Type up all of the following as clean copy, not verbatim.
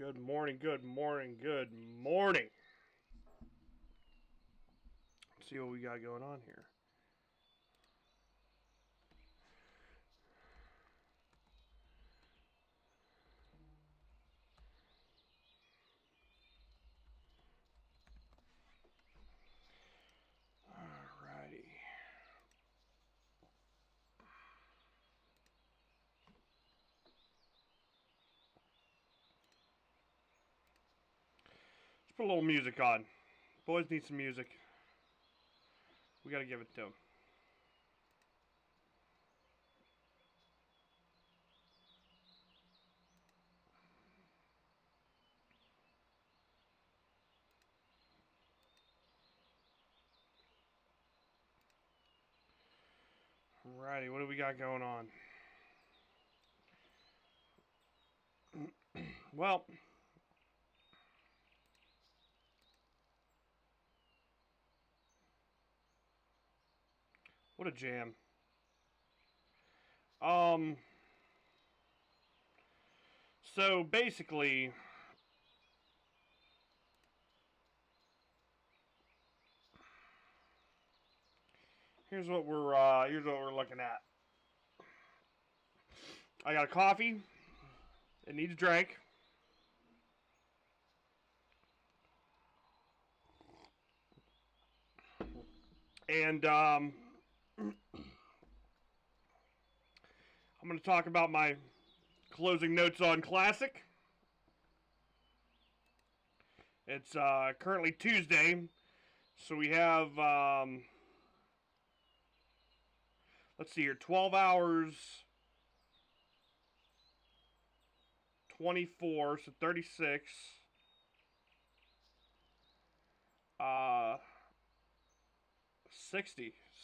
Good morning, good morning, good morning. Let's see what we got going on here. Alrighty. Let's put a little music on. Boys need some music. We gotta give it to them. Alrighty, what do we got going on? Well, what a jam. So basically, here's what we're looking at. I got a coffee. It needs a drink. And I'm going to talk about my closing notes on Classic. It's currently Tuesday, so we have, let's see here, 12 hours, 24, so 36,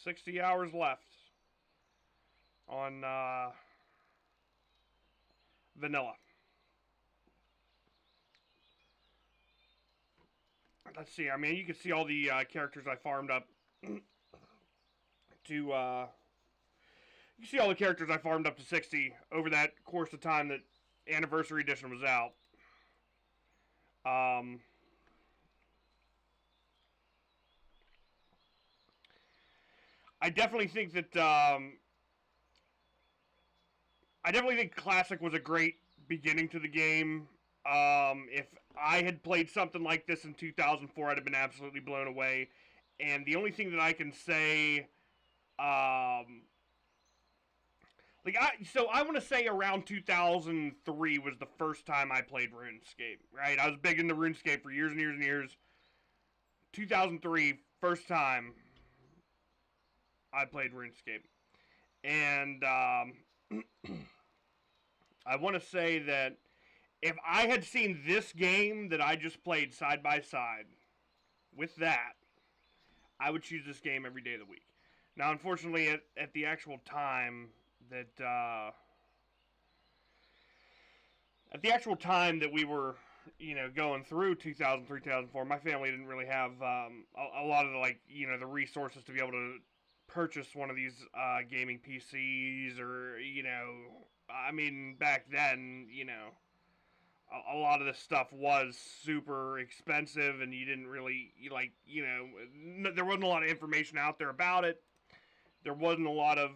60 hours left on vanilla. Let's see. I mean, you can see all the characters I farmed up to. You can see all the characters I farmed up to 60 over that course of time that Anniversary Edition was out. I definitely think that I definitely think Classic was a great beginning to the game. If I had played something like this in 2004, I'd have been absolutely blown away. And the only thing that I can say, I want to say around 2003 was the first time I played RuneScape. Right, I was big into RuneScape for years and years and years. 2003, first time I played RuneScape, and I want to say that if I had seen this game that I just played side by side with that, I would choose this game every day of the week. Now, unfortunately, at the actual time that we were, going through 2003, 2004, my family didn't really have a lot of the resources to be able to purchase one of these gaming PCs, or I mean, back then, a lot of this stuff was super expensive, and you didn't really there wasn't a lot of information out there about it. There wasn't a lot of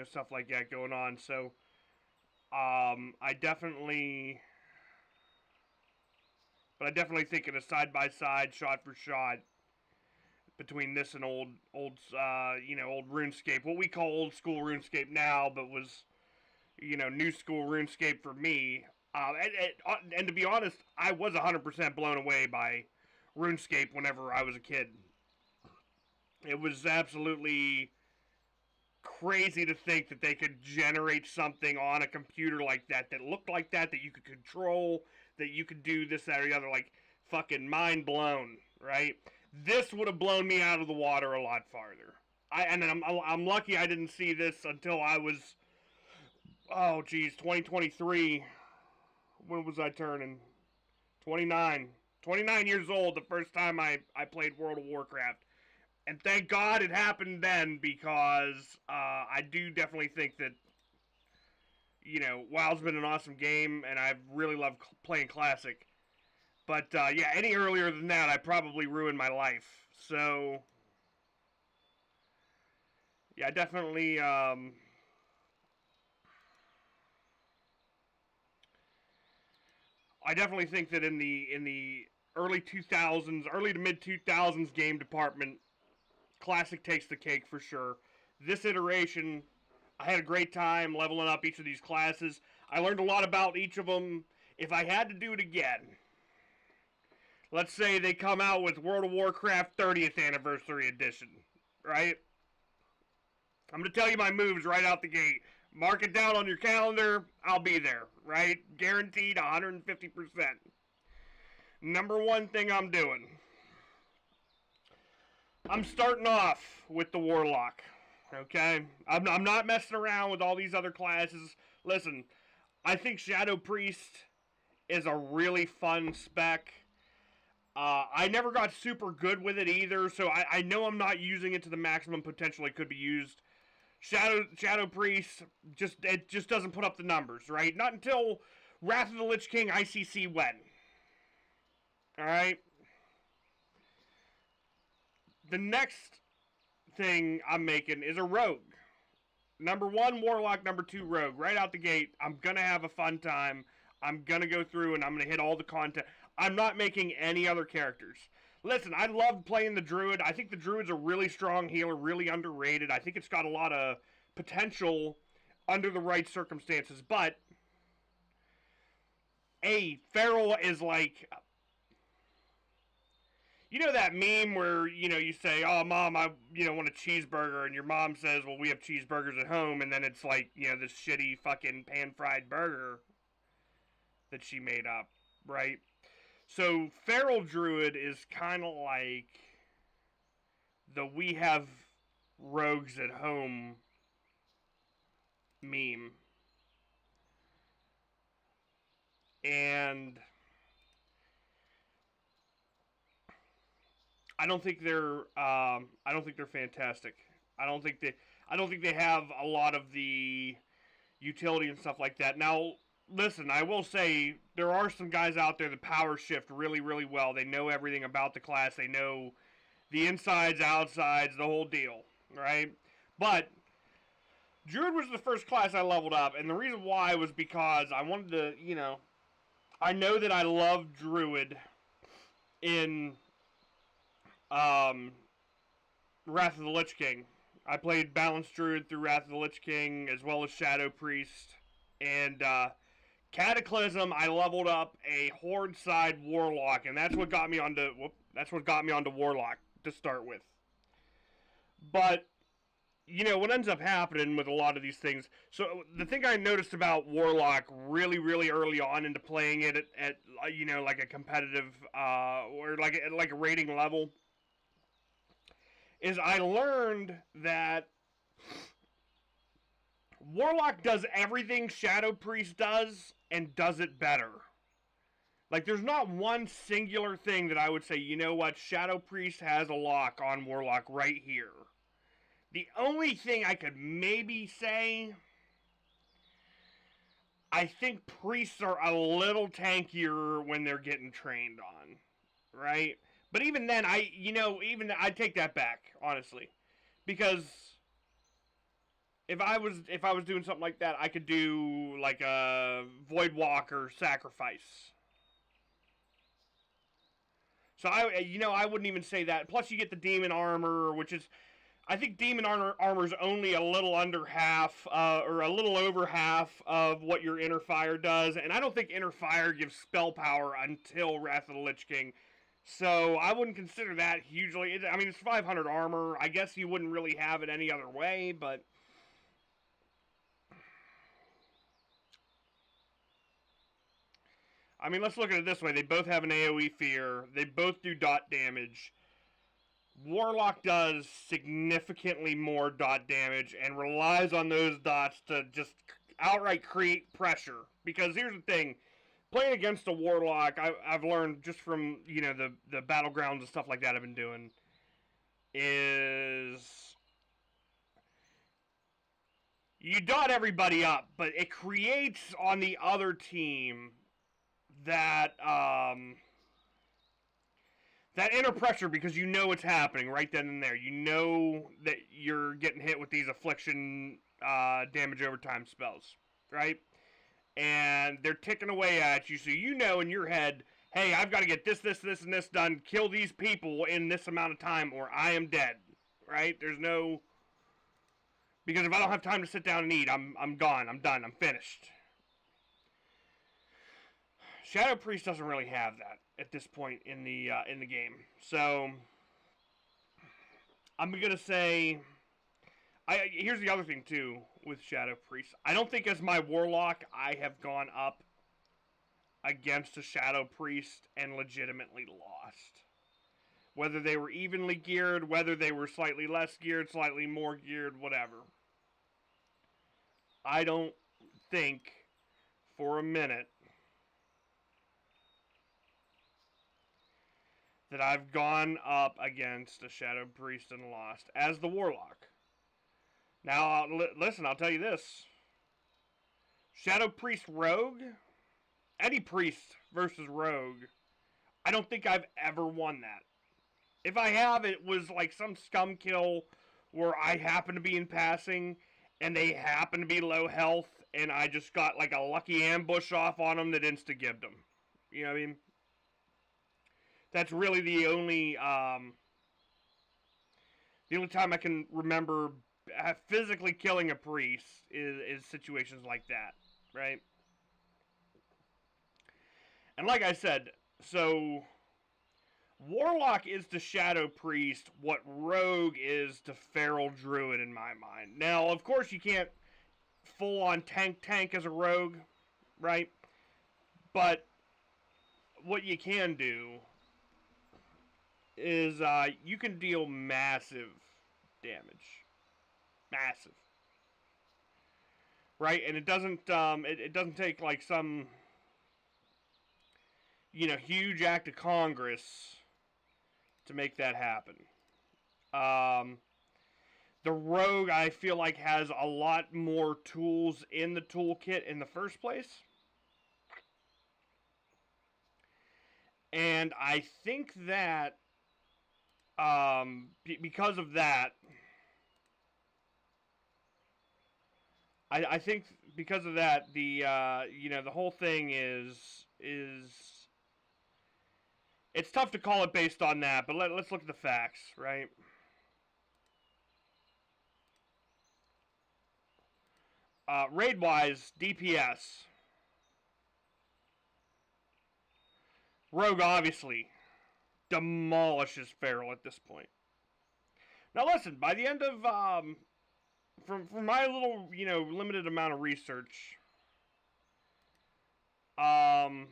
stuff like that going on. So I definitely think in a side by side, shot for shot, between this and old RuneScape, what we call old school RuneScape now, but was new school RuneScape for me. And to be honest, I was 100% blown away by RuneScape whenever I was a kid. It was absolutely crazy to think that they could generate something on a computer like that looked like that you could control, that you could do this, that, or the other. Like, fucking mind blown, right? This would have blown me out of the water a lot farther. I'm lucky I didn't see this until I was, 2023. When was I turning? 29. 29 years old the first time I played World of Warcraft. And thank God it happened then, because I do definitely think that, WoW's been an awesome game, and I really love playing Classic. But, yeah, any earlier than that, I probably ruined my life. So, yeah, definitely, I definitely think that in the early 2000s, early to mid 2000s game department, Classic takes the cake for sure. This iteration, I had a great time leveling up each of these classes. I learned a lot about each of them. If I had to do it again, let's say they come out with World of Warcraft 30th Anniversary Edition, right? I'm going to tell you my moves right out the gate. Mark it down on your calendar. I'll be there, right? Guaranteed 150%. Number one thing I'm doing, I'm starting off with the Warlock, okay? I'm not messing around with all these other classes. Listen, I think Shadow Priest is a really fun spec. I never got super good with it either, so I know I'm not using it to the maximum potential it could be used. Shadow Priest it just doesn't put up the numbers, right? Not until Wrath of the Lich King ICC win. Alright? The next thing I'm making is a rogue. Number one, Warlock. Number two, rogue. Right out the gate, I'm gonna have a fun time. I'm gonna go through and I'm gonna hit all the content. I'm not making any other characters. Listen, I love playing the Druid. I think the Druid's a really strong healer, really underrated. I think it's got a lot of potential under the right circumstances. But, Feral is like... You know that meme where, you say, oh, Mom, I, want a cheeseburger, and your mom says, well, we have cheeseburgers at home, and then it's like, this shitty fucking pan-fried burger that she made up, right? So, Feral Druid is kind of like the we have rogues at home meme. And I don't think they're fantastic. I don't think they have a lot of the utility and stuff like that. Now, listen, I will say there are some guys out there that power shift really, really well. They know everything about the class. They know the insides, outsides, the whole deal, right? But Druid was the first class I leveled up, and the reason why was because I wanted to, I know that I love Druid in Wrath of the Lich King. I played Balanced Druid through Wrath of the Lich King, as well as Shadow Priest, and Cataclysm, I leveled up a Horde side Warlock, and that's what got me onto Warlock to start with. But what ends up happening with a lot of these things. So the thing I noticed about Warlock really, really early on into playing it at like a competitive or like a rating level, is I learned that Warlock does everything Shadow Priest does, and does it better. Like, there's not one singular thing that I would say, you know what, Shadow Priest has a lock on Warlock right here. The only thing I could maybe say, I think priests are a little tankier when they're getting trained on, right? But even then, I take that back, honestly, because if I was doing something like that, I could do like a Void Walker Sacrifice. So I wouldn't even say that. Plus, you get the Demon Armor, which is, I think Demon Armor is only a little under half, or a little over half of what your Inner Fire does, and I don't think Inner Fire gives spell power until Wrath of the Lich King. So I wouldn't consider that hugely. It's 500 armor. I guess you wouldn't really have it any other way, but let's look at it this way. They both have an AoE fear. They both do dot damage. Warlock does significantly more dot damage and relies on those dots to just outright create pressure. Because here's the thing. Playing against a Warlock, I've learned just from, the battlegrounds and stuff like that I've been doing, is you dot everybody up, but it creates on the other team that that inner pressure because you know it's happening right then and there. You know that you're getting hit with these affliction damage overtime spells, right? And they're ticking away at you, so you know in your head, hey, I've got to get this, this, this, and this done, kill these people in this amount of time, or I am dead, right? There's no... Because if I don't have time to sit down and eat, I'm gone, I'm done, I'm finished. Shadow Priest doesn't really have that at this point in the game. So I'm gonna say, here's the other thing too with Shadow Priest. I don't think as my Warlock I have gone up against a Shadow Priest and legitimately lost. Whether they were evenly geared, whether they were slightly less geared, slightly more geared, whatever. I don't think for a minute that I've gone up against a Shadow Priest and lost as the Warlock. Now, listen, I'll tell you this. Shadow Priest Rogue, any Priest versus Rogue, I don't think I've ever won that. If I have, it was like some scum kill where I happen to be in passing and they happen to be low health and I just got like a lucky ambush off on them that insta-gibbed them. You know what I mean? That's really the only time I can remember physically killing a priest is situations like that, right? And like I said, so Warlock is to Shadow Priest what Rogue is to Feral Druid in my mind. Now, of course, you can't full-on tank as a Rogue, right? But what you can do is you can deal massive damage. Massive. Right? And it doesn't it doesn't take like some huge act of Congress to make that happen. The Rogue, I feel like, has a lot more tools in the toolkit in the first place. And I think that because of that, I think because of that, the the whole thing is it's tough to call it based on that, but let's look at the facts, right? Raid-wise, DPS. Rogue obviously demolishes Feral at this point. Now listen, by the end of from my little limited amount of research, I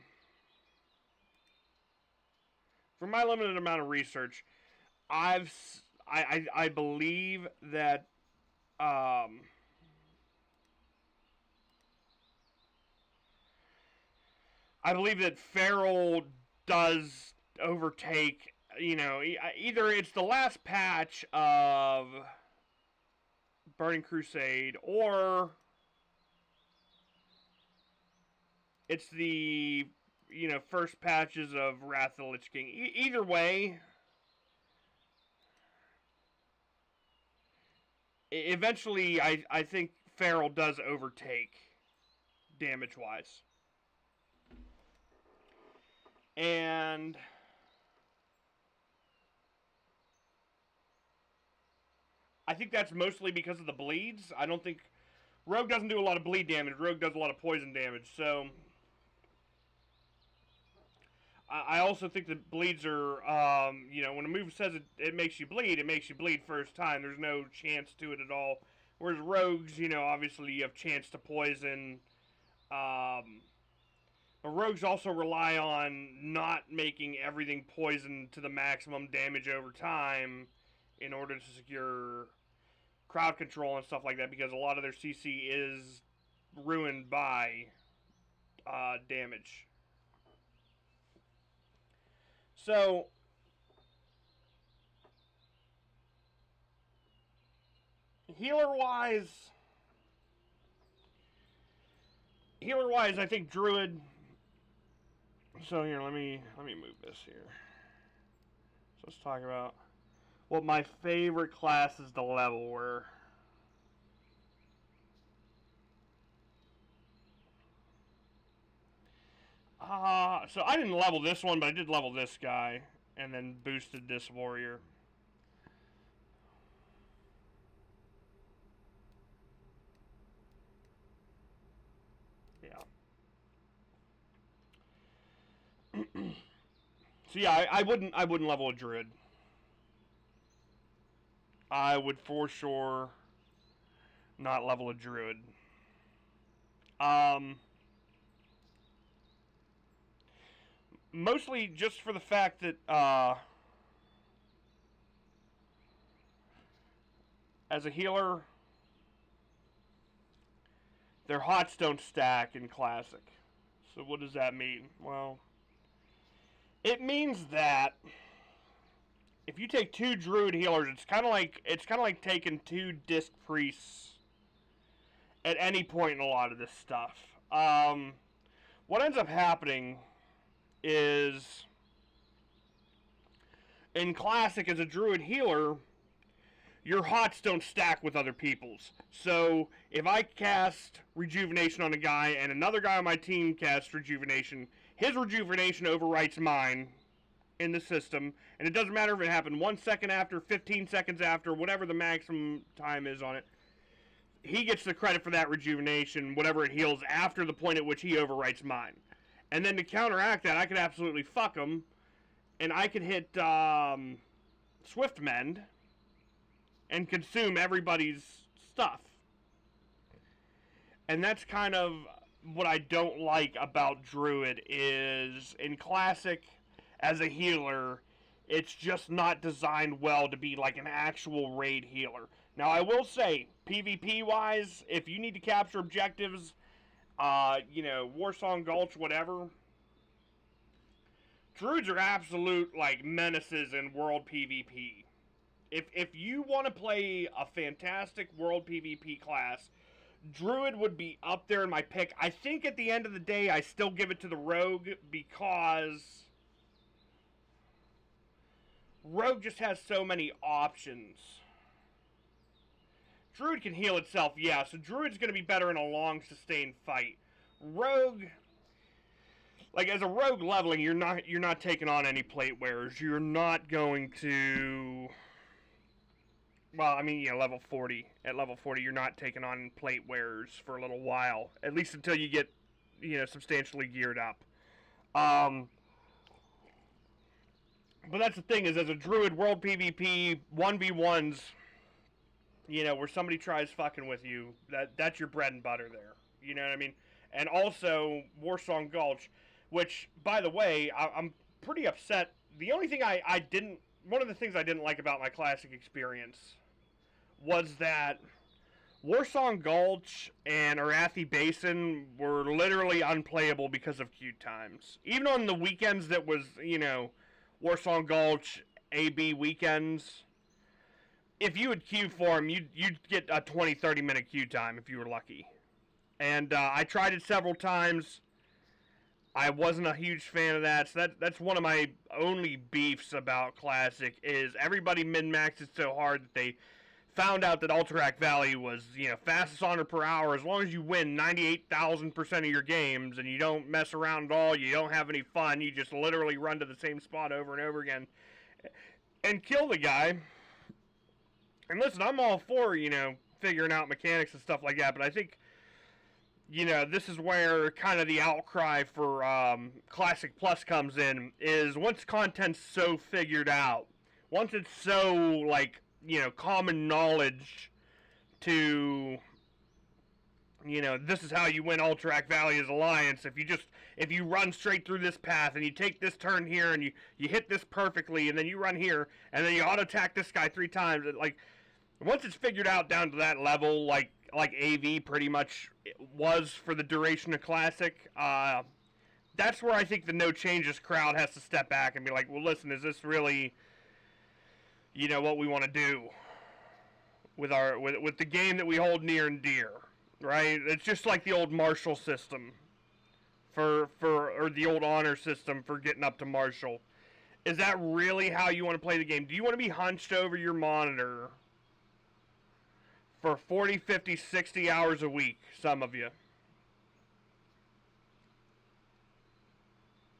believe that Feral does overtake. Either it's the last patch of Burning Crusade, or it's the first patches of Wrath of the Lich King. Either way, eventually I think Feral does overtake damage-wise. And I think that's mostly because of the bleeds. I don't think Rogue doesn't do a lot of bleed damage. Rogue does a lot of poison damage. So I also think that bleeds are, when a move says it makes you bleed first time. There's no chance to it at all. Whereas Rogues, obviously you have chance to poison. But Rogues also rely on not making everything poison to the maximum damage over time in order to secure crowd control and stuff like that, because a lot of their CC is ruined by damage. So healer-wise, Healer wise, I think Druid. So here, let me move this here. So let's talk about what my favorite classes to level were. So I didn't level this one, but I did level this guy, and then boosted this warrior. Yeah. So yeah, I wouldn't level a druid. I would for sure not level a druid. Mostly just for the fact that as a healer, their hots don't stack in Classic. So what does that mean? Well, it means that if you take 2 druid healers, it's kind of like taking 2 disc priests at any point in a lot of this stuff. What ends up happening is in Classic as a druid healer, your hots don't stack with other people's. So if I cast Rejuvenation on a guy and another guy on my team casts Rejuvenation, his Rejuvenation overwrites mine in the system, and it doesn't matter if it happened 1 second after, 15 seconds after, whatever the maximum time is on it. He gets the credit for that Rejuvenation, whatever it heals, after the point at which he overwrites mine. And then to counteract that, I could absolutely fuck him, and I could hit Swift Mend and consume everybody's stuff. And that's kind of what I don't like about Druid is in Classic, as a healer, it's just not designed well to be like an actual raid healer. Now, I will say, PvP-wise, if you need to capture objectives, Warsong Gulch, whatever, Druids are absolute, like, menaces in world PvP. If you want to play a fantastic world PvP class, Druid would be up there in my pick. I think at the end of the day, I still give it to the Rogue because Rogue just has so many options. Druid can heal itself, yeah, so Druid's going to be better in a long, sustained fight. Rogue, like, as a Rogue leveling, you're not taking on any plate wearers. You're not going to, well, I mean, yeah, level 40. At level 40, you're not taking on plate wearers for a little while, at least until you get, substantially geared up. But that's the thing, is as a Druid world PvP, 1v1s, where somebody tries fucking with you, that's your bread and butter there. You know what I mean? And also, Warsong Gulch, which, by the way, I'm pretty upset. The only thing one of the things I didn't like about my Classic experience was that Warsong Gulch and Arathi Basin were literally unplayable because of queue times. Even on the weekends that was, Warsong Gulch, AB weekends, if you would queue for them, you'd get a 20-30 minute queue time if you were lucky. And I tried it several times. I wasn't a huge fan of that. So that's one of my only beefs about Classic is everybody min-maxed it so hard that they found out that Alterac Valley was, fastest honor per hour. As long as you win 98,000% of your games and you don't mess around at all, you don't have any fun, you just literally run to the same spot over and over again and kill the guy. And listen, I'm all for, figuring out mechanics and stuff like that, but I think, this is where kind of the outcry for Classic Plus comes in, is once content's so figured out, once it's so, like, common knowledge to, this is how you win Alterac Valley as Alliance. If you run straight through this path and you take this turn here and you hit this perfectly and then you run here and then you auto-attack this guy 3 times, like, once it's figured out down to that level, like AV pretty much was for the duration of Classic, that's where I think the no changes crowd has to step back and be like, well, listen, is this really, what we want to do with the game that we hold near and dear, right? It's just like the old martial system or the old honor system for getting up to martial. Is that really how you want to play the game? Do you want to be hunched over your monitor for 40, 50, 60 hours a week, some of you?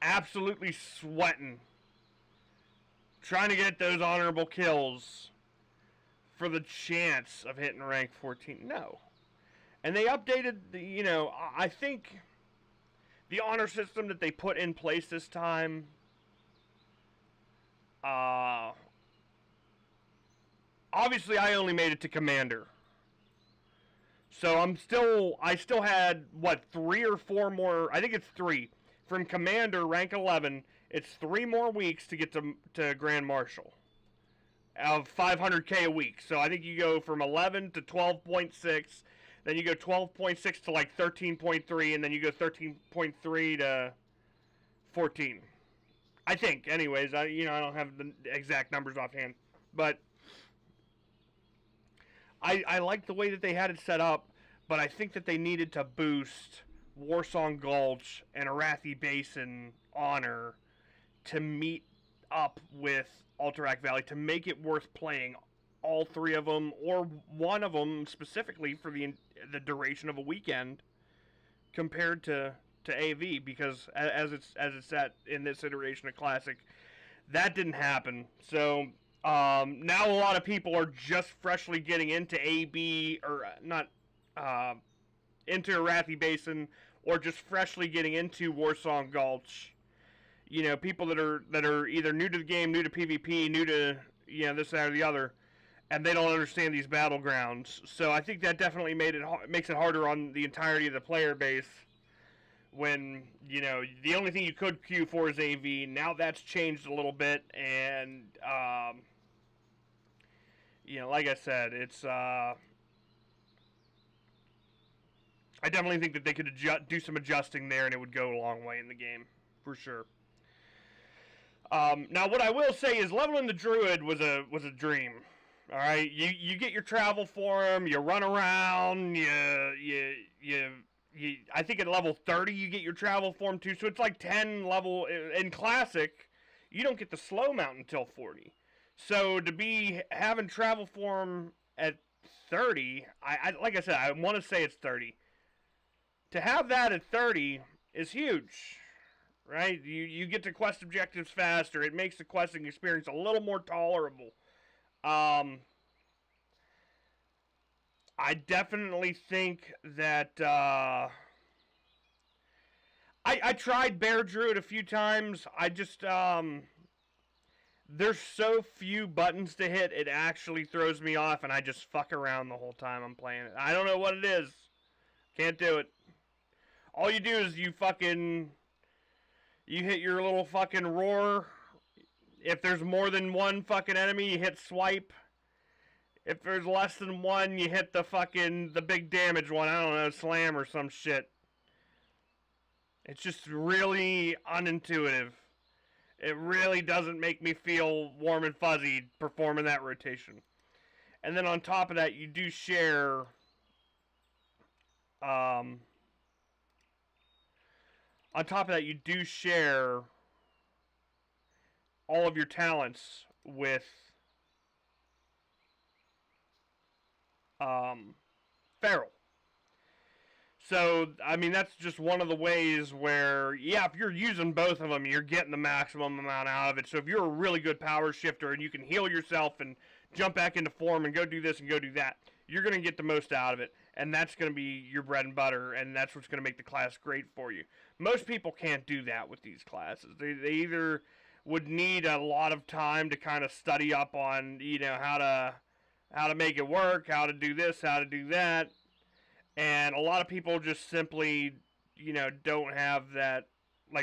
Absolutely sweating, trying to get those honorable kills for the chance of hitting rank 14. No. And they updated I think the honor system that they put in place this time, obviously I only made it to Commander. So I still had, 3 or 4 more, I think it's 3. From Commander, rank 11, it's 3 more weeks to get to Grand Marshal of 500k a week. So I think you go from 11 to 12.6, then you go 12.6 to like 13.3, and then you go 13.3 to 14. I think, anyways. I don't have the exact numbers offhand, but I like the way that they had it set up, but I think that they needed to boost Warsong Gulch and Arathi Basin honor to meet up with Alterac Valley, to make it worth playing all 3 of them, or one of them specifically for the duration of a weekend, compared to AV, because as it's set in this iteration of Classic, that didn't happen. So now a lot of people are just freshly getting into AB, or not into Arathi Basin, or just freshly getting into Warsong Gulch. People that are either new to the game, new to PvP, new to this, that, or the other, and they don't understand these battlegrounds. So I think that definitely makes it harder on the entirety of the player base. When the only thing you could queue for is AV. Now that's changed a little bit, and like I said, it's I definitely think that they could do some adjusting there, and it would go a long way in the game, for sure. Now, what I will say is leveling the Druid was a dream. All right, you get your travel form, you run around, I think at level 30 you get your travel form too, so it's like 10 level. In Classic, you don't get the slow mount until 40. So to be having travel form at 30, like I said, I want to say it's 30. To have that at 30 is huge, right? You get to quest objectives faster. It makes the questing experience a little more tolerable. I definitely think that I tried Bear Druid a few times. I just there's so few buttons to hit, it actually throws me off, and I just fuck around the whole time I'm playing it. I don't know what it is. Can't do it. All you do is you hit your little fucking roar. If there's more than one fucking enemy, you hit swipe. If there's less than one, you hit the big damage one. I don't know, slam or some shit. It's just really unintuitive. It really doesn't make me feel warm and fuzzy performing that rotation. And then on top of that, you do share all of your talents with Feral. So, I mean, that's just one of the ways where, yeah, if you're using both of them, you're getting the maximum amount out of it. So if you're a really good power shifter and you can heal yourself and jump back into form and go do this and go do that, you're going to get the most out of it. And that's going to be your bread and butter, and that's what's going to make the class great for you. Most people can't do that with these classes. They either would need a lot of time to kind of study up on, how to make it work, how to do this, how to do that. And a lot of people just simply, don't have that,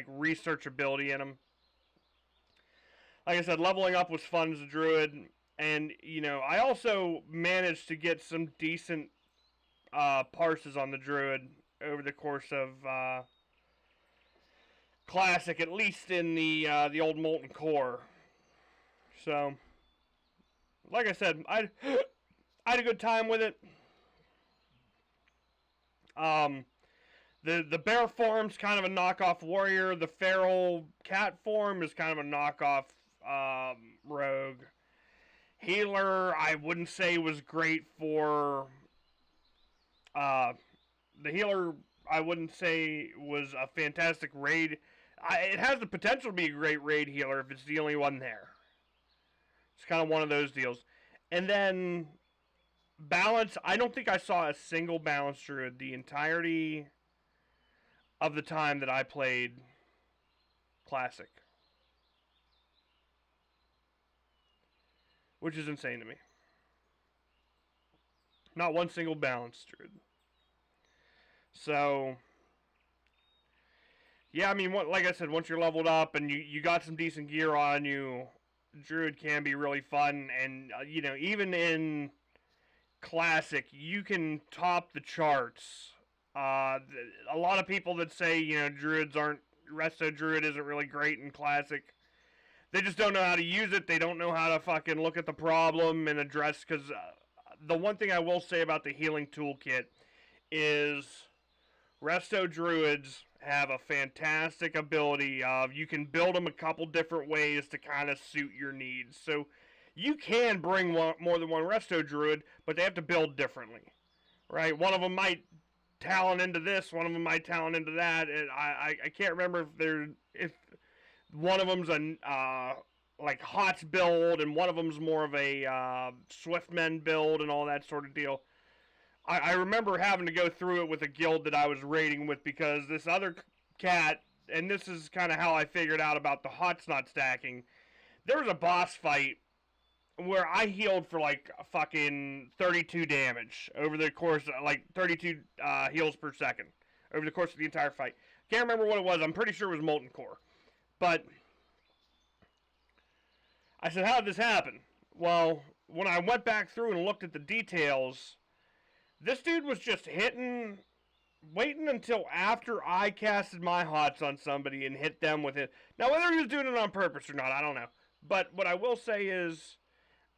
research ability in them. Like I said, leveling up was fun as a druid. And, I also managed to get some decent parses on the druid over the course of Classic, at least in the old Molten Core. So, like I said, I had a good time with it. Um, the bear form's kind of a knockoff warrior. The feral cat form is kind of a knockoff rogue. Healer, I wouldn't say was great for. Uh, the healer, I wouldn't say was a fantastic raid. It has the potential to be a great raid healer if it's the only one there. It's kind of one of those deals. And then balance, I don't think I saw a single balance druid the entirety of the time that I played Classic. Which is insane to me. Not one single balance druid. So, yeah, I mean, like I said, once you're leveled up and you got some decent gear on you, Druid can be really fun. And, even in Classic, you can top the charts. A lot of people that say, Druids aren't, Resto Druid isn't really great in Classic. They just don't know how to use it. They don't know how to fucking look at the problem and address, because the one thing I will say about the healing toolkit is Resto Druids have a fantastic ability of you can build them a couple different ways to kind of suit your needs. So you can bring more than one Resto Druid, but they have to build differently, right? One of them might talent into this, one of them might talent into that. And I can't remember if one of them's a like Hots build and one of them's more of a Swiftmen build and all that sort of deal. I remember having to go through it with a guild that I was raiding with because this other cat, and this is kind of how I figured out about the Hots not stacking. There was a boss fight where I healed for like fucking 32 damage over the course, like 32 heals per second over the course of the entire fight. Can't remember what it was. I'm pretty sure it was Molten Core. But I said, how did this happen? Well, when I went back through and looked at the details, this dude was just waiting until after I casted my hots on somebody and hit them with it. Now, whether he was doing it on purpose or not, I don't know. But what I will say is,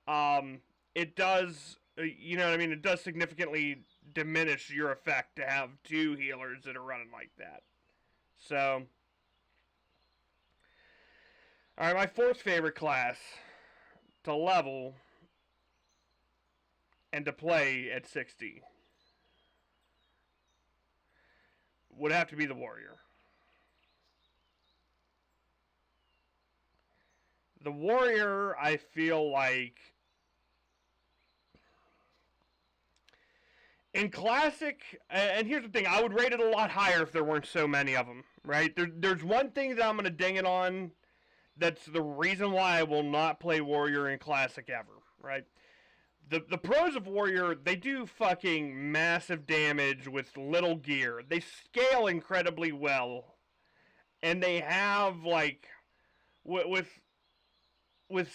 it does, it does significantly diminish your effect to have two healers that are running like that. So, alright, my fourth favorite class to level and to play at 60 would have to be the warrior. The warrior, I feel like, in Classic, and here's the thing, I would rate it a lot higher if there weren't so many of them, right? There's one thing that I'm going to ding it on that's the reason why I will not play warrior in Classic ever, right? The pros of warrior, they do fucking massive damage with little gear. They scale incredibly well. And they have, like, with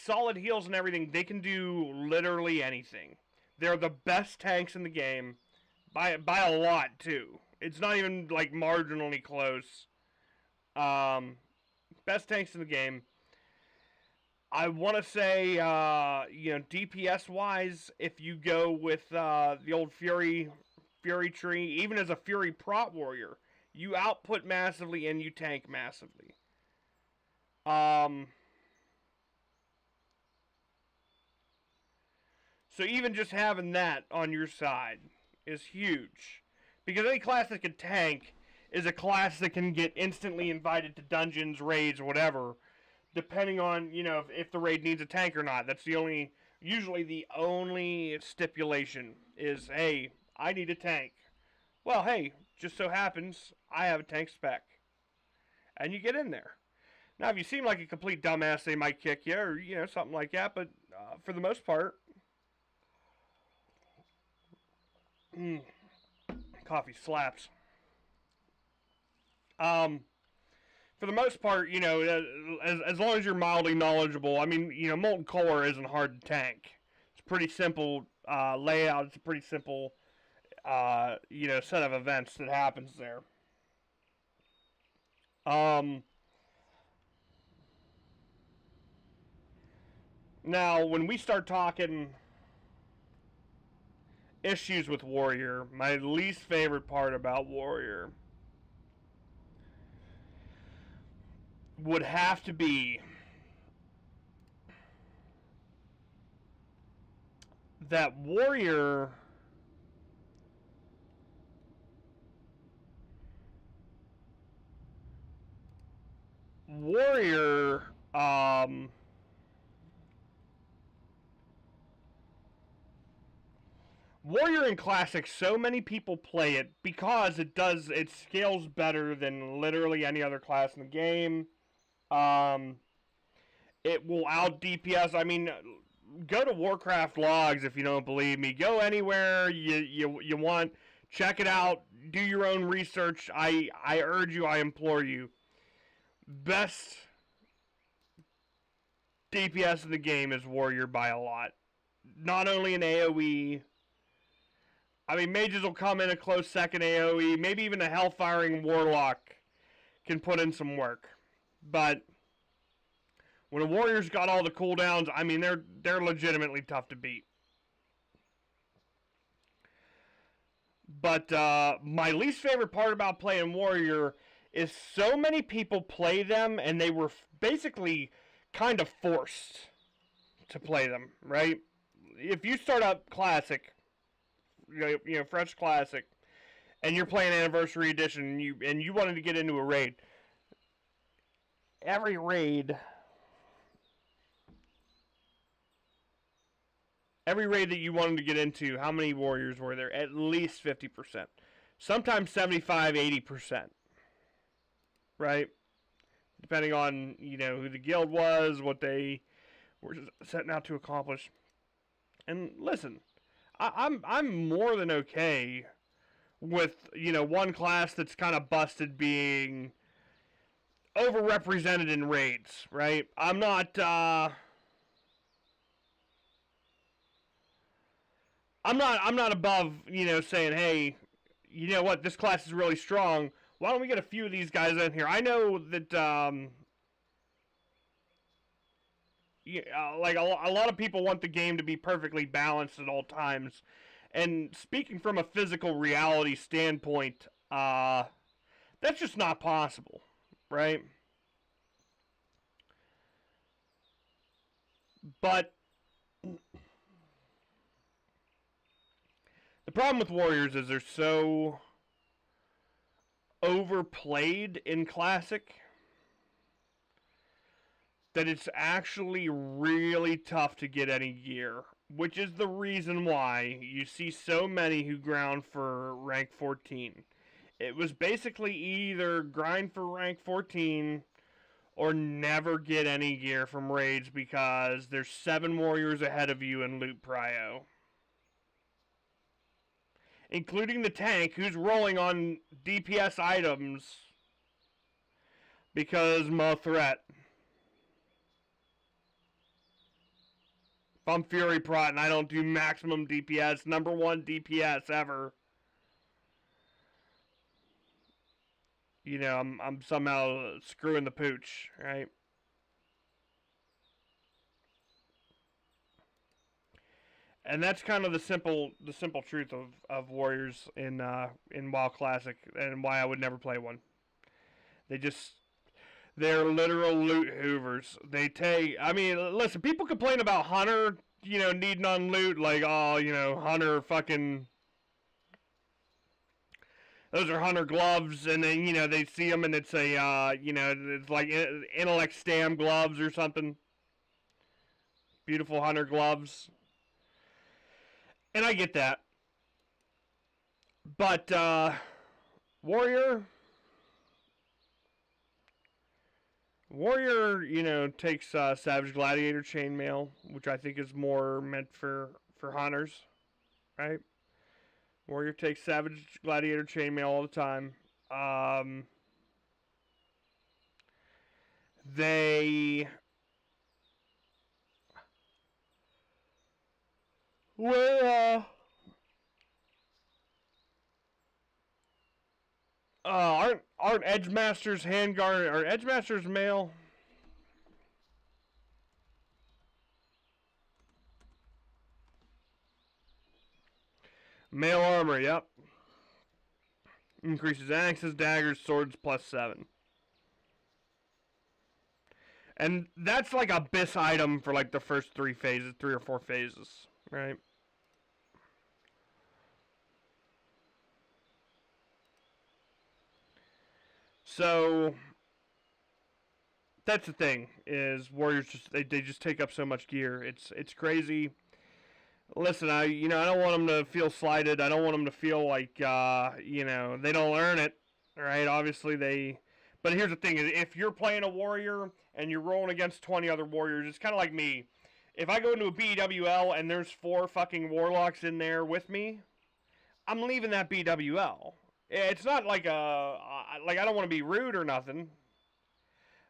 solid heals and everything, they can do literally anything. They're the best tanks in the game. By a lot, too. It's not even, like, marginally close. Best tanks in the game. I want to say, DPS-wise, if you go with the old Fury tree, even as a Fury prot warrior, you output massively and you tank massively. So even just having that on your side is huge. Because any class that can tank is a class that can get instantly invited to dungeons, raids, whatever, depending on, if the raid needs a tank or not. That's usually the only stipulation is, hey, I need a tank. Well, hey, just so happens, I have a tank spec. And you get in there. Now, if you seem like a complete dumbass, they might kick you, or, something like that, but for the most part, coffee slaps. For the most part, as long as you're mildly knowledgeable, I mean, Molten Core isn't hard to tank. It's a pretty simple layout. It's a pretty simple, set of events that happens there. Now, when we start talking issues with Warrior, my least favorite part about Warrior would have to be that Warrior, Warrior in Classic, so many people play it because it scales better than literally any other class in the game. Um, it will out DPS. I mean, go to Warcraft logs if you don't believe me. Go anywhere you want. Check it out. Do your own research. I urge you. I implore you. Best DPS in the game is Warrior by a lot. Not only in AoE. I mean, mages will come in a close second AoE. Maybe even a Hellfiring Warlock can put in some work. But when a Warrior's got all the cooldowns, I mean, they're legitimately tough to beat. But my least favorite part about playing Warrior is so many people play them, and they were basically kind of forced to play them, right? If you start up Classic, fresh Classic, and you're playing Anniversary Edition, and you wanted to get into a raid, every raid that you wanted to get into, how many Warriors were there? At least 50%. Sometimes 75, 80%. Right? Depending on, who the guild was, what they were setting out to accomplish. And listen, I'm more than okay with, one class that's kind of busted being overrepresented in raids, right? I'm not above, saying, hey, you know what, this class is really strong. Why don't we get a few of these guys in here? I know that, like a lot of people want the game to be perfectly balanced at all times. And speaking from a physical reality standpoint, that's just not possible, right? But the problem with Warriors is they're so overplayed in Classic that it's actually really tough to get any gear, which is the reason why you see so many who ground for rank 14. It was basically either grind for rank 14 or never get any gear from raids because there's 7 warriors ahead of you in loot prio. Including the tank, who's rolling on DPS items because my threat. If I'm Fury Prot and I don't do maximum DPS, number 1 DPS ever, I'm somehow screwing the pooch, right? And that's kind of the simple truth of Warriors in WoW Classic, and why I would never play one. They're literal loot hoovers. Listen, people complain about Hunter, needing on loot, like, oh, Hunter fucking, those are Hunter gloves, and then, they see them and it's it's like Intellect Stam gloves or something. Beautiful Hunter gloves. And I get that. But, Warrior, takes Savage Gladiator Chainmail, which I think is more meant for hunters, right? Warrior takes Savage Gladiator Chainmail all the time. They were aren't Edgemasters handguard or Edgemasters mail? Mail armor, yep. Increases axes, daggers, swords +7. And that's like a BIS item for like the first 3 phases, 3 or 4 phases, right? So that's the thing, is warriors just they just take up so much gear. It's crazy. Listen, I don't want them to feel slighted. I don't want them to feel like they don't earn it, right? Obviously they. But here's the thing: is if you're playing a warrior and you're rolling against 20 other warriors, it's kind of like me. If I go into a BWL and there's 4 fucking warlocks in there with me, I'm leaving that BWL. It's not like I don't want to be rude or nothing,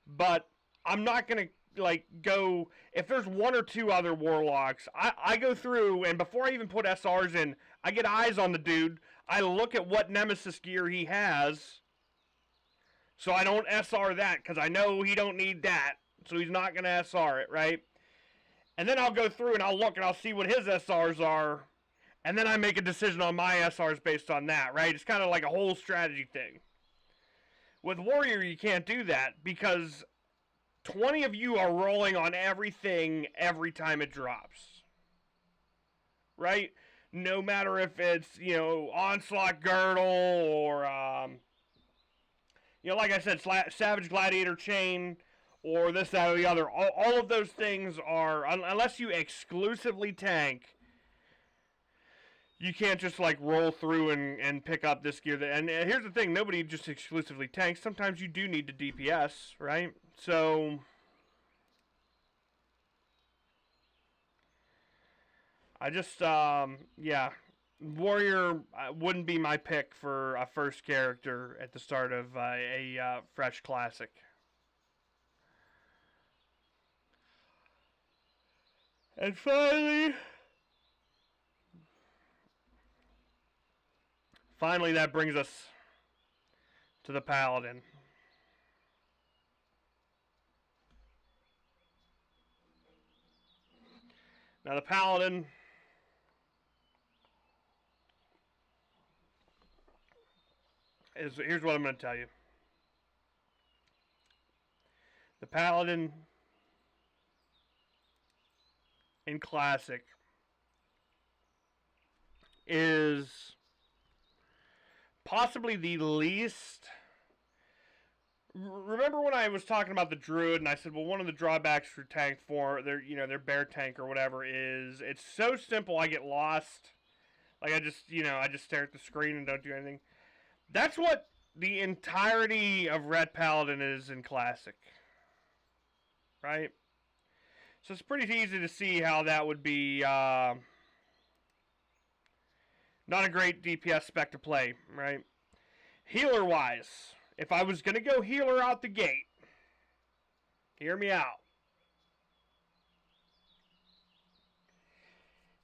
but I'm not gonna like go if there's 1 or 2 other warlocks. I go through, and before I even put SRs in, I get eyes on the dude. I look at what Nemesis gear he has, so I don't SR that because I know he don't need that, so he's not gonna SR it, right? And then I'll go through and I'll look and I'll see what his SRs are, and then I make a decision on my SRs based on that, right? It's kind of like a whole strategy thing. With Warrior, you can't do that because 20 of you are rolling on everything every time it drops. Right? No matter if it's, Onslaught Girdle or, like I said, Savage Gladiator Chain or this, that, or the other. All of those things are, unless you exclusively tank, you can't just like roll through and pick up this gear. And here's the thing: nobody just exclusively tanks. Sometimes you do need to DPS, right? So I just Warrior wouldn't be my pick for a first character at the start of a fresh classic. And Finally, that brings us to the Paladin. Now, the Paladin here's what I'm going to tell you. The Paladin in Classic is possibly the least. Remember when I was talking about the Druid and I said, well, one of the drawbacks for tank form, their bear tank or whatever, is it's so simple I get lost. Like I just stare at the screen and don't do anything. That's what the entirety of Red Paladin is in Classic. Right? So it's pretty easy to see how that would be not a great DPS spec to play, right? Healer-wise, if I was going to go healer out the gate, hear me out.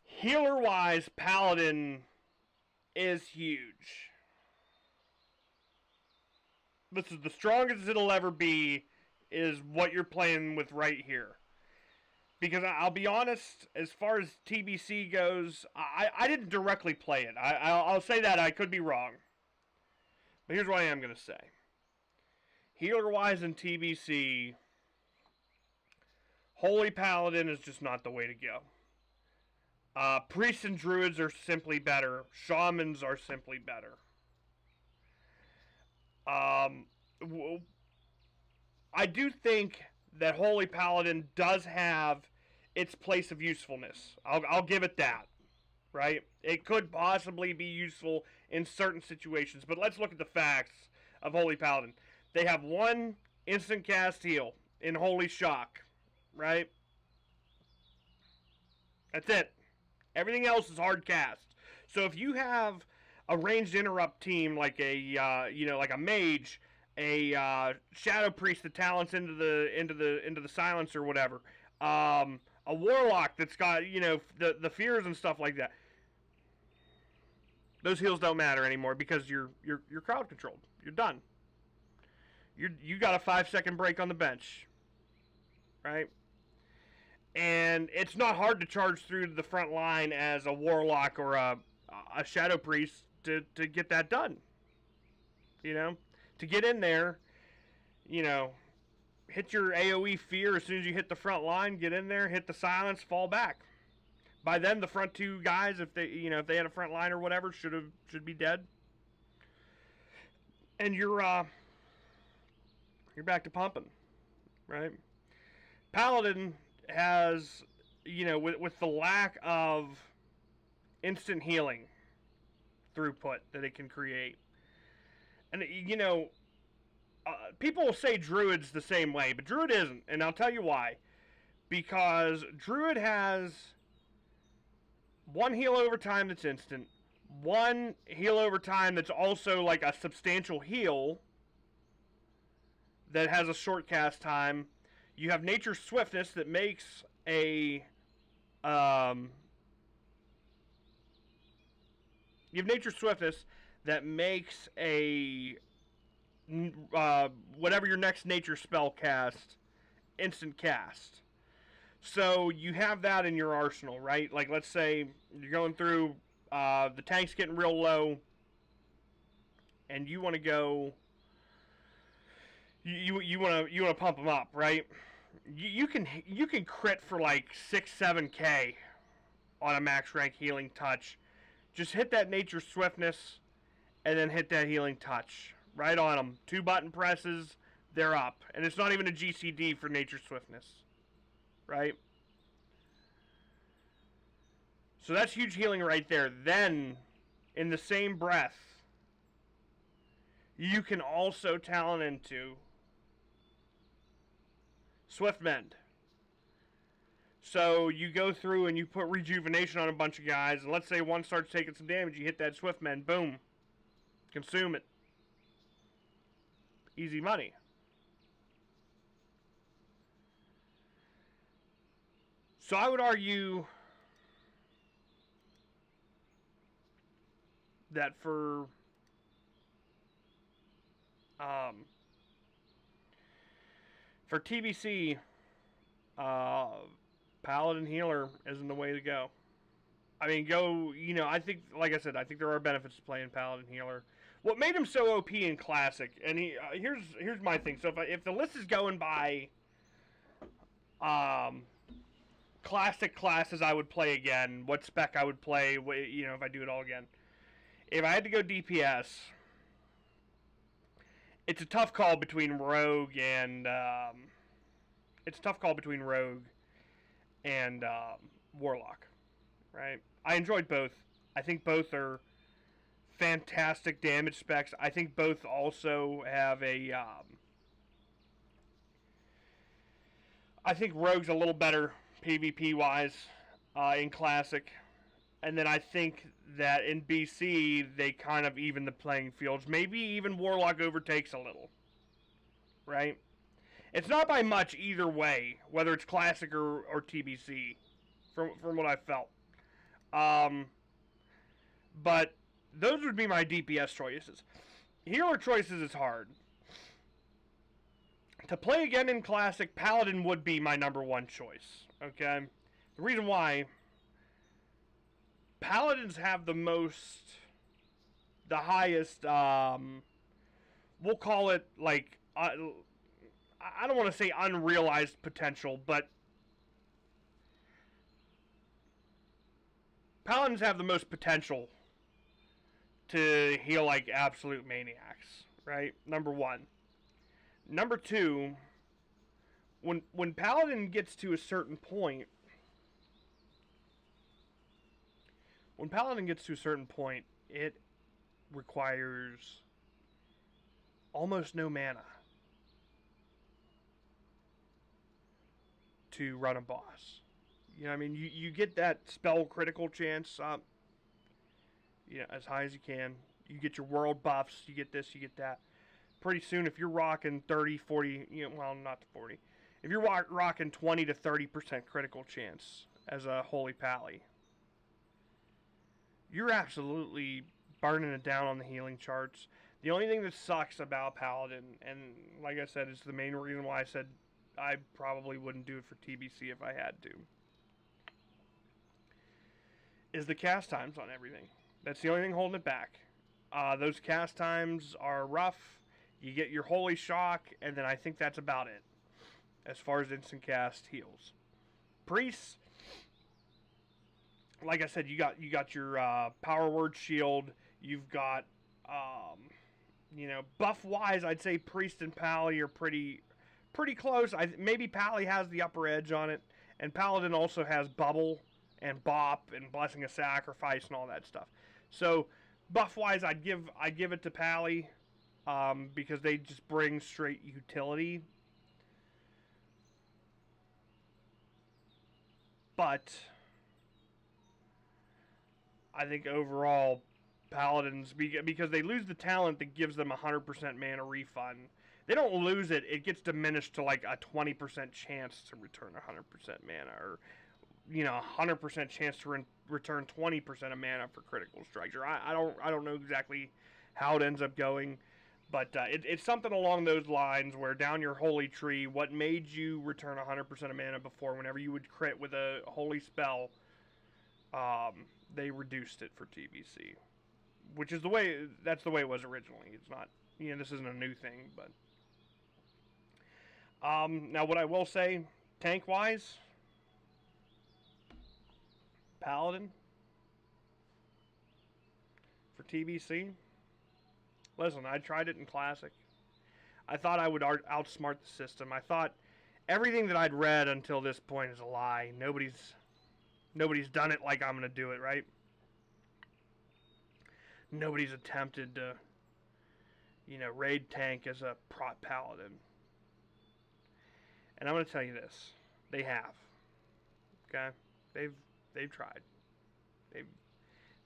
Healer-wise, Paladin is huge. This is the strongest it'll ever be, is what you're playing with right here. Because I'll be honest, as far as TBC goes, I didn't directly play it. I'll say that. I could be wrong. But here's what I am going to say. Healer-wise in TBC, Holy Paladin is just not the way to go. Priests and Druids are simply better. Shamans are simply better. I do think that Holy Paladin does have its place of usefulness. I'll give it that, right? It could possibly be useful in certain situations, but let's look at the facts of Holy Paladin. They have 1 instant cast heal in Holy Shock, right? That's it. Everything else is hard cast. So if you have a ranged interrupt team like like a mage, a shadow priest that talents into the silence or whatever, a warlock that's got the fears and stuff like that, those heals don't matter anymore because you're crowd controlled. You're done. You got a 5-second break on the bench, right? And it's not hard to charge through the front line as a warlock or a a Shadow Priest to get that done. You know, to get in there, you know, hit your AoE fear as soon as you hit the front line, get in there, hit the silence, fall back. By then, the front two guys, if they had a front line or whatever, should be dead. And you're back to pumping, right? Paladin has, with the lack of instant healing throughput that it can create, and people will say Druid's the same way, but Druid isn't, and I'll tell you why. Because Druid has one heal over time that's instant, one heal over time that's also like a substantial heal that has a short cast time. You have Nature's Swiftness that makes you have Nature's Swiftness that makes a whatever your next nature spell cast, instant cast. So you have that in your arsenal, right? Like, let's say you're going through, the tank's getting real low, and you want to go, you want to pump them up, right? You can crit for like 6-7k on a max rank healing touch. Just hit that Nature Swiftness, and then hit that healing touch right on them. 2 button presses, they're up, and it's not even a GCD for Nature Swiftness. Right? So that's huge healing right there. Then, in the same breath, you can also talent into Swift Mend. So you go through and you put Rejuvenation on a bunch of guys, and let's say one starts taking some damage, you hit that Swift Mend, boom. Consume it. Easy money. So I would argue that for TBC, Paladin Healer isn't the way to go. I mean, I think, like I said, I think there are benefits to playing Paladin Healer. What made him so OP in Classic, and here's my thing. So if the list is going by Classic classes I would play again, what spec I would play, if I do it all again. If I had to go DPS, it's a tough call between Rogue and Warlock, right? I enjoyed both. I think both are fantastic damage specs. I think both also have I think Rogue's a little better PvP-wise in Classic. And then I think that in BC, they kind of even the playing fields. Maybe even Warlock overtakes a little. Right? It's not by much either way, whether it's Classic or TBC, from what I felt. But those would be my DPS choices. Healer choices is hard. To play again in Classic, Paladin would be my number one choice. Okay? The reason why, Paladins have the highest, we'll call it, like, I don't want to say unrealized potential, but Paladins have the most potential to heal like absolute maniacs, right? Number one. Number two, when Paladin gets to a certain point, it requires almost no mana to run a boss. You know what I mean? You get that spell critical chance up, as high as you can. You get your world buffs, you get this, you get that. Pretty soon, if you're rocking 30, 40, not 40. If you're rocking 20 to 30% critical chance as a Holy Pally, you're absolutely burning it down on the healing charts. The only thing that sucks about Paladin, and like I said, is the main reason why I said I probably wouldn't do it for TBC if I had to, is the cast times on everything. That's the only thing holding it back. Those cast times are rough. You get your Holy Shock, and then I think that's about it as far as instant cast heals. Priests, like I said, you got your Power Word Shield. You've got, buff wise, I'd say Priest and Pally are pretty close. Maybe Pally has the upper edge on it, and Paladin also has Bubble and Bop and Blessing of Sacrifice and all that stuff. So buff wise, I'd give it to Pally, because they just bring straight utility. But I think overall, Paladins, because they lose the talent that gives them 100% mana refund. They don't lose it; it gets diminished to like a 20% chance to return 100% mana, or 100% chance to return 20% of mana for critical strikes. Or I don't know exactly how it ends up going, but it's something along those lines where down your holy tree, what made you return 100% of mana before, whenever you would crit with a holy spell, they reduced it for TBC, which is that's the way it was originally. It's not, this isn't a new thing, but now what I will say, tank wise, Paladin for TBC. Listen, I tried it in Classic. I thought I would outsmart the system. I thought everything that I'd read until this point is a lie. Nobody's done it like I'm going to do it, right? Nobody's attempted to, raid tank as a prot Paladin. And I'm going to tell you this. They have. Okay? They've tried.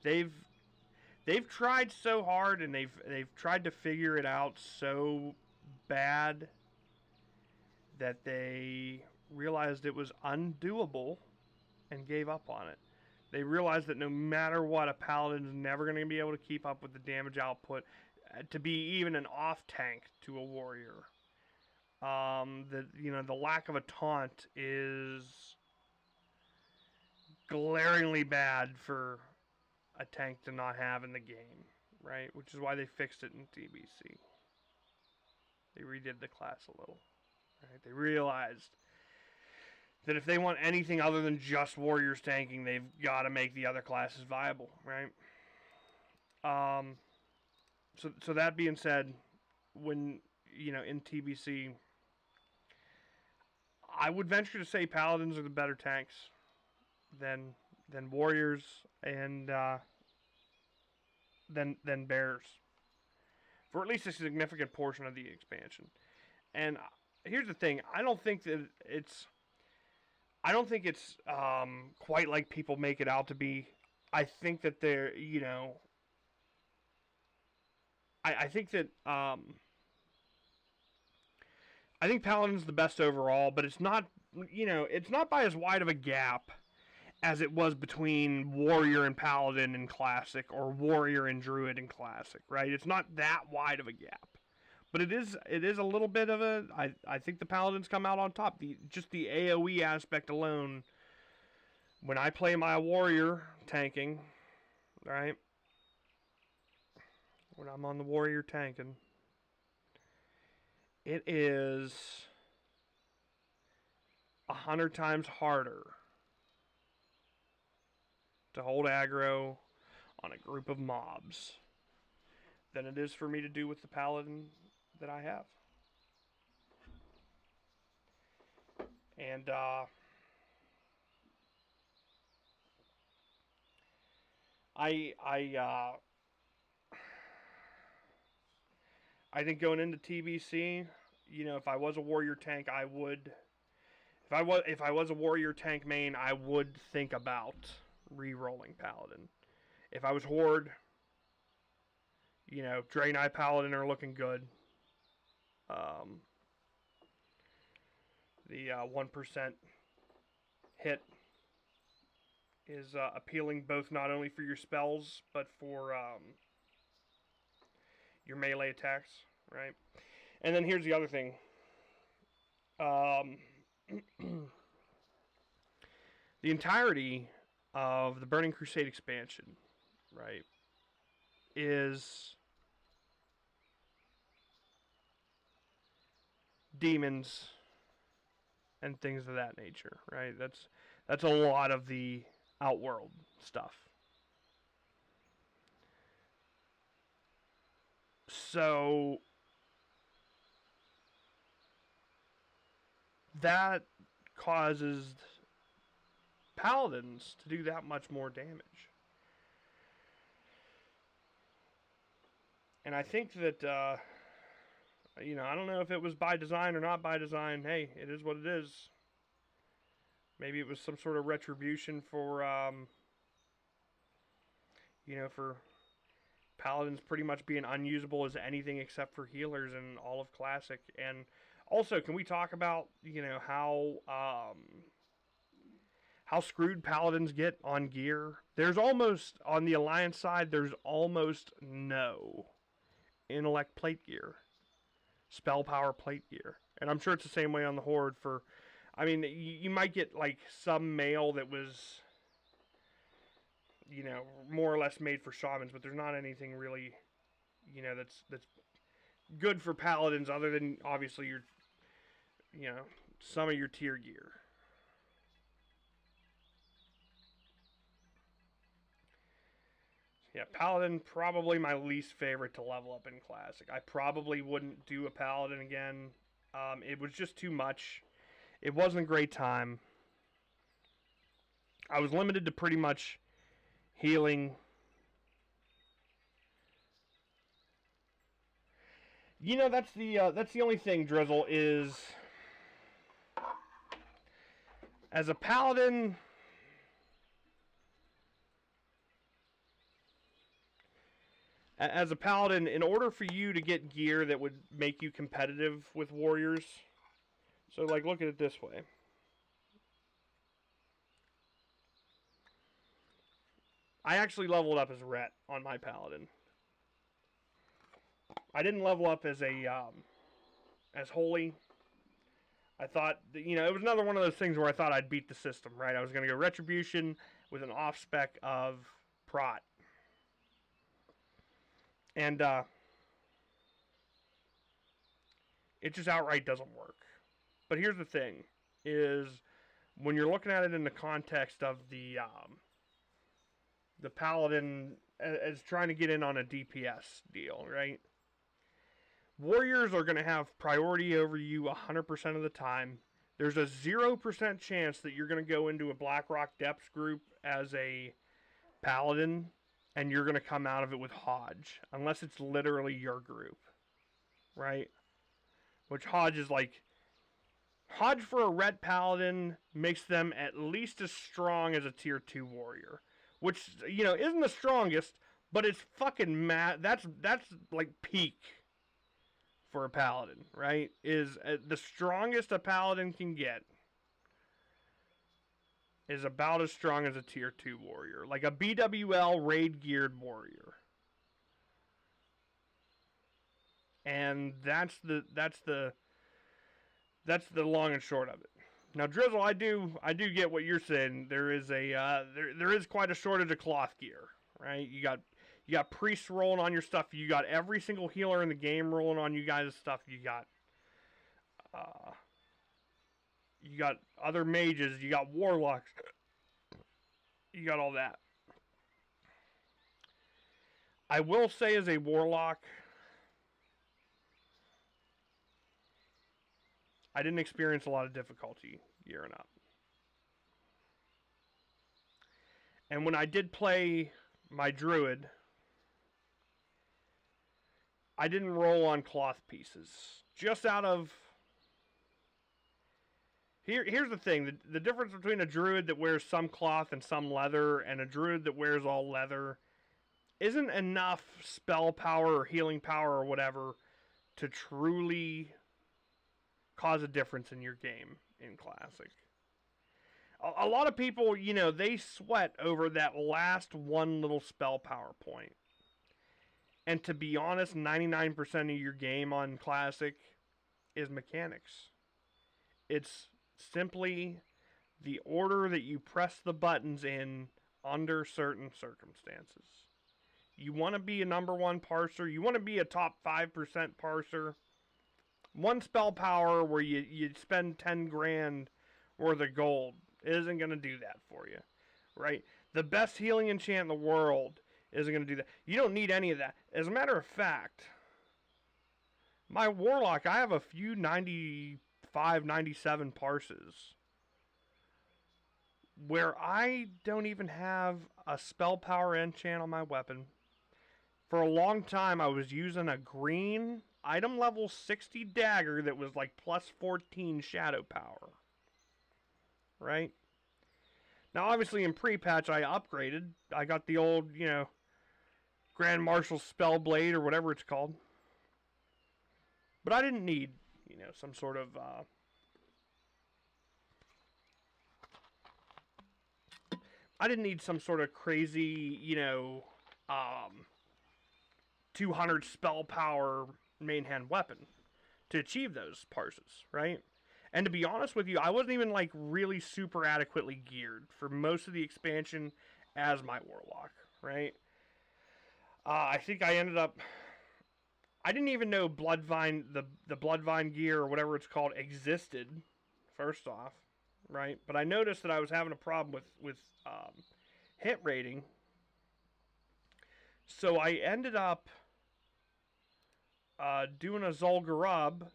They've tried so hard, and they've tried to figure it out so bad that they realized it was undoable and gave up on it. They realized that no matter what, a Paladin's never going to be able to keep up with the damage output to be even an off tank to a warrior. The lack of a taunt is glaringly bad for a tank to not have in the game, right? Which is why they fixed it in TBC. They redid the class a little, right? They realized that if they want anything other than just warriors tanking, they've got to make the other classes viable, right? So that being said, when in TBC, I would venture to say Paladins are the better tanks than warriors and than bears for at least a significant portion of the expansion. And here's the thing: I don't think it's quite like people make it out to be. I think that they're I think that I think Paladin's the best overall, but it's not by as wide of a gap as it was between Warrior and Paladin in Classic, or Warrior and Druid in Classic, right? It's not that wide of a gap. But it is a little bit of a... I think the Paladins come out on top. Just the AoE aspect alone, when I play my Warrior tanking, right? When I'm on the Warrior tanking, it is 100 times harder to hold aggro on a group of mobs than it is for me to do with the Paladin that I have. And I think going into TBC, if I was a warrior tank, I would. If I was a warrior tank main, I would think about re-rolling Paladin. If I was Horde, Draenei Paladin are looking good. The 1% hit is appealing both not only for your spells, but for your melee attacks, right? And then here's the other thing. The entirety of the Burning Crusade expansion, right, is demons and things of that nature, right? That's a lot of the Outworld stuff. So that causes paladins to do that much more damage. And I think that, I don't know if it was by design or not by design. Hey, it is what it is. Maybe it was some sort of retribution for, for paladins pretty much being unusable as anything except for healers in all of Classic. And also, can we talk about, how screwed paladins get on gear? There's almost, on the Alliance side, there's almost no intellect plate gear, spell power plate gear. And I'm sure it's the same way on the Horde for, you might get like some mail that was, more or less made for shamans, but there's not anything really, that's good for paladins other than obviously your, some of your tier gear. Yeah, Paladin, probably my least favorite to level up in Classic. I probably wouldn't do a Paladin again. It was just too much. It wasn't a great time. I was limited to pretty much healing. That's the only thing, Drizzle, is as a Paladin, in order for you to get gear that would make you competitive with warriors, so like look at it this way. I actually leveled up as Ret on my Paladin. I didn't level up as as Holy. I thought, it was another one of those things where I thought I'd beat the system, right? I was going to go Retribution with an off-spec of Prot. And it just outright doesn't work. But here's the thing, is when you're looking at it in the context of the Paladin as trying to get in on a DPS deal, right? Warriors are going to have priority over you 100% of the time. There's a 0% chance that you're going to go into a Blackrock Depths group as a Paladin and you're going to come out of it with Hodge, unless it's literally your group, right? Which Hodge is like, Hodge for a Ret Paladin makes them at least as strong as a tier 2 warrior, which, isn't the strongest, but it's fucking mad. That's like peak for a Paladin, right? Is the strongest a Paladin can get is about as strong as a tier 2 warrior, like a BWL raid geared warrior. And that's the long and short of it. Now, Drizzle, I do get what you're saying. There is there is quite a shortage of cloth gear, right? You got priests rolling on your stuff. You got every single healer in the game rolling on you guys' stuff. You got other mages. You got warlocks. You got all that. I will say, as a warlock, I didn't experience a lot of difficulty gearing up. And when I did play my druid, I didn't roll on cloth pieces. Just out of... Here's the thing. The difference between a druid that wears some cloth and some leather and a druid that wears all leather isn't enough spell power or healing power or whatever to truly cause a difference in your game in Classic. A lot of people, they sweat over that last one little spell power point. And to be honest, 99% of your game on Classic is mechanics. It's simply the order that you press the buttons in under certain circumstances. You want to be a #1 parser. You want to be a top 5% parser. One spell power where you spend 10 grand worth of gold isn't going to do that for you, right? The best healing enchant in the world isn't going to do that. You don't need any of that. As a matter of fact, my Warlock, I have a few 95, 97 parses where I don't even have a spell power enchant on my weapon. For a long time, I was using a green item level 60 dagger that was like plus 14 shadow power. Right? Now, obviously, in pre-patch, I upgraded. I got the old, Grand Marshal Spellblade or whatever it's called. But I didn't need, some sort of... I didn't need some sort of crazy, 200 spell power main hand weapon to achieve those parses, right? And to be honest with you, I wasn't even like really super adequately geared for most of the expansion as my Warlock, right? I think I ended up... I didn't even know Bloodvine, the Bloodvine gear or whatever it's called existed, first off, right? But I noticed that I was having a problem with hit rating. So I ended up doing a Zul'Gurub,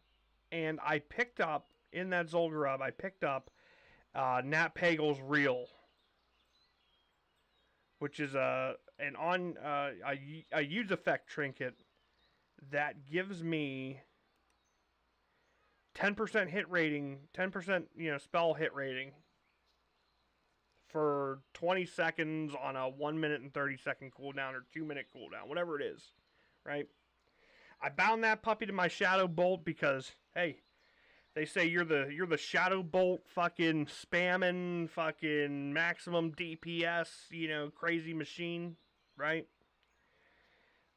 and I picked up, in that Zul'Gurub, I picked up Nat Pagel's Reel, which is a use effect trinket that gives me 10% hit rating, 10% spell hit rating for 20 seconds on a 1 minute and 30 second cooldown or 2 minute cooldown, whatever it is, right? I bound that puppy to my Shadow Bolt because, hey, they say you're the Shadow Bolt fucking spamming fucking maximum DPS, crazy machine, right?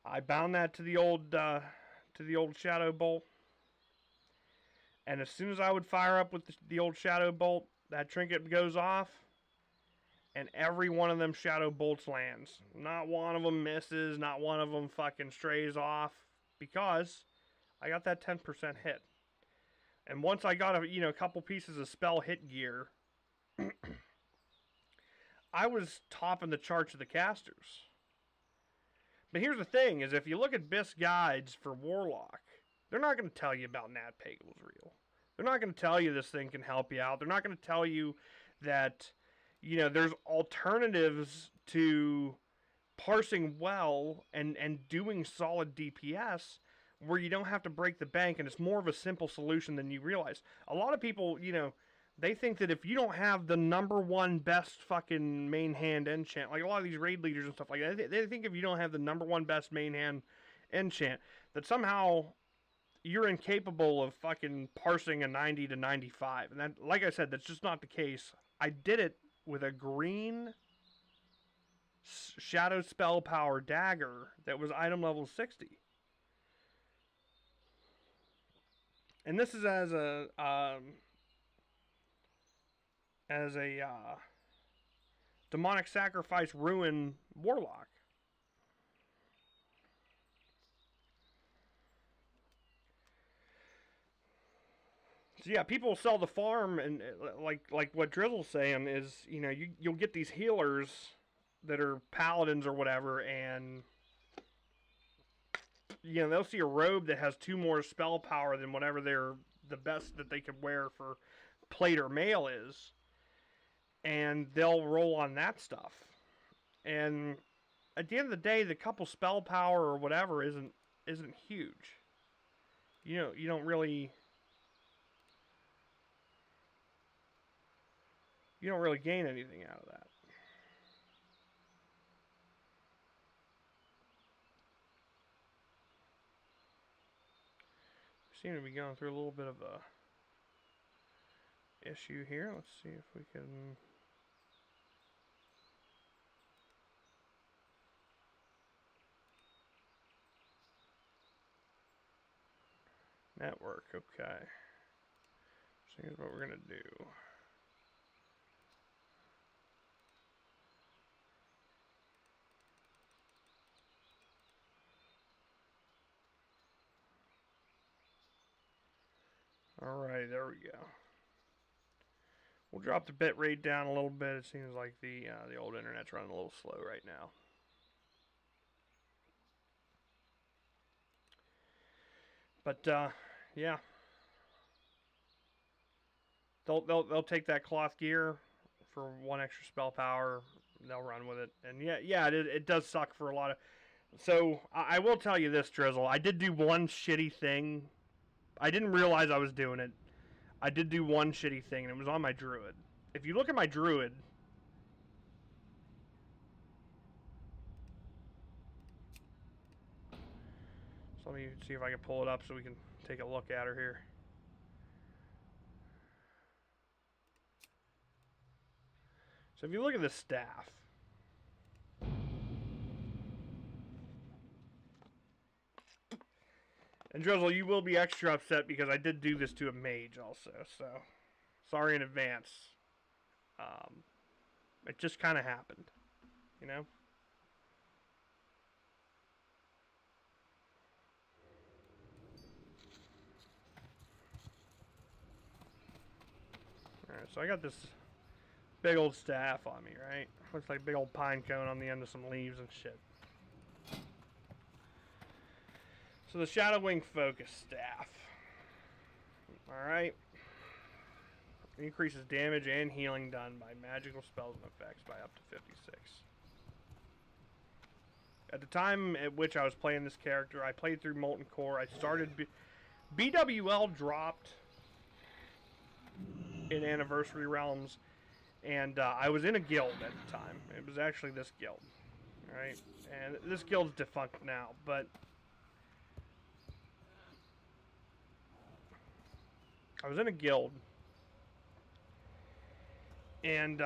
I bound that to the old Shadow Bolt, and as soon as I would fire up with the old Shadow Bolt, that trinket goes off, and every one of them Shadow Bolts lands. Not one of them misses, not one of them fucking strays off, because I got that 10% hit. And once I got a couple pieces of spell hit gear, I was topping the charts of the casters. But here's the thing, is if you look at BIS guides for Warlock, they're not going to tell you about Nat Pagel's Reel. They're not going to tell you this thing can help you out. They're not going to tell you that, there's alternatives to parsing well and doing solid DPS where you don't have to break the bank, and it's more of a simple solution than you realize. A lot of people, they think that if you don't have the #1 best fucking main hand enchant, like a lot of these raid leaders and stuff like that, they think if you don't have the #1 best main hand enchant, that somehow you're incapable of fucking parsing a 90 to 95. And that, like I said, that's just not the case. I did it with a green Shadow Spell Power dagger that was item level 60. And this is as a demonic sacrifice ruin Warlock. So yeah, people sell the farm, and like what Drizzle's saying is, you'll get these healers that are paladins or whatever, and they'll see a robe that has 2 more spell power than whatever the best that they could wear for plate or mail is, and they'll roll on that stuff. And at the end of the day, the couple spell power or whatever isn't huge. You don't really gain anything out of that. Seem to be going through a little bit of a issue here. Let's see if we can... Network, okay. So here's what we're going to do. Alright, there we go. We'll drop the bit rate down a little bit. It seems like the old internet's running a little slow right now. But yeah, they'll take that cloth gear for 1 extra spell power. They'll run with it, and yeah, it does suck for a lot of. So I will tell you this, Drizzle. I did do one shitty thing. I didn't realize I was doing it. I did do one shitty thing, and it was on my druid. If you look at my druid, so let me see if I can pull it up so we can take a look at her here. So if you look at the staff, and Drizzle, you will be extra upset because I did do this to a mage also, so sorry in advance. It just kind of happened, you know? Alright, so I got this big old staff on me, right? Looks like a big old pine cone on the end of some leaves and shit. So the Shadowwing Focus Staff. Alright. Increases damage and healing done by magical spells and effects by up to 56. At the time at which I was playing this character, I played through Molten Core. I started... BWL dropped in Anniversary Realms, and I was in a guild at the time. It was actually this guild. Alright? And this guild's defunct now, but... I was in a guild, and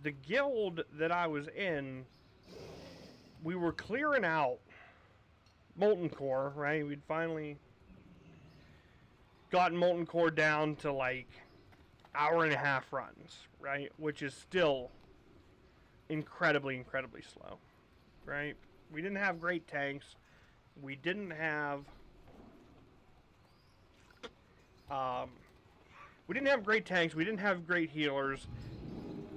the guild that I was in, we were clearing out Molten Core, right? We'd finally gotten Molten Core down to like hour-and-a-half runs, right? Which is still incredibly slow. Right? We didn't have great tanks. We didn't have great tanks. We didn't have great healers.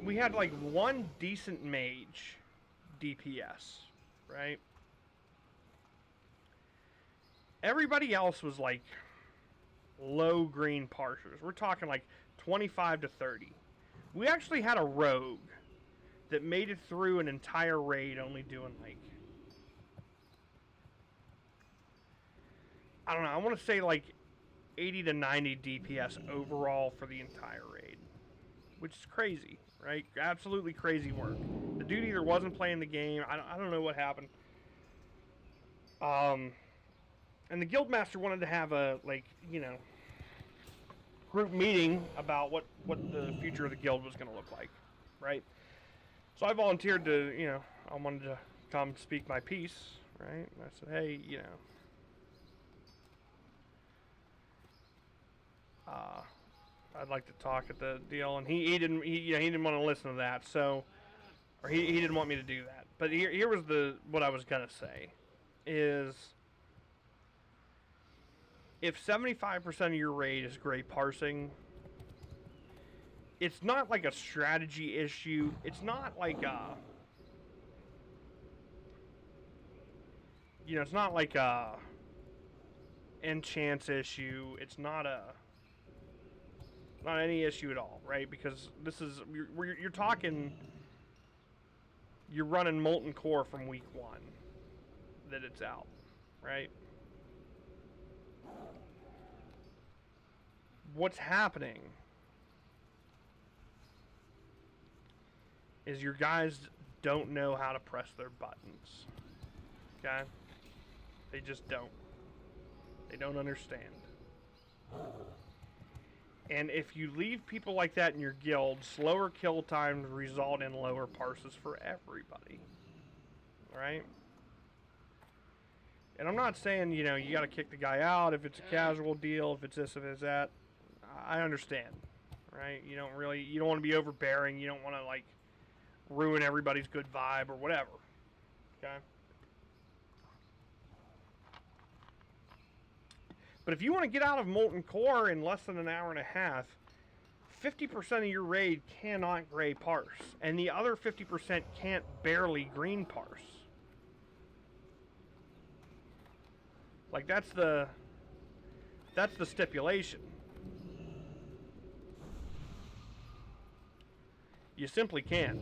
We had like one decent mage DPS, right? Everybody else was like low green parsers. We're talking like 25 to 30. We actually had a rogue that made it through an entire raid only doing like, I don't know, I want to say like 80 to 90 DPS overall for the entire raid, which is crazy, right? Absolutely crazy work. The dude either wasn't playing the game, I don't know what happened. And the guildmaster wanted to have a, like, you know, group meeting about what the future of the guild was going to look like, right? So I volunteered to, you know, I wanted to come speak my piece, right? And I said, hey, you know, I'd like to talk at the deal, and he didn't want to listen to that, so, or he didn't want me to do that. But here was what I was gonna say, is if 75% of your raid is great parsing, it's not like a strategy issue. It's not like a, you know, it's not like a enchants issue. It's not any issue at all, right? Because this is, you're talking, you're running Molten Core from week 1 that it's out, right? What's happening is your guys don't know how to press their buttons, okay? They just don't. They don't understand. And if you leave people like that in your guild, slower kill times result in lower parses for everybody, right? And I'm not saying, you know, you got to kick the guy out if it's a casual deal, if it's this, if it's that. I understand, right? You don't want to be overbearing. You don't want to, like, ruin everybody's good vibe or whatever. Okay. But if you want to get out of Molten Core in less than an hour and a half, 50% of your raid cannot gray parse, and the other 50% can't barely green parse. Like, that's the stipulation. You simply can't.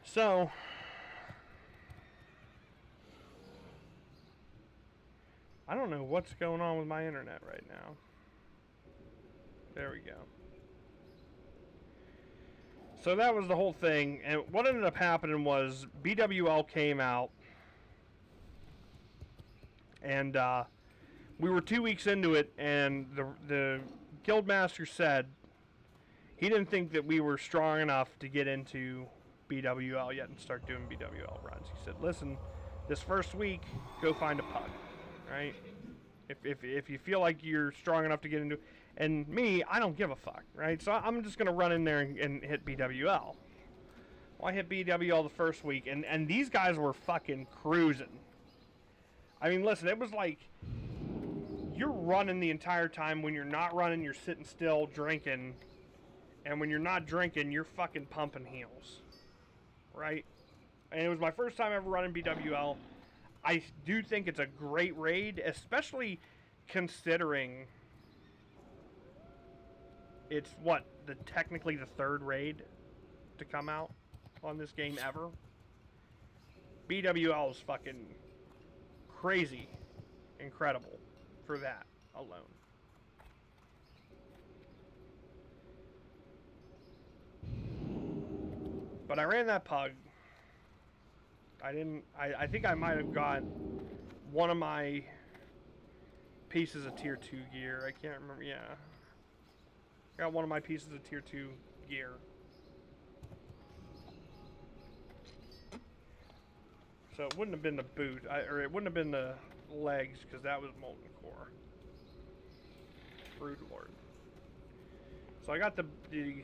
So, I don't know what's going on with my internet right now. There we go. So that was the whole thing, and what ended up happening was BWL came out, and we were 2 weeks into it, and the guildmaster said he didn't think that we were strong enough to get into BWL yet and start doing BWL runs. He said, listen, this first week, go find a pug, right? If you feel like you're strong enough to get into, and me, I don't give a fuck, right? So I'm just going to run in there and hit BWL. Well, I hit BWL the first week, and these guys were fucking cruising. I mean, listen, it was like you're running the entire time. When you're not running, you're sitting still drinking, and when you're not drinking, you're fucking pumping heels, right? And it was my first time ever running BWL. I do think it's a great raid, especially considering it's technically the third raid to come out on this game ever. BWL is fucking crazy incredible for that alone. But I ran that pug. I think I might have got one of my pieces of tier 2 gear. I can't remember. Yeah. Got one of my pieces of tier 2 gear. So it wouldn't have been the boot, or it wouldn't have been the legs, because that was Molten Core. Brood Lord. So I got the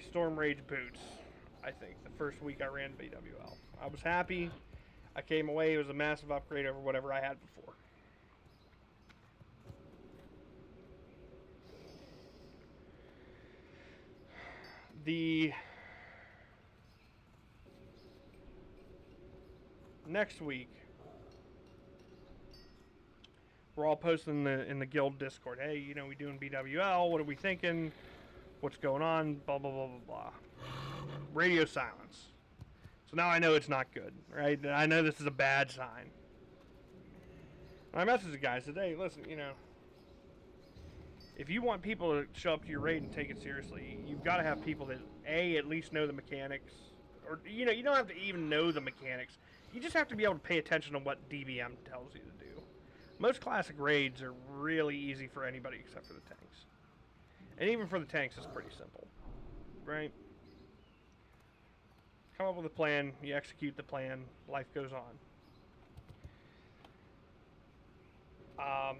Storm Rage boots, I think, the first week I ran BWL. I was happy. I came away. It was a massive upgrade over whatever I had before. The next week, we're all posting in the guild Discord. Hey, you know, we doing BWL? What are we thinking? What's going on? Blah blah blah blah blah. Radio silence. So now I know it's not good, right? I know this is a bad sign. I messaged the guys today. Listen, you know, if you want people to show up to your raid and take it seriously, you've got to have people that at least know the mechanics, or you know, you don't have to even know the mechanics. You just have to be able to pay attention to what DBM tells you to do. Most classic raids are really easy for anybody except for the tanks, and even for the tanks, it's pretty simple, right? Come up with a plan, you execute the plan, life goes on.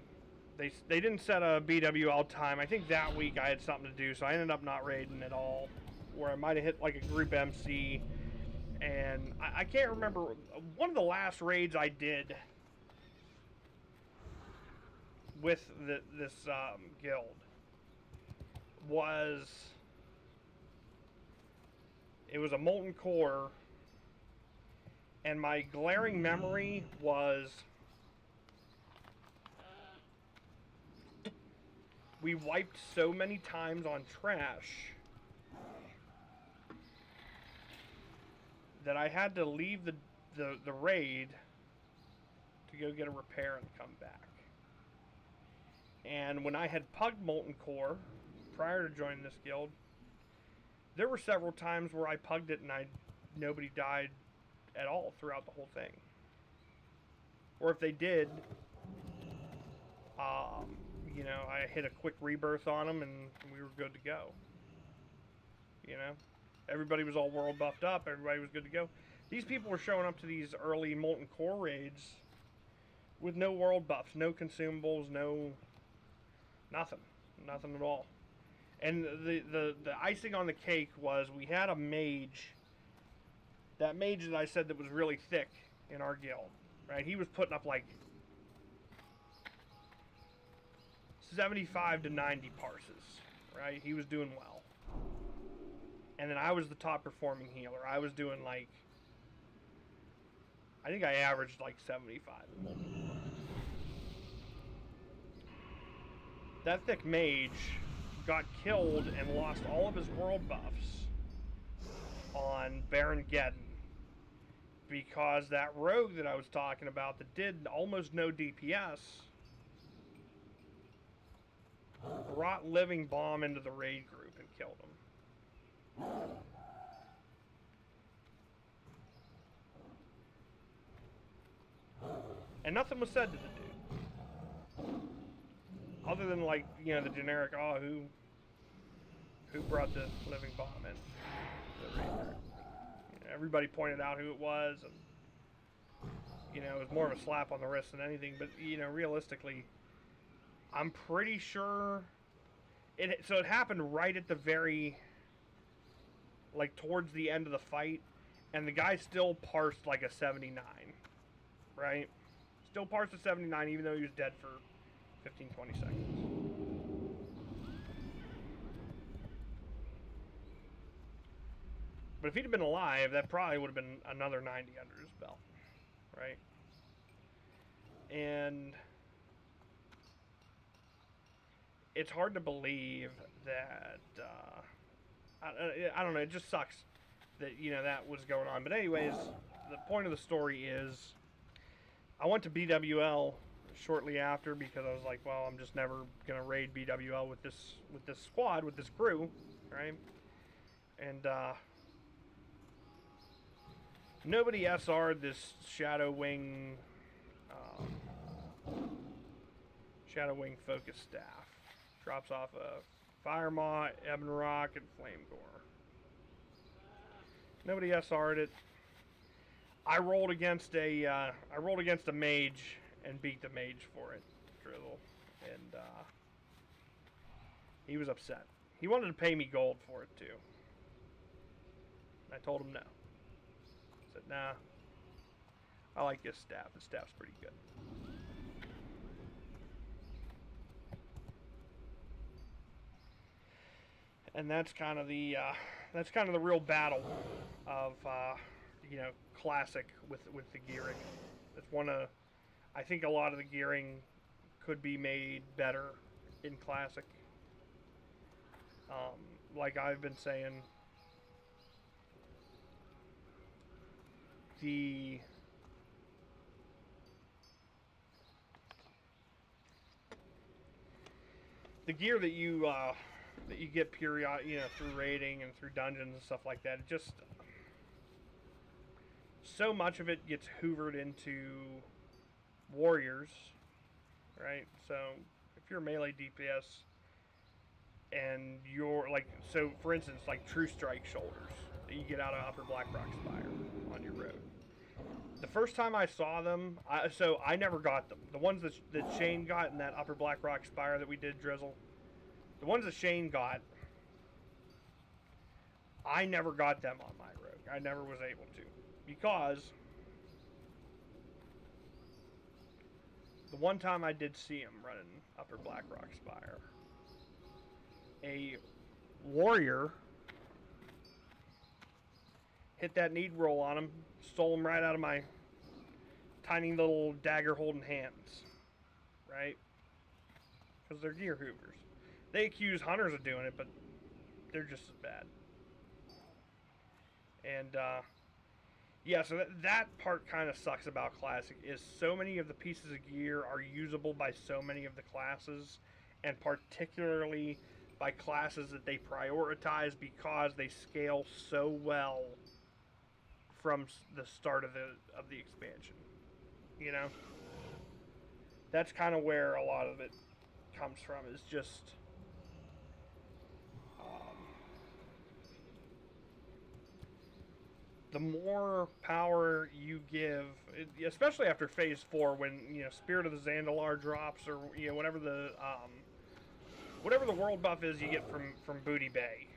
They didn't set a BWL time. I think that week I had something to do, so I ended up not raiding at all, where I might have hit like a group MC, and I can't remember. One of the last raids I did with this guild was... It was a Molten Core, and my glaring memory was we wiped so many times on trash that I had to leave the raid to go get a repair and come back. And when I had pugged Molten Core prior to joining this guild, there were several times where I pugged it and nobody died at all throughout the whole thing. Or if they did, you know, I hit a quick rebirth on them and we were good to go. You know, everybody was all world buffed up. Everybody was good to go. These people were showing up to these early Molten Core raids with no world buffs, no consumables, no nothing, nothing at all. And the icing on the cake was we had a mage. That mage that I said that was really thick in our guild, right? He was putting up like 75 to 90 parses, right? He was doing well. And then I was the top performing healer. I was doing like, I think I averaged like 75. That thick mage got killed and lost all of his world buffs on Baron Geddon because that rogue that I was talking about that did almost no DPS brought Living Bomb into the raid group and killed him. And nothing was said to the dude. Other than, like, you know, the generic, oh, who brought the Living Bomb in the raid group. You know, everybody pointed out who it was, and, you know, it was more of a slap on the wrist than anything, but, you know, realistically, I'm pretty sure so it happened right at the very, like, towards the end of the fight, and the guy still parsed like a 79, right? Still parsed a 79 even though he was dead for 15, 20 seconds. But if he'd have been alive, that probably would have been another 90 under his belt, right? And it's hard to believe that, I don't know, it just sucks that, you know, that was going on. But anyways, the point of the story is, I went to BWL shortly after because I was like, well, I'm just never going to raid BWL with this squad, with this crew, right? And, nobody SR'd this Shadow Wing focus staff. Drops off a Fire Maw, Ebon Rock, and Flame Gore. Nobody SR'd it. I rolled against a mage and beat the mage for it, Drizzle, and he was upset. He wanted to pay me gold for it too. I told him no. I said, nah, I like this staff. The staff's pretty good. And that's kind of the real battle of you know, Classic with the gearing. It's I think a lot of the gearing could be made better in Classic. Like I've been saying, the gear that you get periodic, you know, through raiding and through dungeons and stuff like that, it just, so much of it gets hoovered into warriors, right? So if you're melee DPS and you're like, so for instance, like True Strike shoulders that you get out of Upper Blackrock Spire on your road. The first time I saw them, so I never got them. The ones that Shane got in that Upper Blackrock Spire that we did, Drizzle, the ones that Shane got, I never got them on my rogue. I never was able to. Because the one time I did see him running Upper Blackrock Spire, a warrior hit that need roll on him, stole him right out of my tiny little dagger holding hands, right? Because they're gear hoovers. They accuse hunters of doing it, but they're just as bad. And yeah, so that part kind of sucks about Classic, is so many of the pieces of gear are usable by so many of the classes, and particularly by classes that they prioritize because they scale so well from the start of the expansion. You know, that's kind of where a lot of it comes from, is just the more power you give, especially after Phase 4, when Spirit of the Zandalar drops, or whatever the world buff is you get from Booty Bay.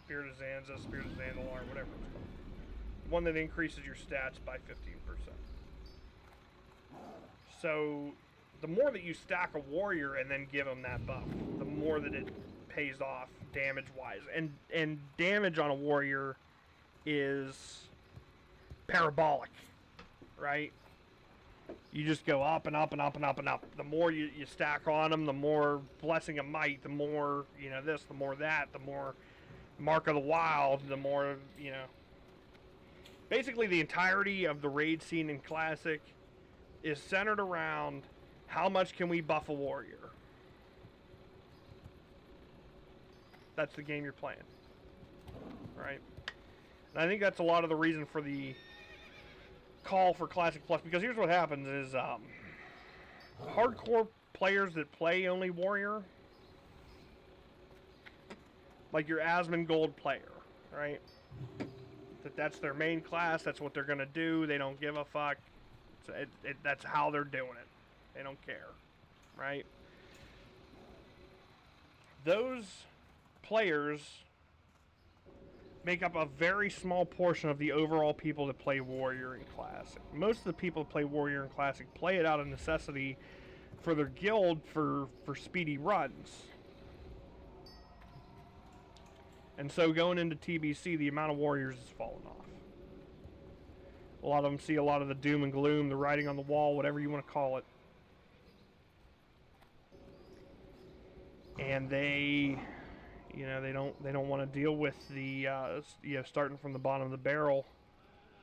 Spirit of Zanza, Spirit of Zandalar, whatever it's called. One that increases your stats by 15%. So, the more that you stack a warrior and then give him that buff, the more that it pays off damage-wise. And damage on a warrior is parabolic, right? You just go up and up and up and up and up. The more you stack on them, the more Blessing of Might, the more, this, the more that, the more Mark of the Wild, the more, Basically, the entirety of the raid scene in Classic is centered around how much can we buff a warrior. That's the game you're playing, right? And I think that's a lot of the reason for the call for Classic Plus, because here's what happens is hardcore players that play only warrior, like your Asmongold player, right? That's their main class, that's what they're going to do, they don't give a fuck. That's how they're doing it. They don't care, right? Those players make up a very small portion of the overall people that play Warrior in Classic. Most of the people that play Warrior in Classic play it out of necessity for their guild for speedy runs. And so going into TBC, the amount of Warriors has fallen off. A lot of them see a lot of the doom and gloom, the writing on the wall, whatever you want to call it. And they don't want to deal with the starting from the bottom of the barrel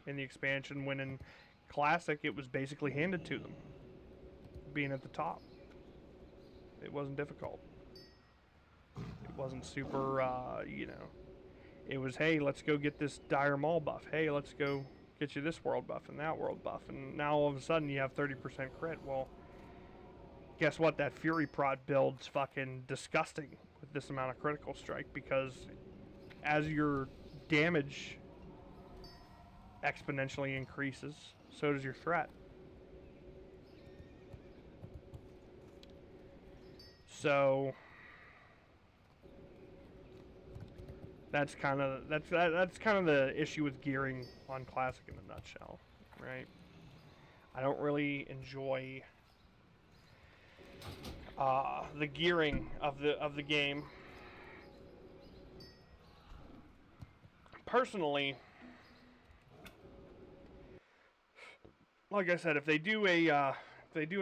in the expansion, when in Classic it was basically handed to them, being at the top. It wasn't difficult. It wasn't super, it was, hey, let's go get this Dire Maul buff. Hey, let's go get you this world buff and that world buff. And now all of a sudden you have 30% crit. Well, guess what? That Fury Prod build's fucking disgusting with this amount of critical strike, because as your damage exponentially increases, so does your threat. So that's kind of the issue with gearing on Classic in a nutshell, right? I don't really enjoy the gearing of the game. Personally, like I said, if they do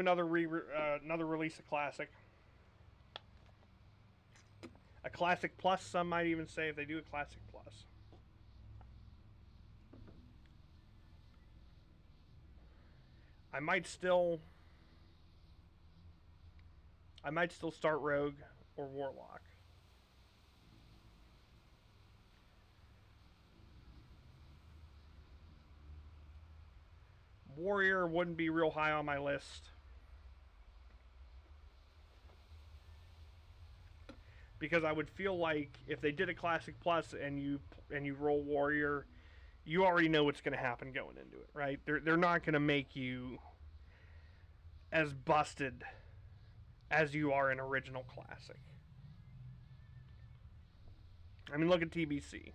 another release of Classic, a Classic Plus, some might even say, if they do a Classic Plus, I might still start Rogue or Warlock. Warrior wouldn't be real high on my list, because I would feel like if they did a Classic Plus and you roll Warrior, you already know what's going to happen going into it, right? They're not going to make you as busted as you are in original Classic. I mean, look at TBC.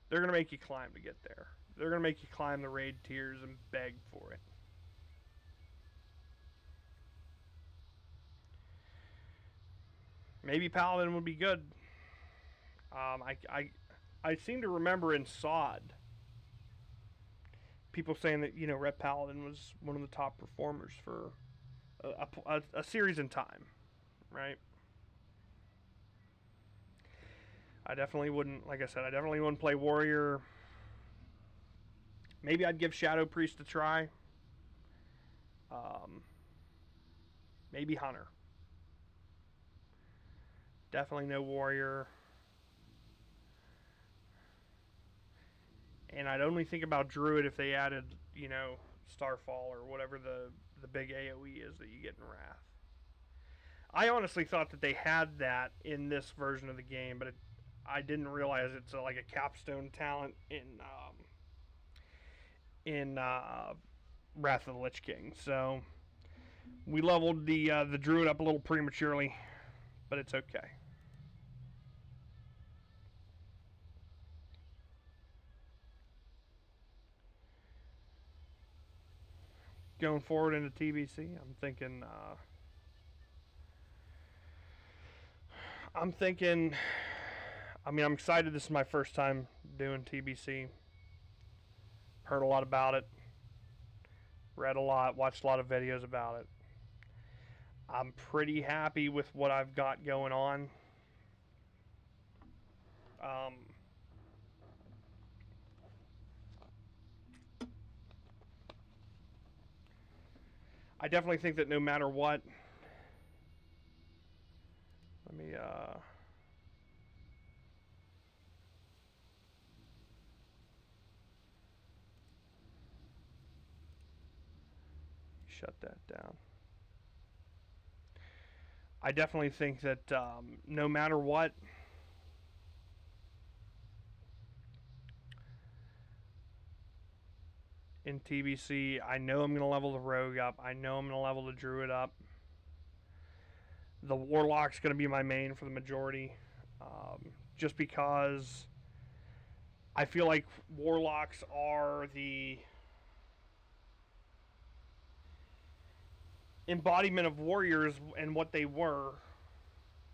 They're going to make you climb to get there. They're going to make you climb the raid tiers and beg for it. Maybe Paladin would be good. I seem to remember in SOD people saying that, Red Paladin was one of the top performers for a series in time, right? I definitely wouldn't, like I said, I definitely wouldn't play Warrior. Maybe I'd give Shadow Priest a try. Maybe Hunter. Definitely no Warrior. And I'd only think about Druid if they added, Starfall or whatever the big AoE is that you get in Wrath. I honestly thought that they had that in this version of the game, but I didn't realize it's like a capstone talent in Wrath of the Lich King. So we leveled the druid up a little prematurely, but it's okay. Going forward into TBC, I'm thinking. I mean, I'm excited. This is my first time doing TBC. Heard a lot about it. Read a lot. Watched a lot of videos about it. I'm pretty happy with what I've got going on. Um, I definitely think that no matter what, let me shut that down. I definitely think that no matter what, in TBC, I know I'm going to level the rogue up. I know I'm going to level the druid up. The warlock's going to be my main for the majority, just because I feel like warlocks are the embodiment of warriors and what they were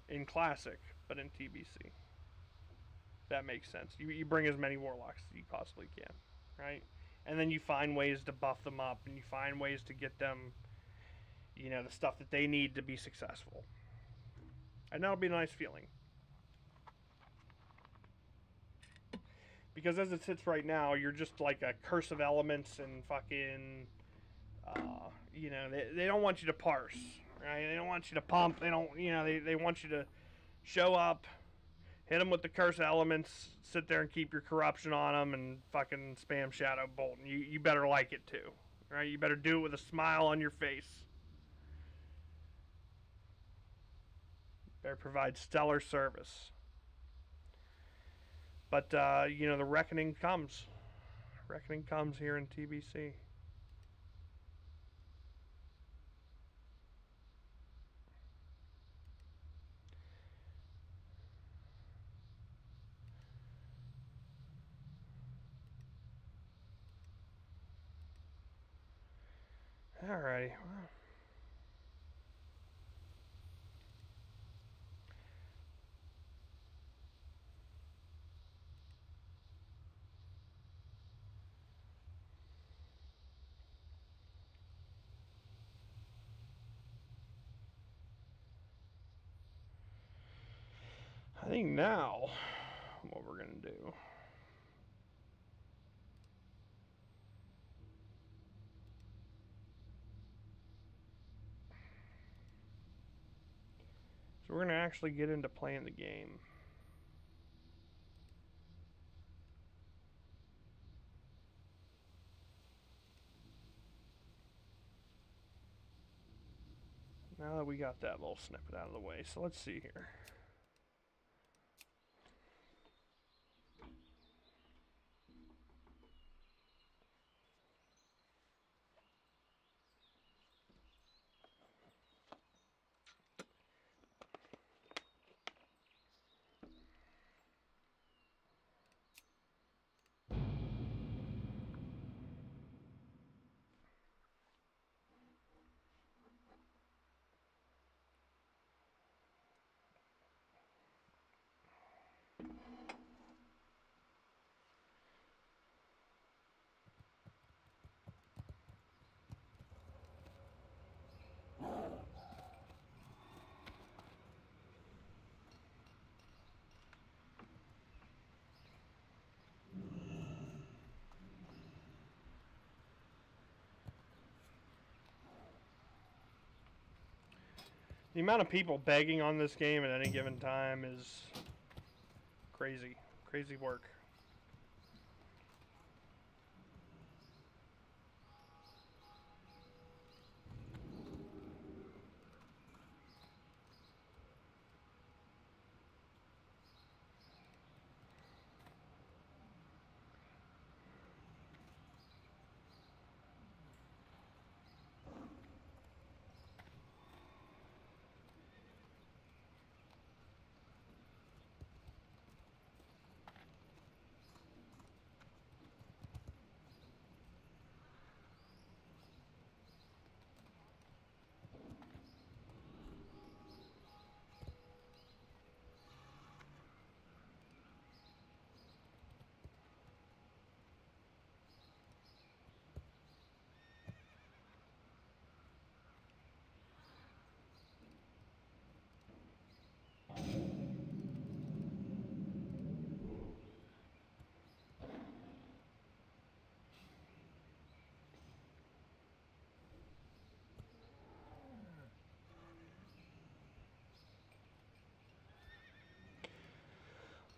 in Classic, but in TBC. That makes sense. You bring as many warlocks as you possibly can, right? And then you find ways to buff them up, and you find ways to get them, the stuff that they need to be successful. And that'll be a nice feeling. Because as it sits right now, you're just like a curse of elements and fucking, they don't want you to parse, right? They don't want you to pump. They don't, they want you to show up, hit them with the curse elements, sit there and keep your corruption on them, and fucking spam Shadow Bolt. And you better like it too, right? You better do it with a smile on your face. Better provide stellar service. But, the reckoning comes. Reckoning comes here in TBC. Alrighty. I think now what we're going to do. So we're going to actually get into playing the game. Now that we got that little snippet out of the way, so let's see here. The amount of people begging on this game at any given time is crazy. Crazy work.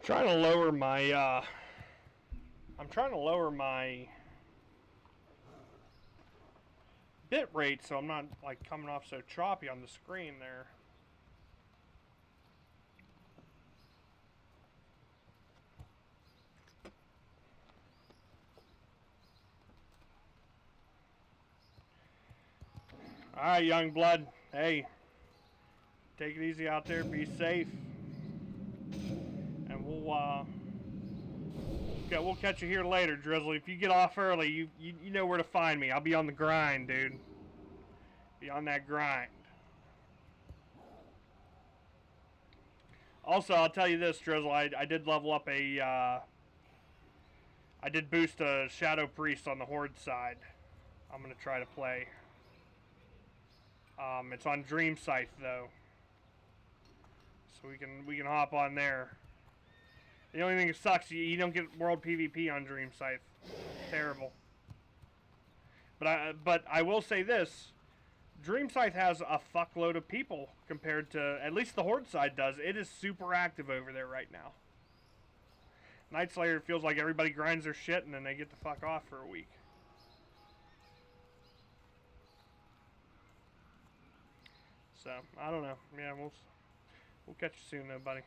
Trying to lower my, I'm trying to lower my bit rate so I'm not like coming off so choppy on the screen there. Alright, young blood. Hey, take it easy out there. Be safe. And we'll catch you here later, Drizzly. If you get off early, you know where to find me. I'll be on the grind, dude. Be on that grind. Also, I'll tell you this, Drizzle. I did level up a... I did boost a Shadow Priest on the Horde side. I'm going to try to play. It's on Dream Scythe, though. So we can hop on there. The only thing that sucks, you don't get World PvP on Dream Scythe. Terrible. But I will say this. Dream Scythe has a fuckload of people compared to, at least the Horde side does. It is super active over there right now. Night Slayer feels like everybody grinds their shit and then they get the fuck off for a week. So, I don't know. Yeah, we'll catch you soon though, buddy.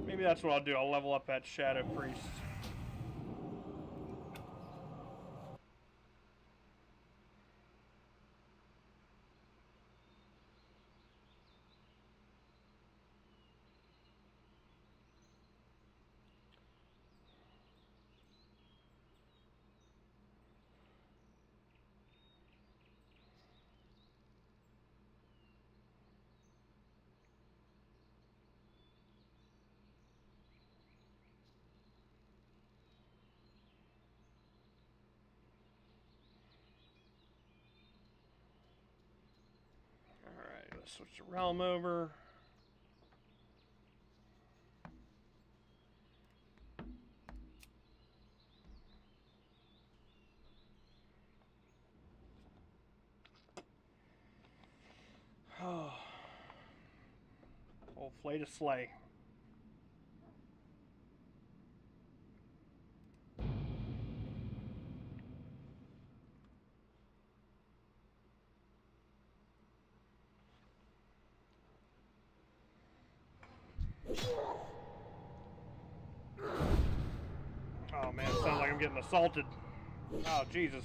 Maybe that's what I'll do. I'll level up that Shadow Priest. Switch the realm over. Oh. Old Flay to Slay. Oh man, it sounds like I'm getting assaulted. Oh Jesus.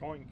Skoink.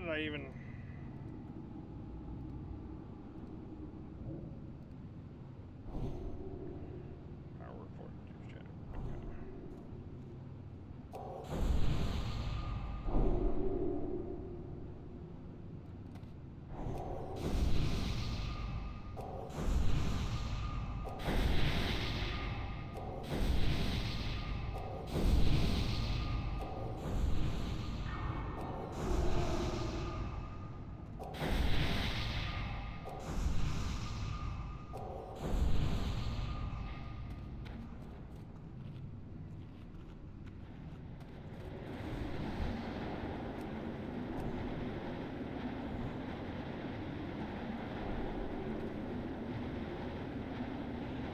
did I even... Power 42 shadow.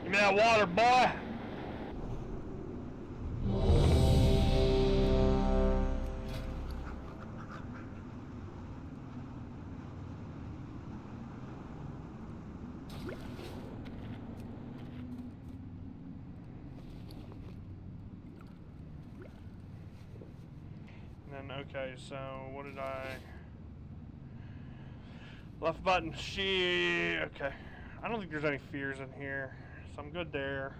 Give me that water, boy! And then, okay, so what did I... Left button, okay. I don't think there's any fears in here, so I'm good there.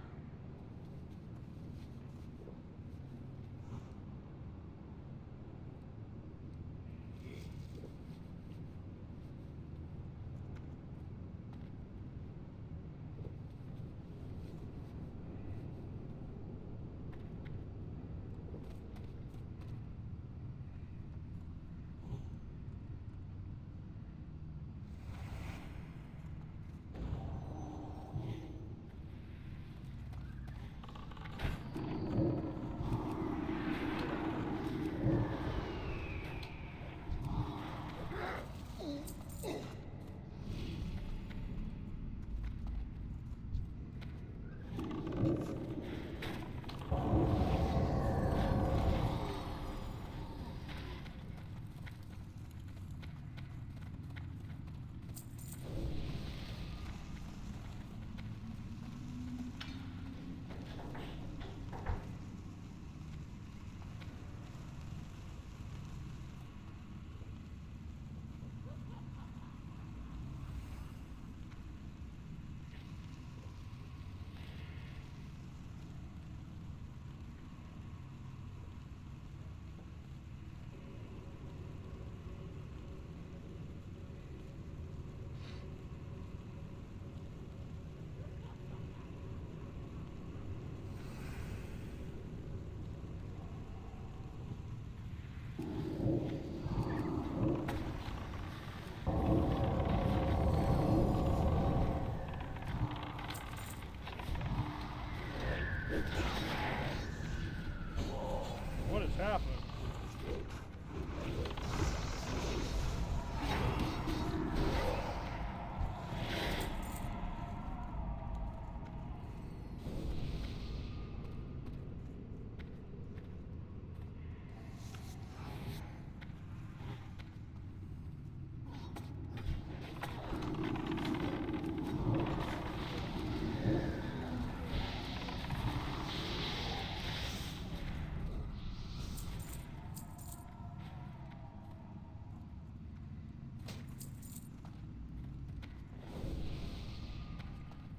What is happening?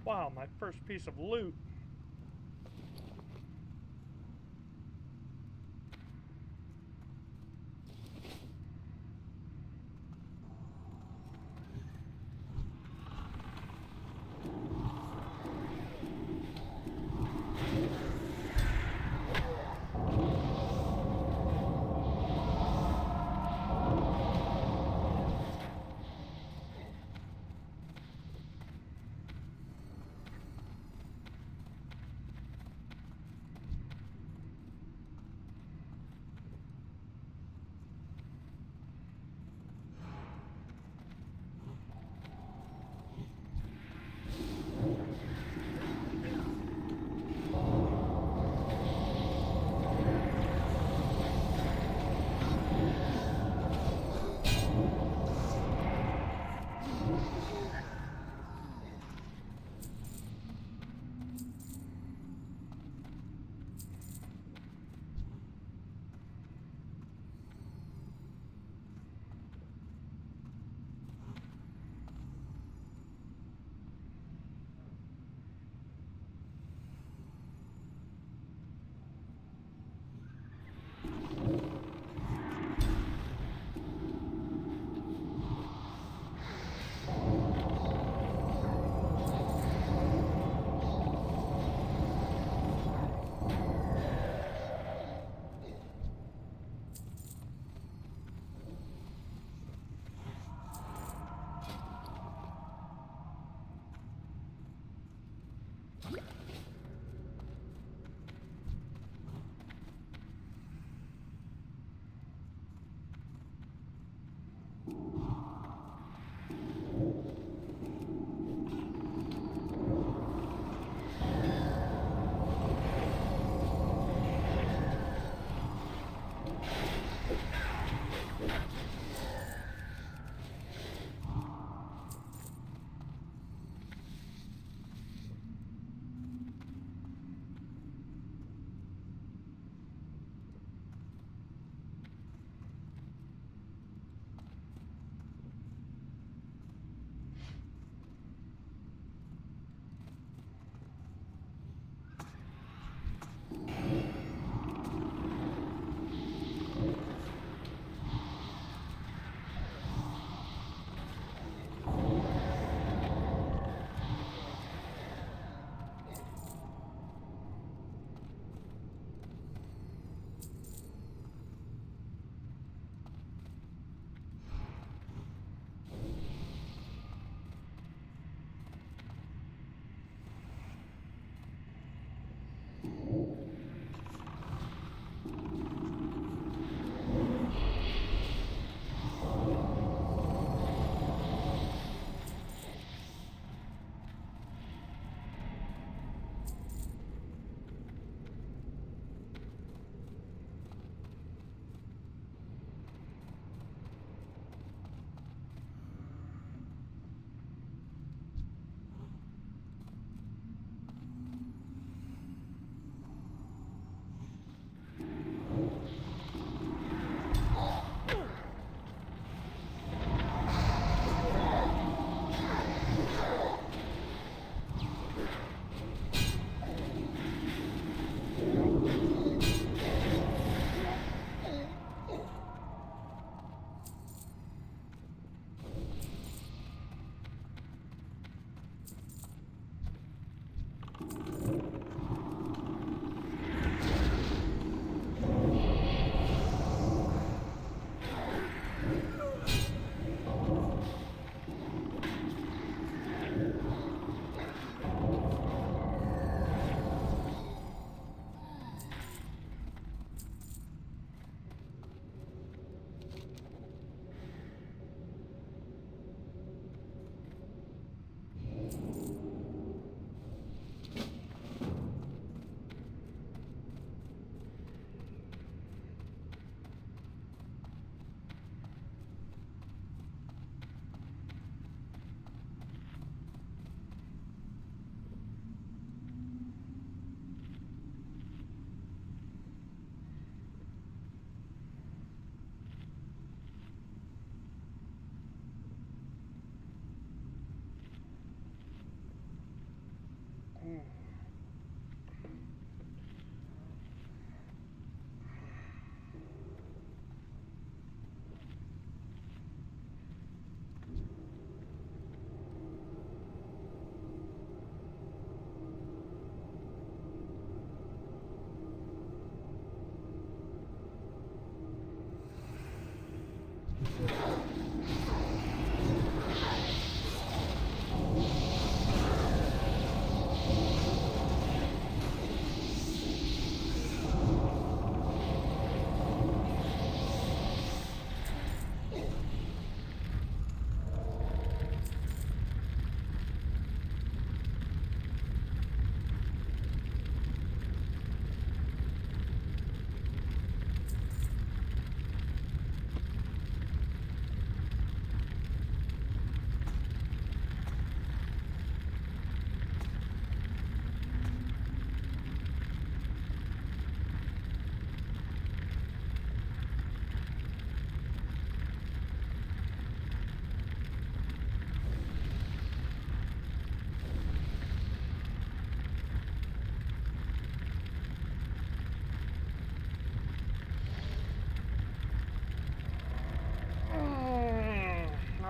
Wow, my first piece of loot.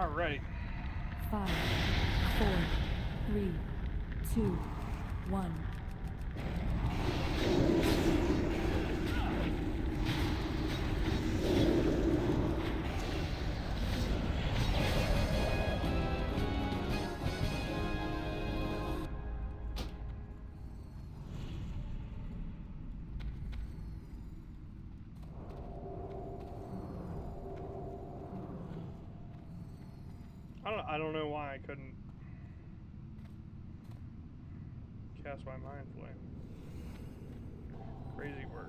All right. 5, 4, 3, 2, 1. I don't know why I couldn't cast my mind flame. Crazy work.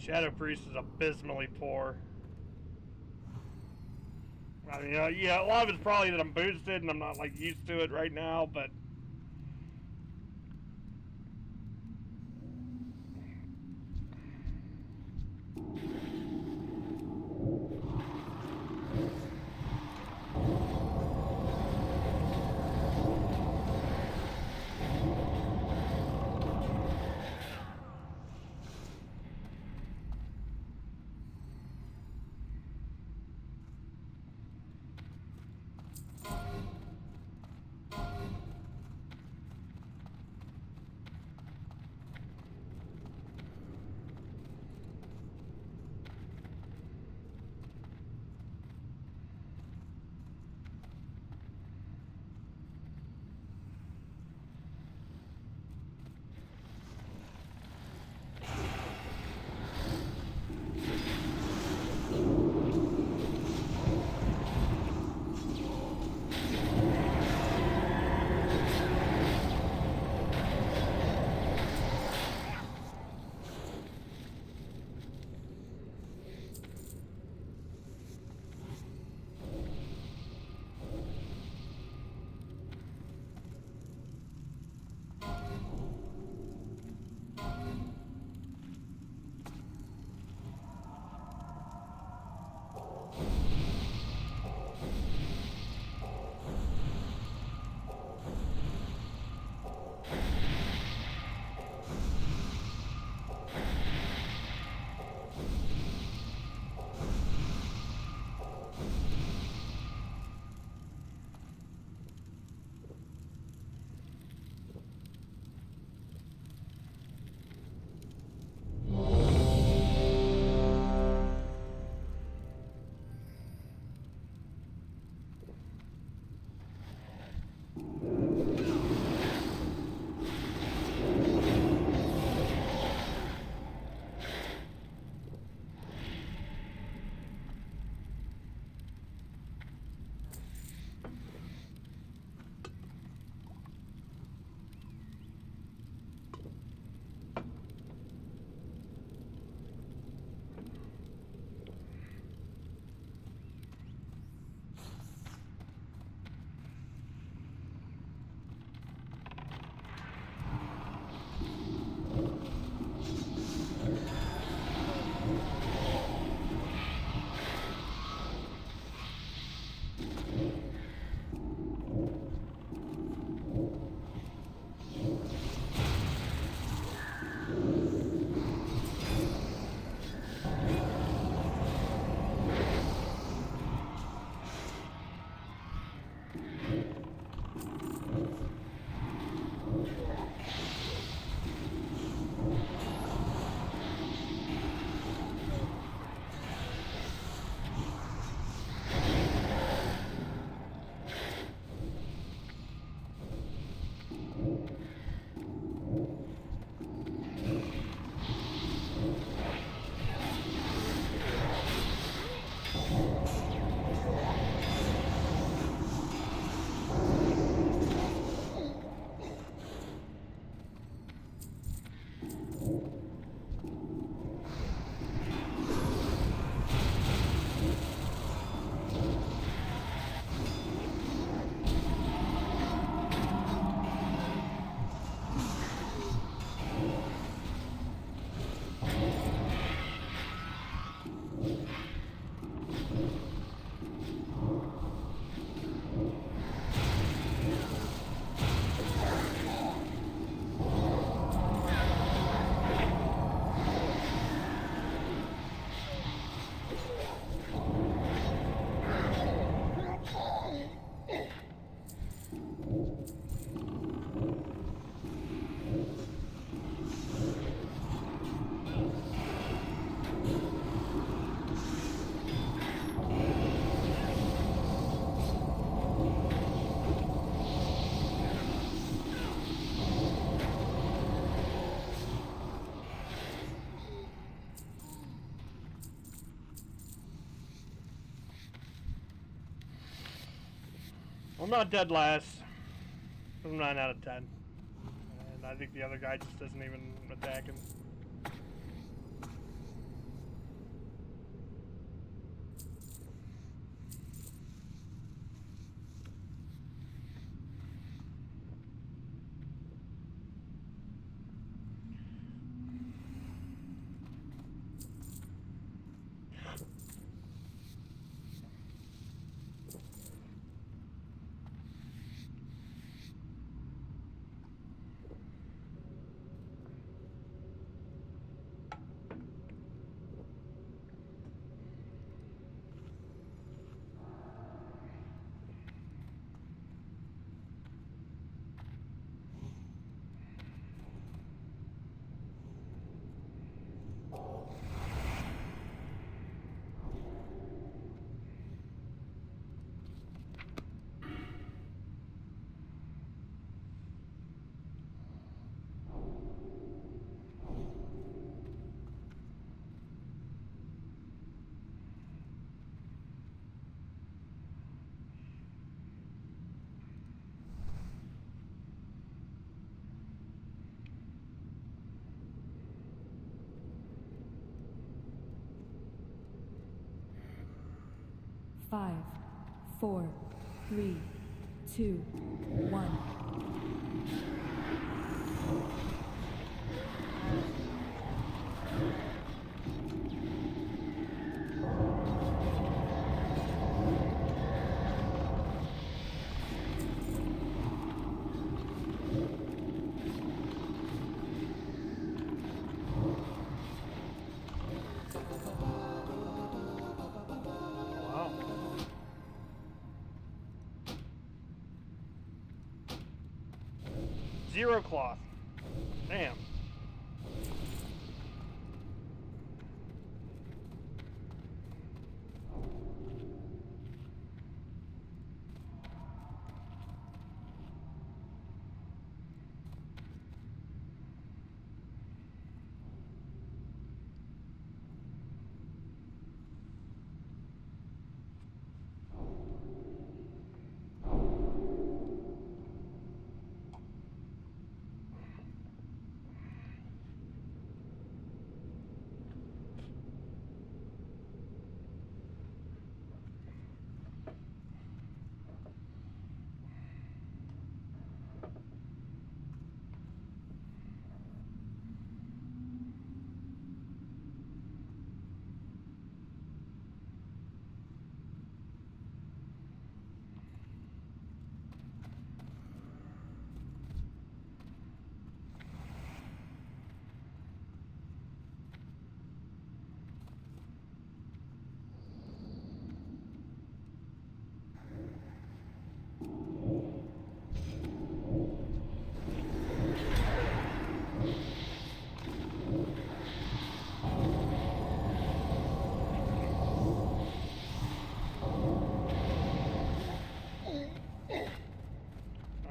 Shadow Priest is abysmally poor. I mean, yeah, a lot of it's probably that I'm boosted and I'm not like used to it right now, but I'm not dead last. I'm 9 out of 10. And I think the other guy just doesn't even attack him. 5, 4, 3, 2, 1. Wow. Zero cloth. Damn.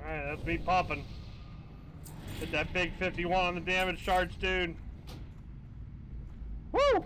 Alright, that's me popping. Hit that big 51 on the damage charge, dude. Woo!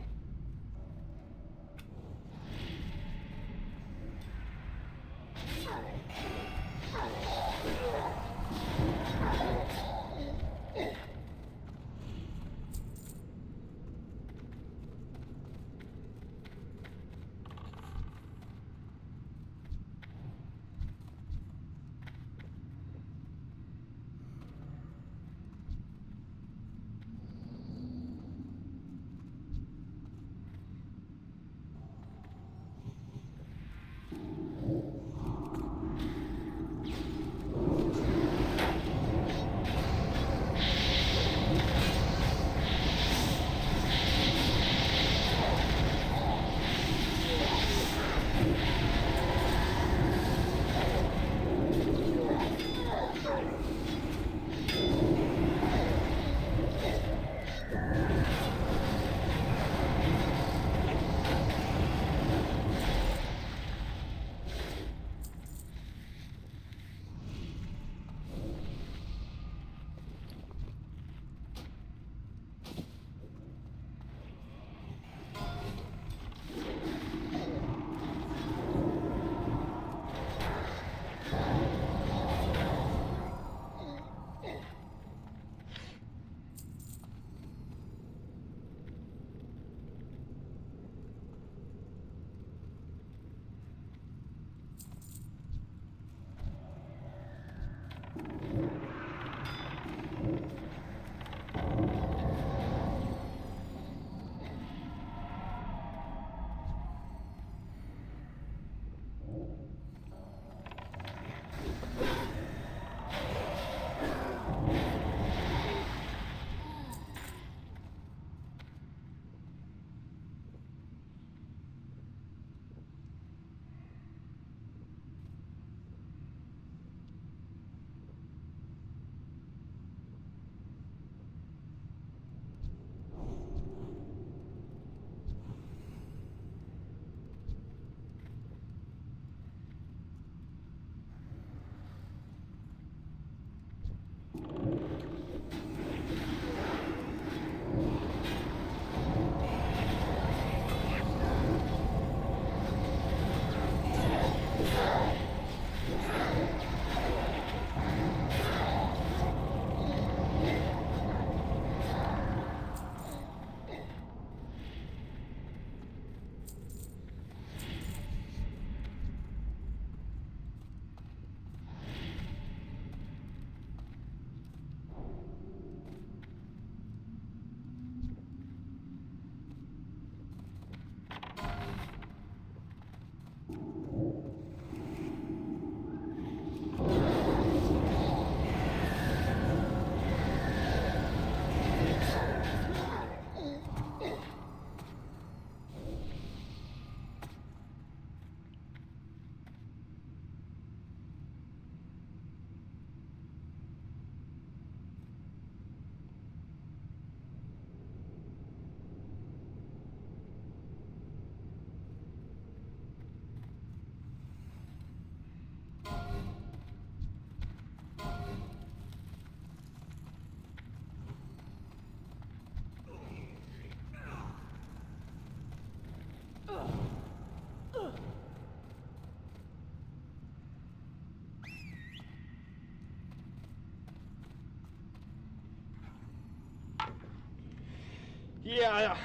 Yeah,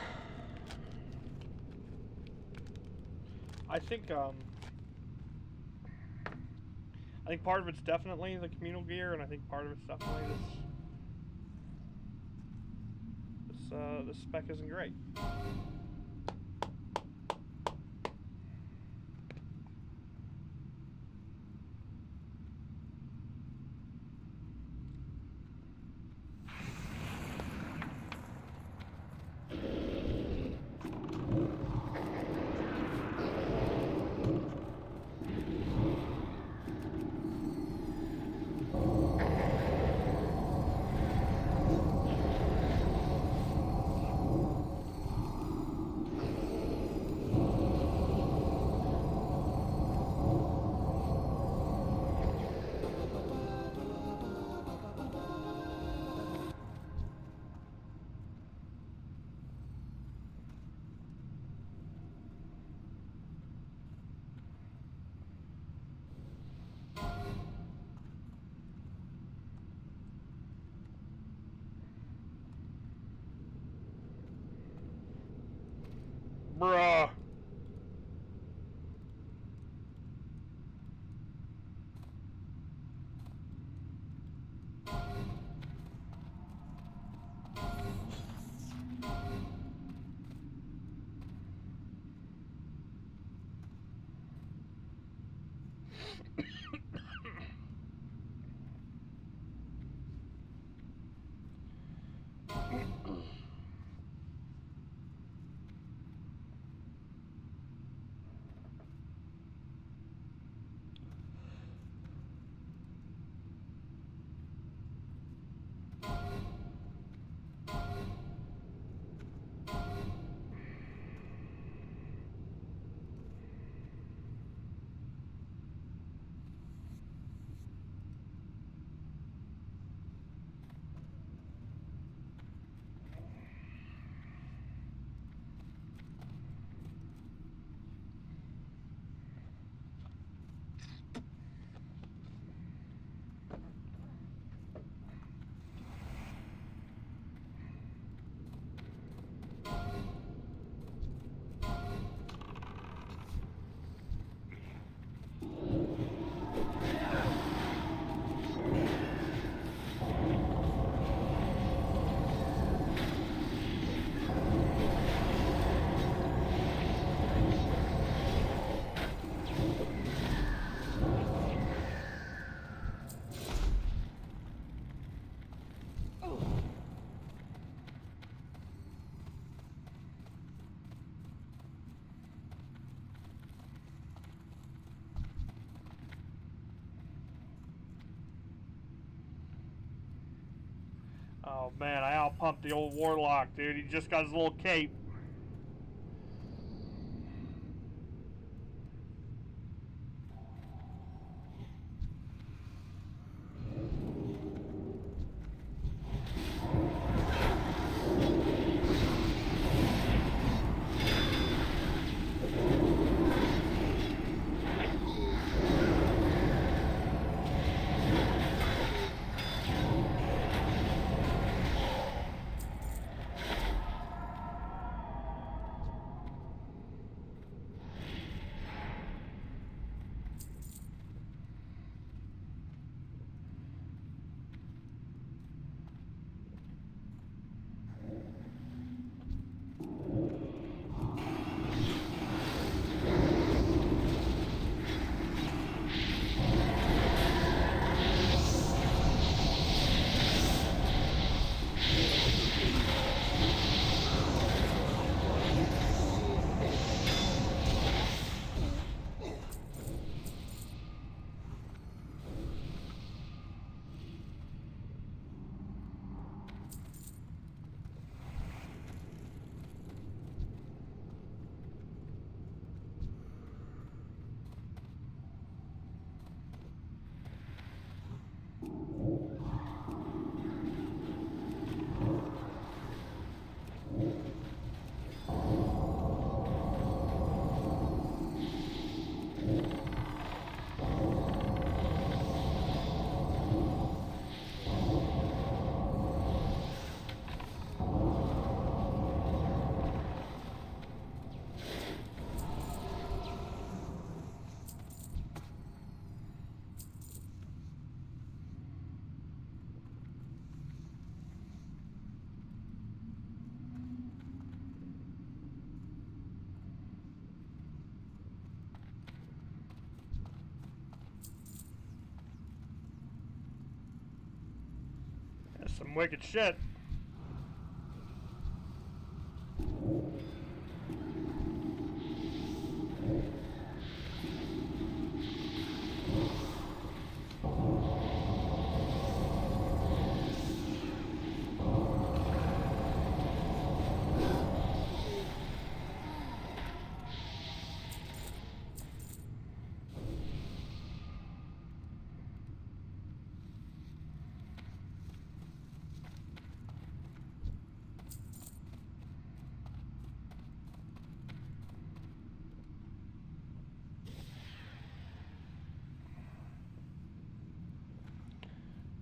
I think part of it's definitely the communal gear, and I think part of it's definitely this spec isn't great. Bruh. Oh man, I outpumped the old warlock, dude. He just got his little cape. Some wicked shit.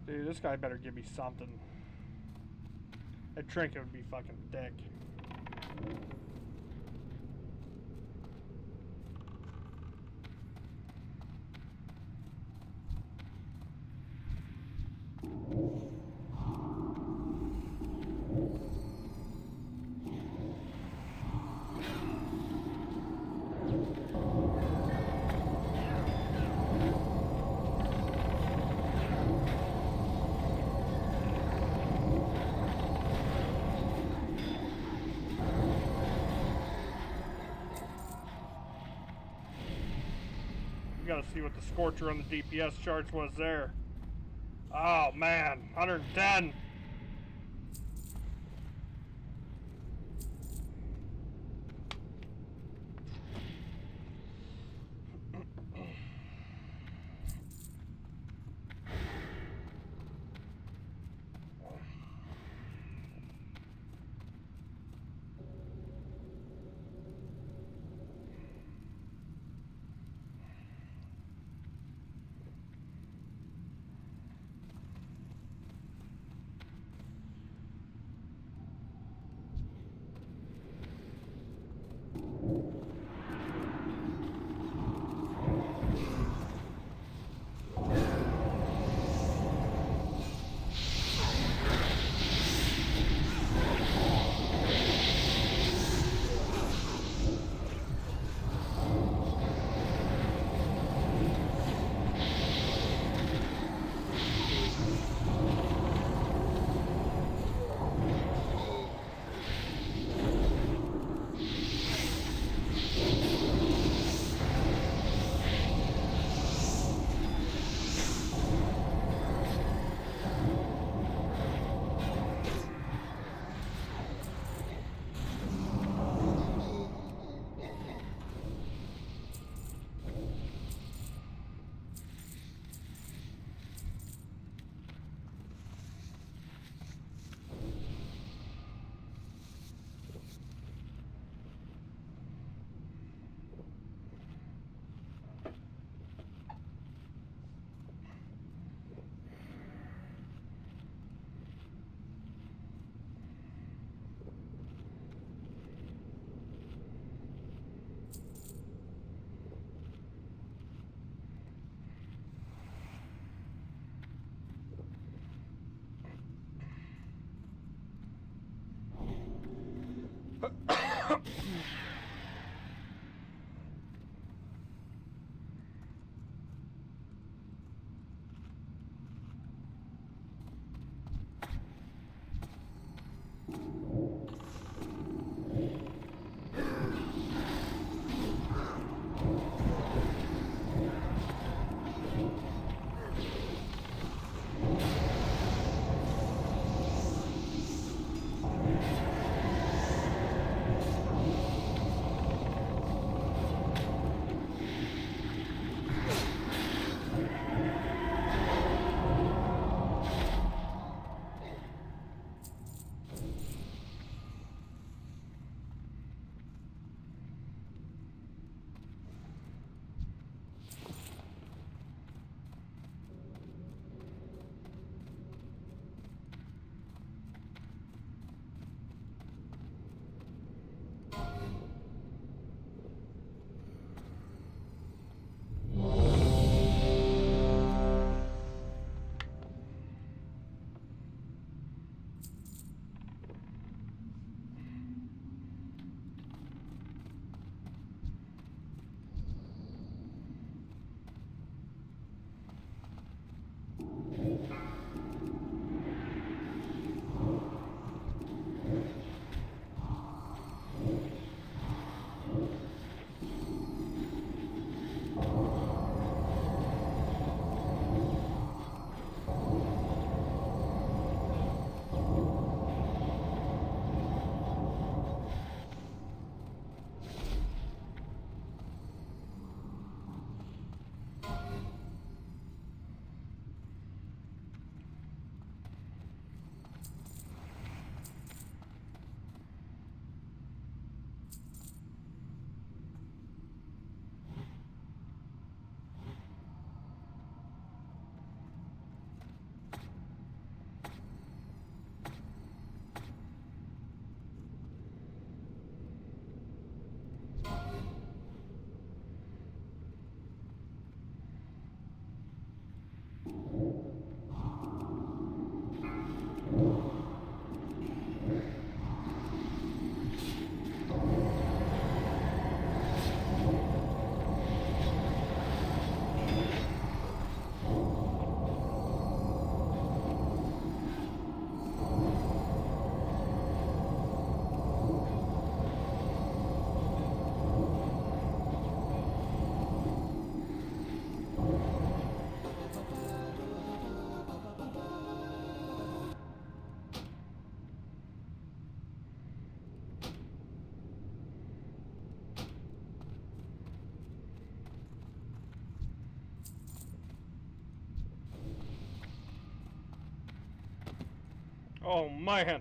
Dude, this guy better give me something. That trinket would be fucking thick. Gotta see what the Scorcher on the DPS charts was there. Oh man, 110. Oh man.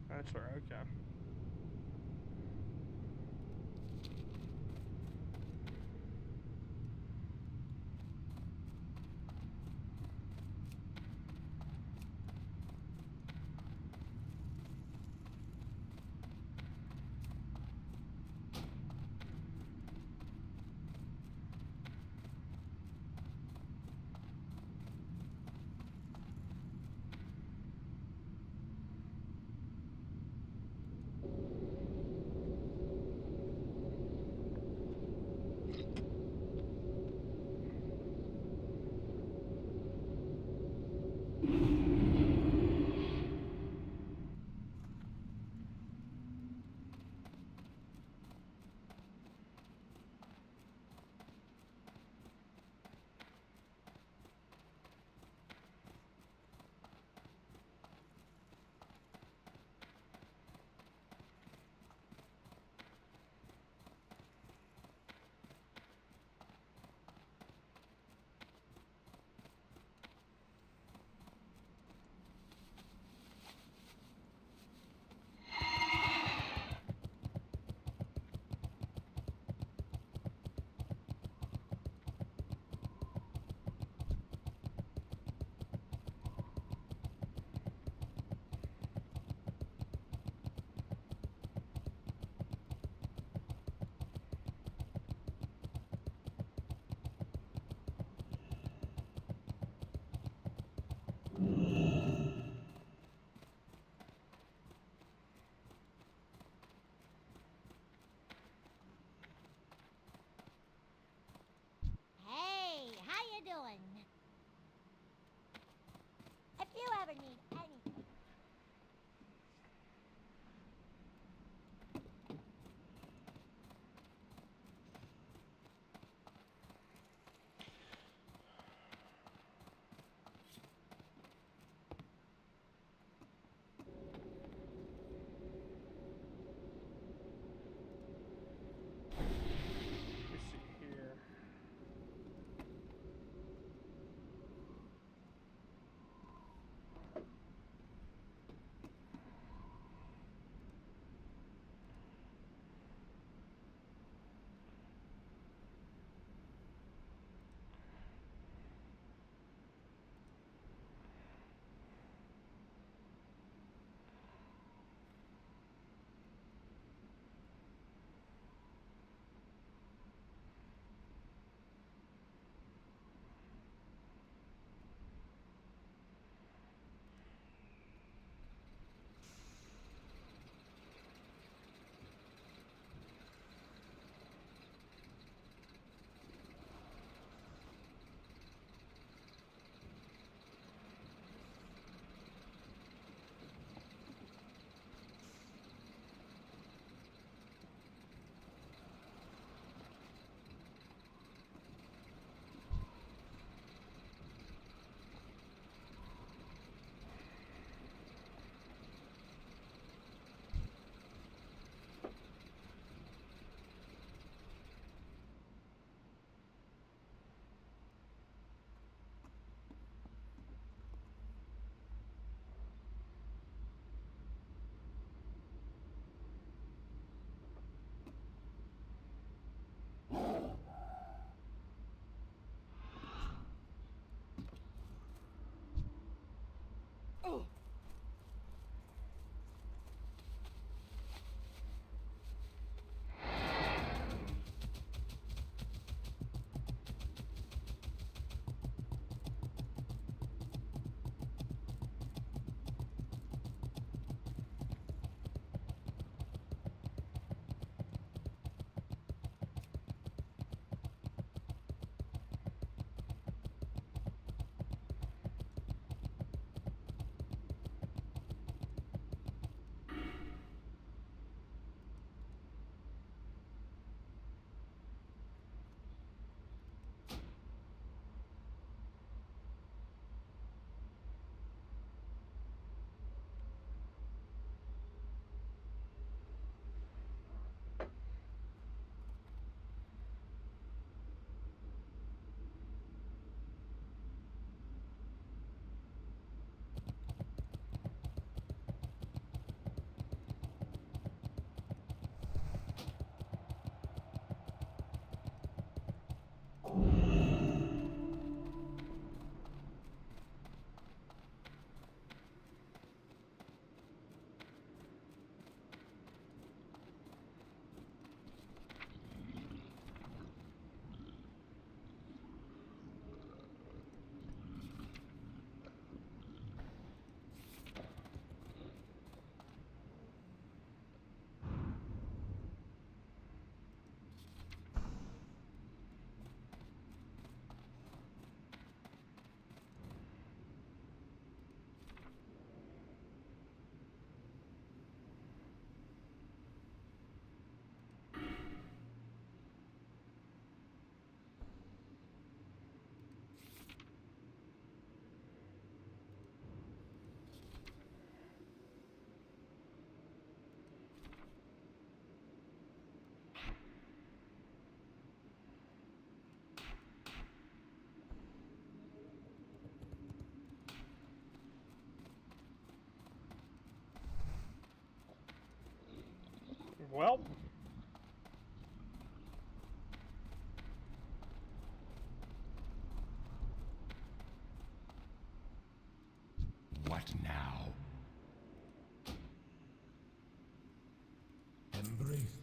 That's right, okay. Well, What now? Embrace.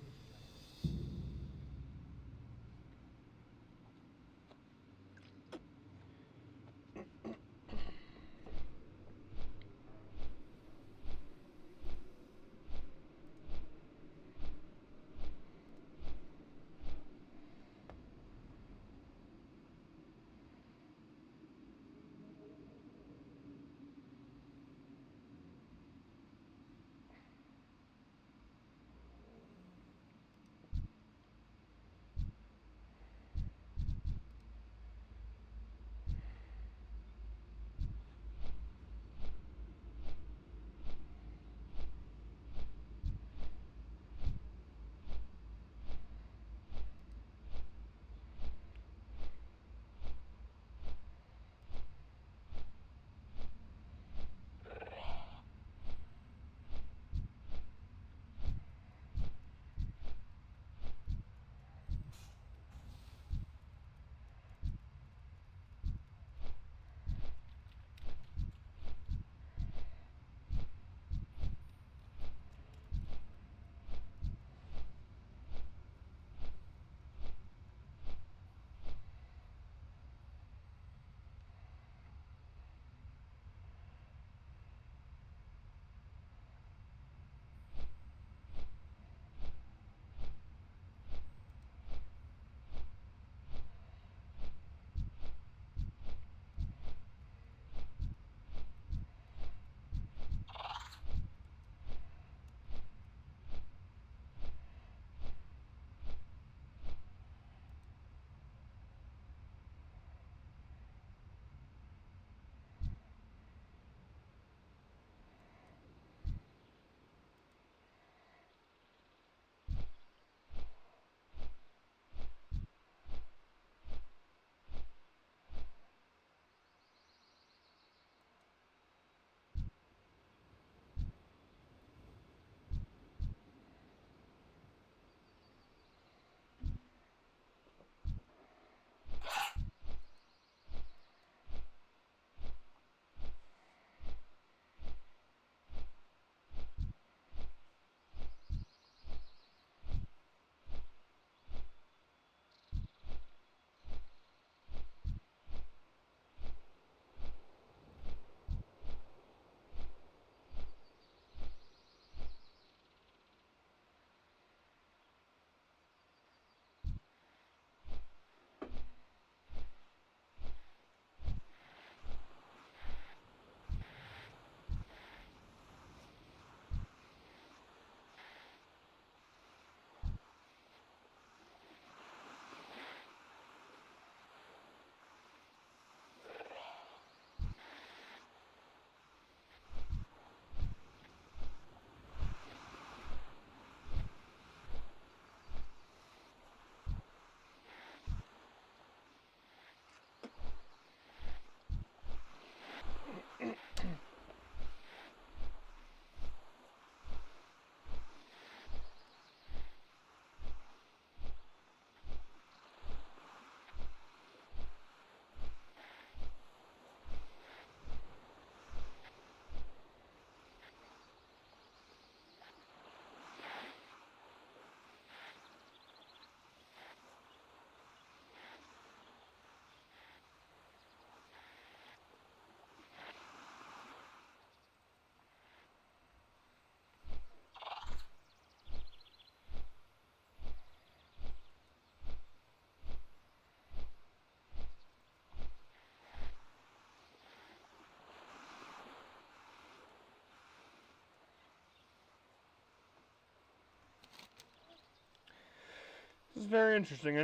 this is very interesting. I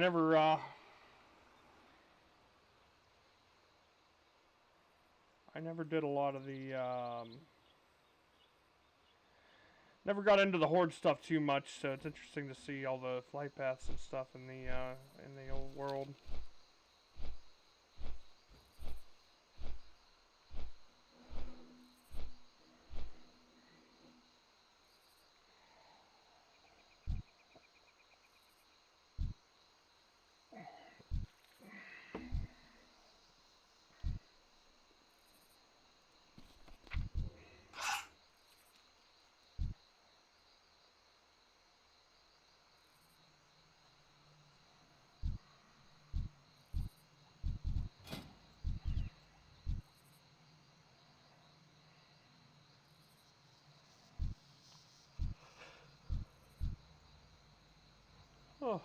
never did a lot of the, never got into the horde stuff too much, so it's interesting to see all the flight paths and stuff in the old world. Oh.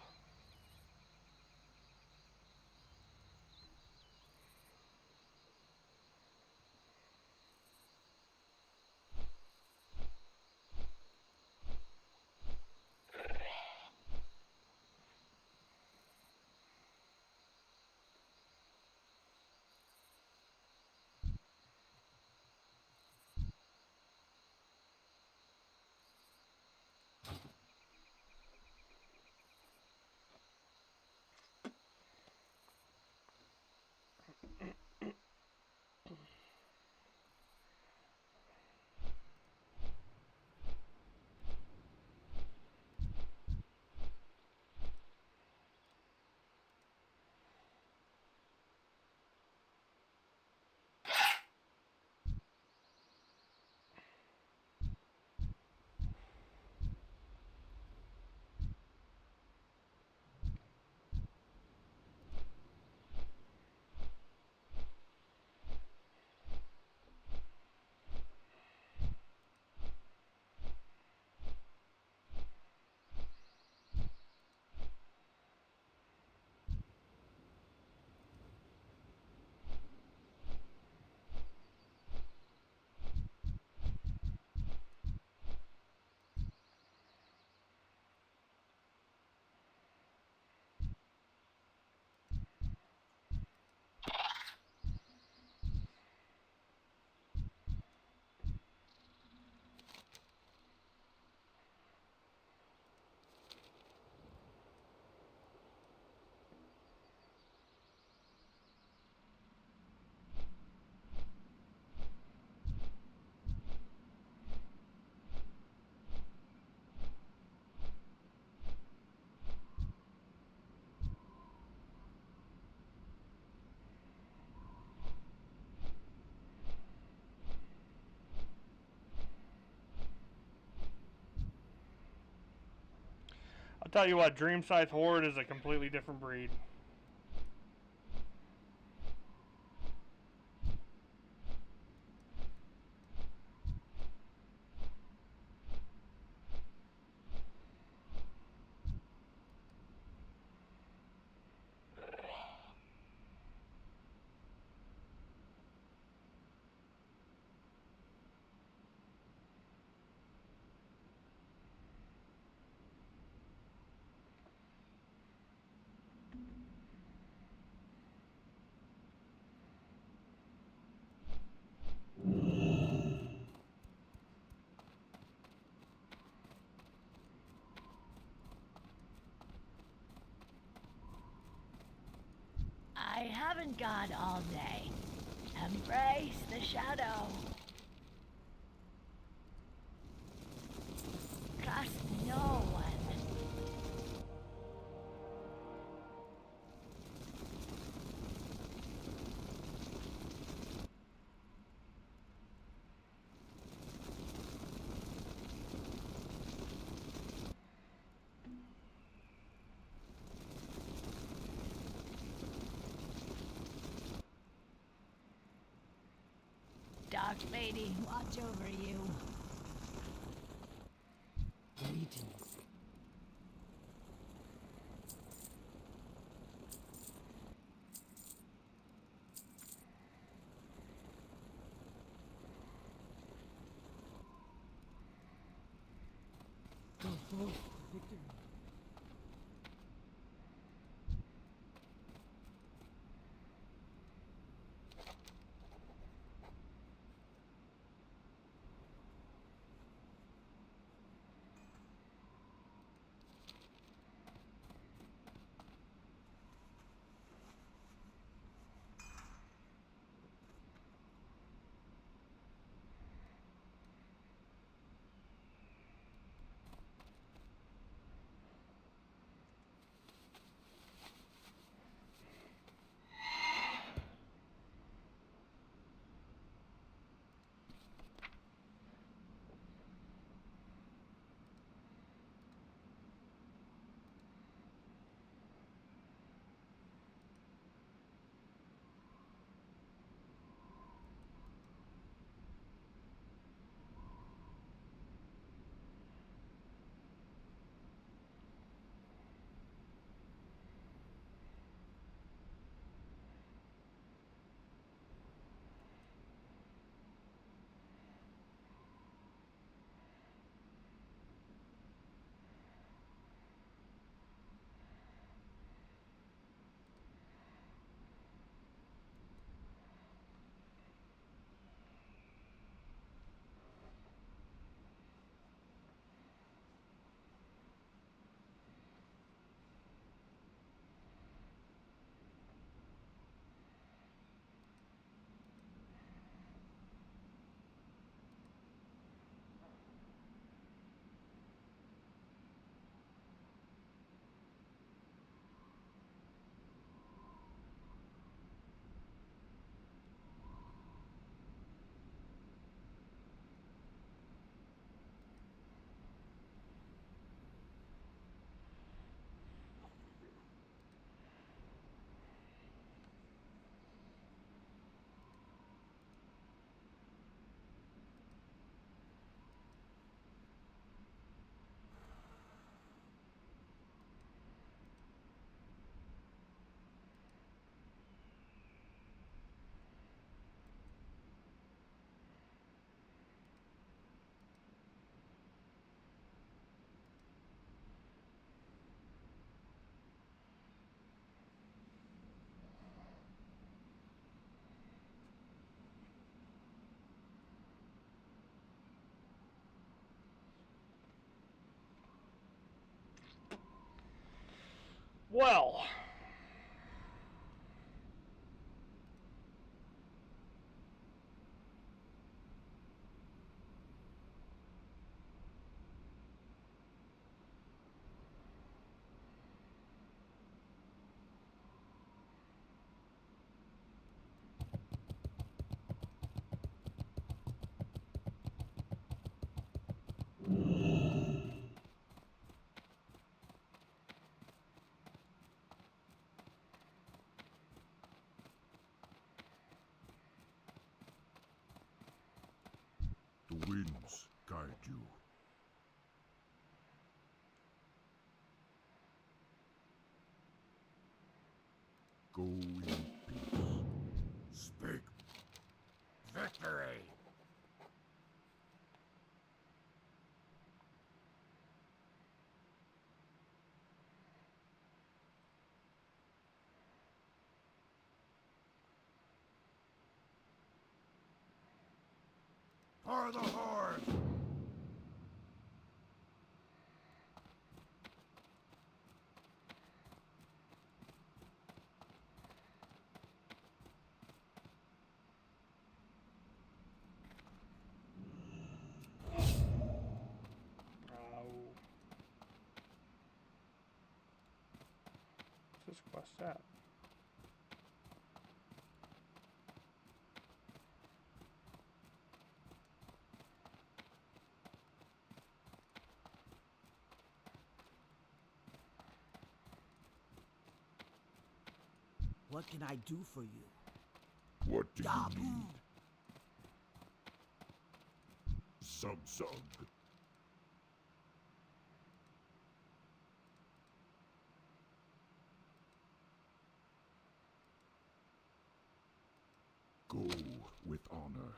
I'll tell you what, Dream Scythe Horde is a completely different breed. I haven't got all day. Embrace the shadow. Trust no one. Dark Lady, watch over you. Greetings. Well, The winds guide you. Go in peace. Speak victory! For the Horde! what's this quest at? What can I do for you? What do you Dabu. need? Sub-sub. Go with honor.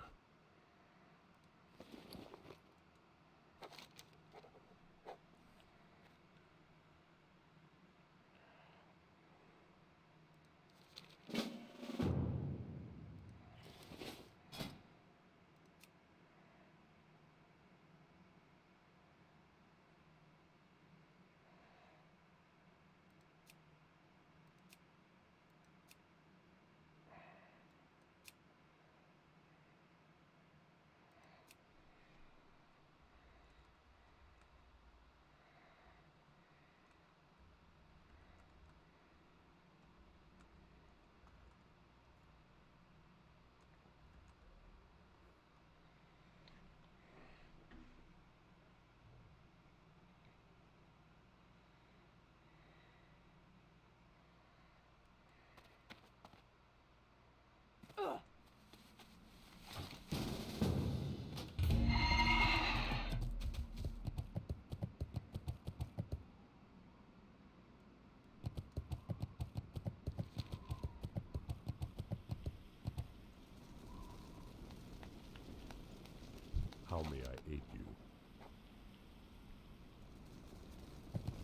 How may I aid you?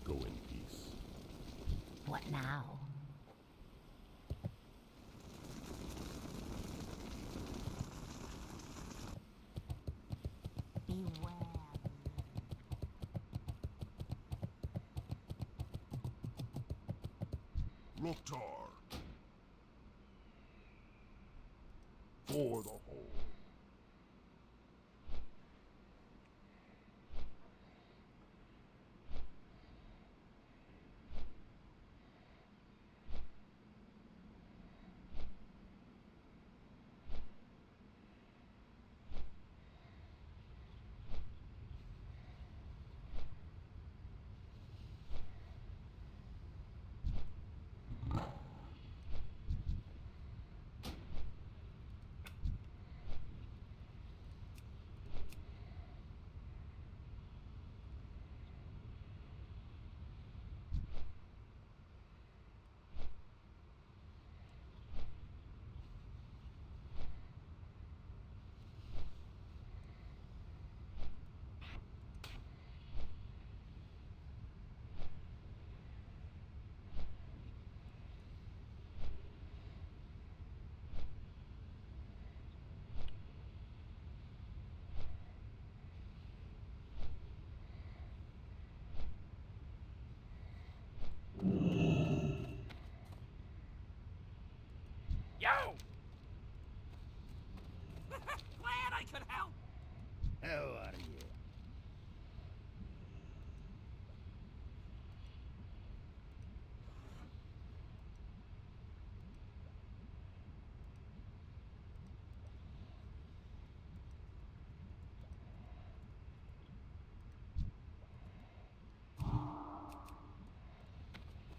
Go in peace. What now? Beware. Loktar. For the Horde.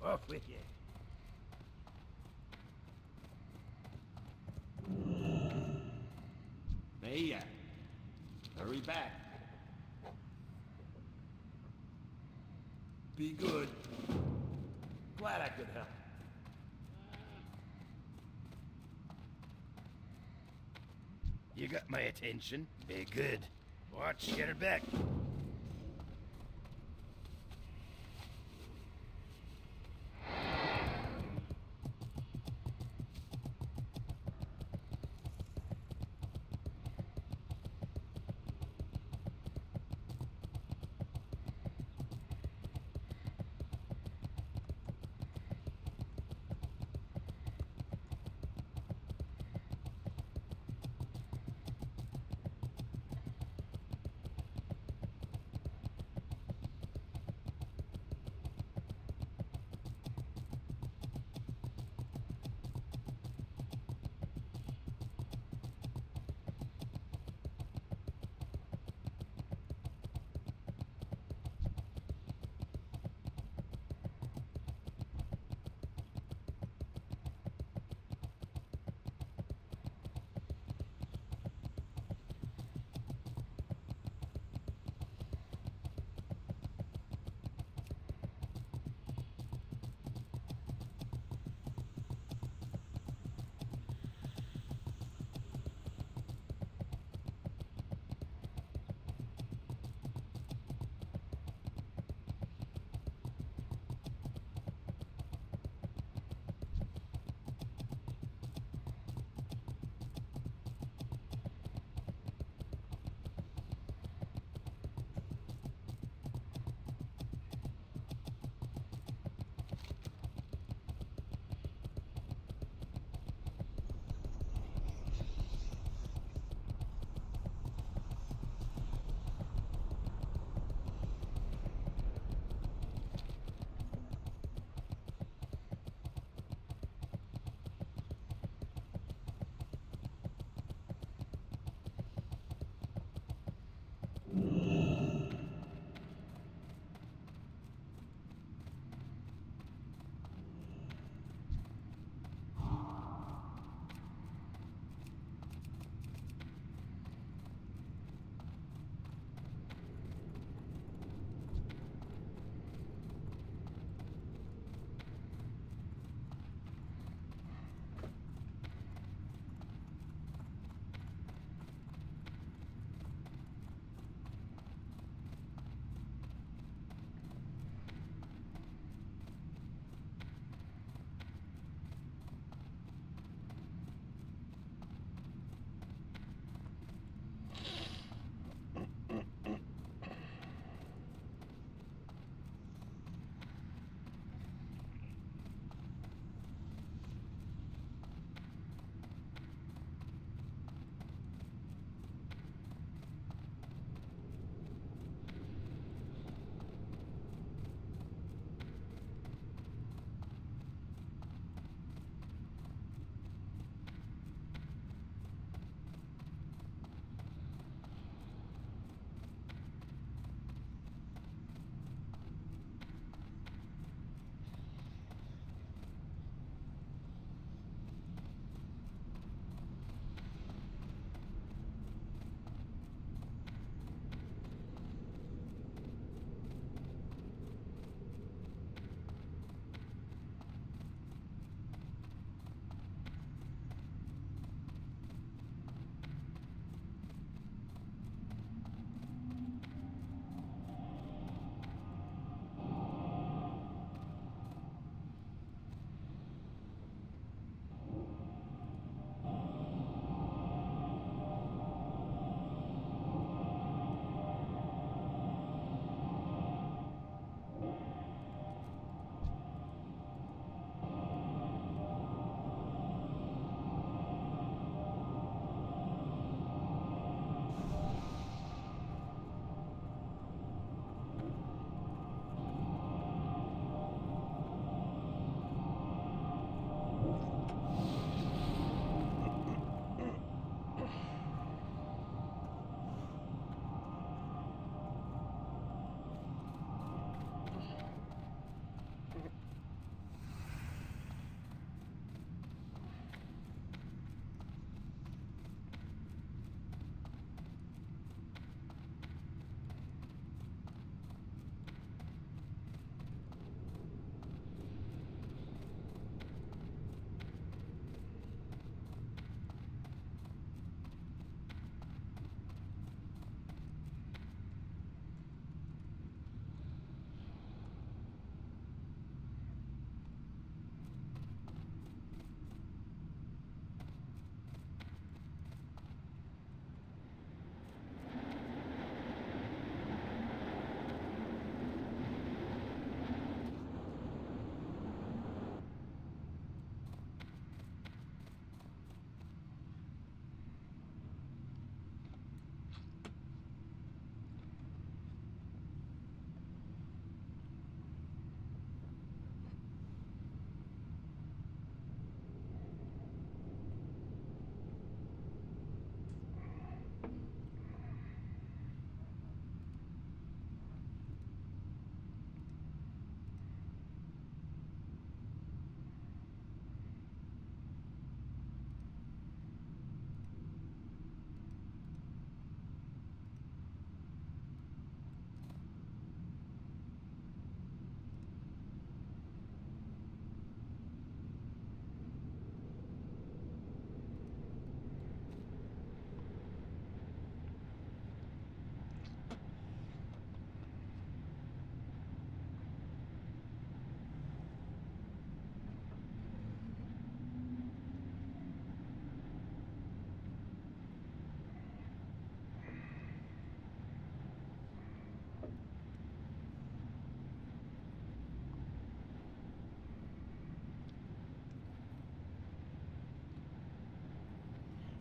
Off with you. Maya, hurry back. Be good. Glad I could help. You got my attention. Be good. Watch, get her back.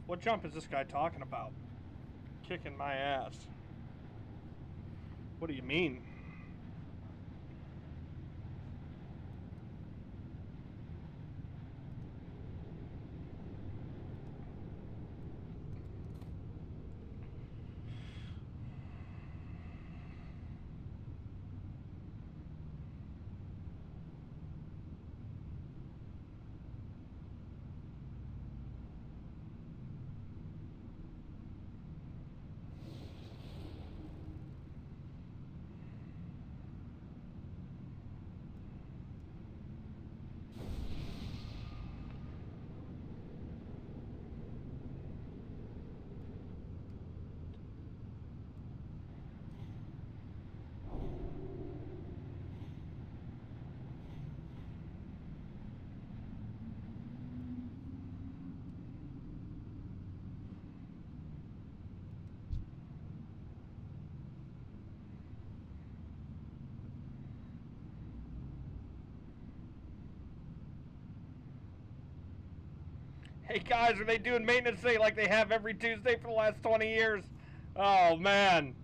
What jump is this guy talking about? Kicking my ass. What do you mean? Hey guys, are they doing maintenance day like they have every Tuesday for the last 20 years? Oh man.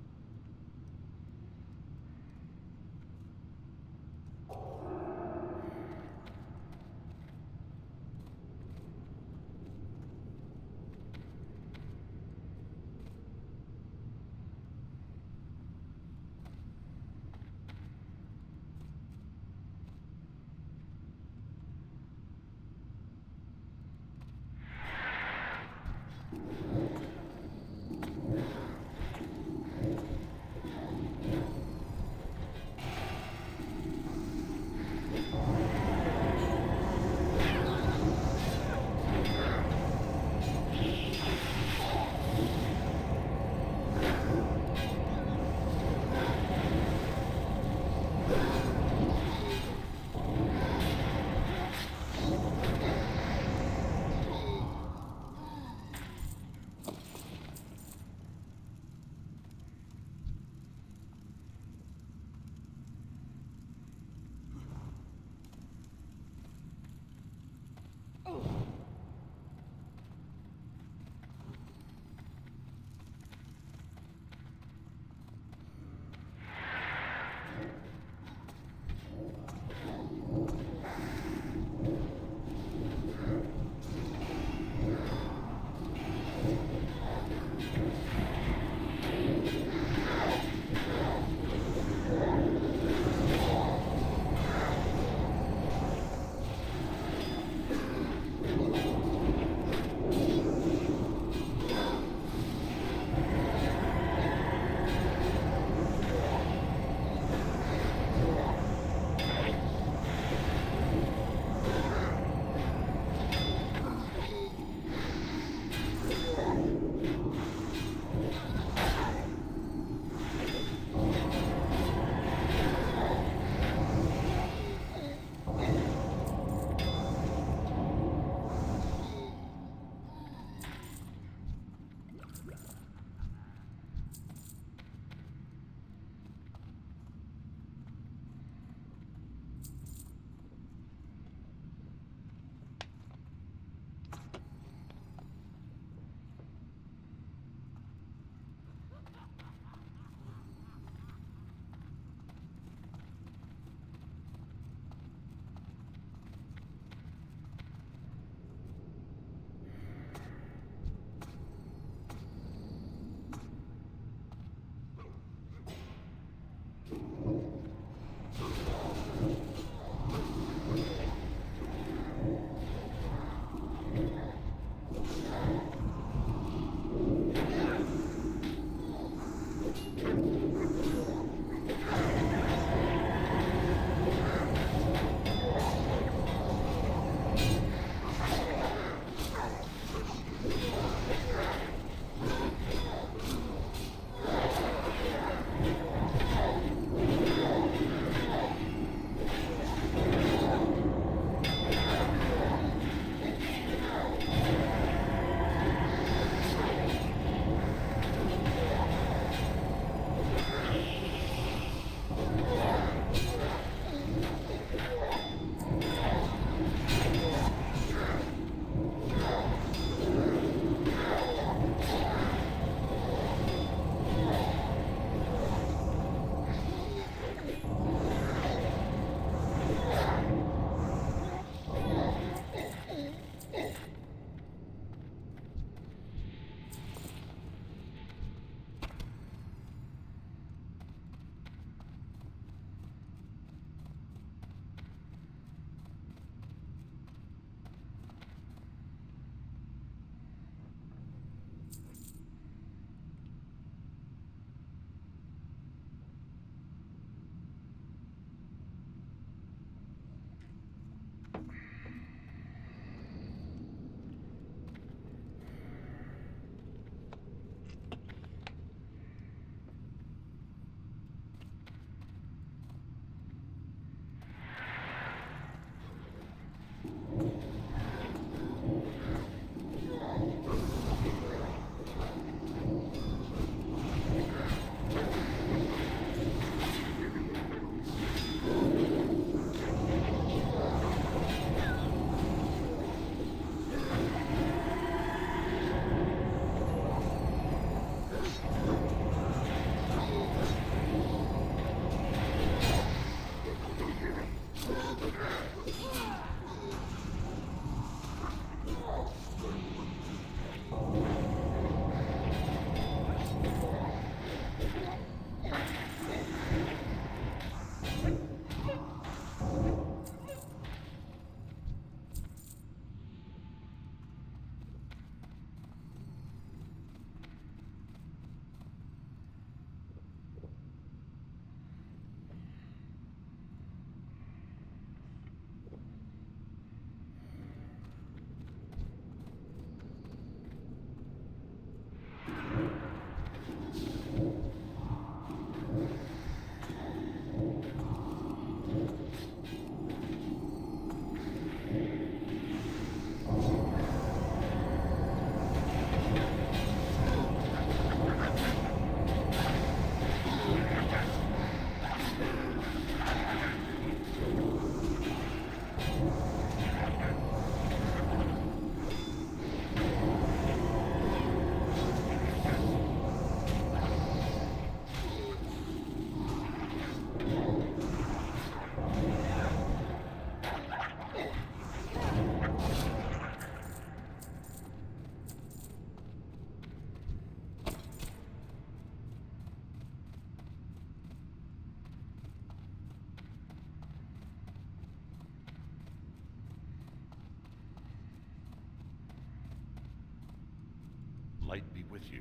with you.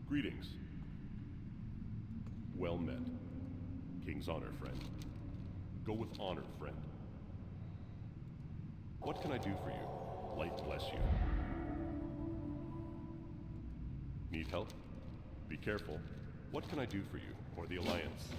Greetings. Well met. King's honor, friend. Go with honor, friend. What can I do for you? Light bless you. Need help? Be careful. What can I do for you, or the Alliance?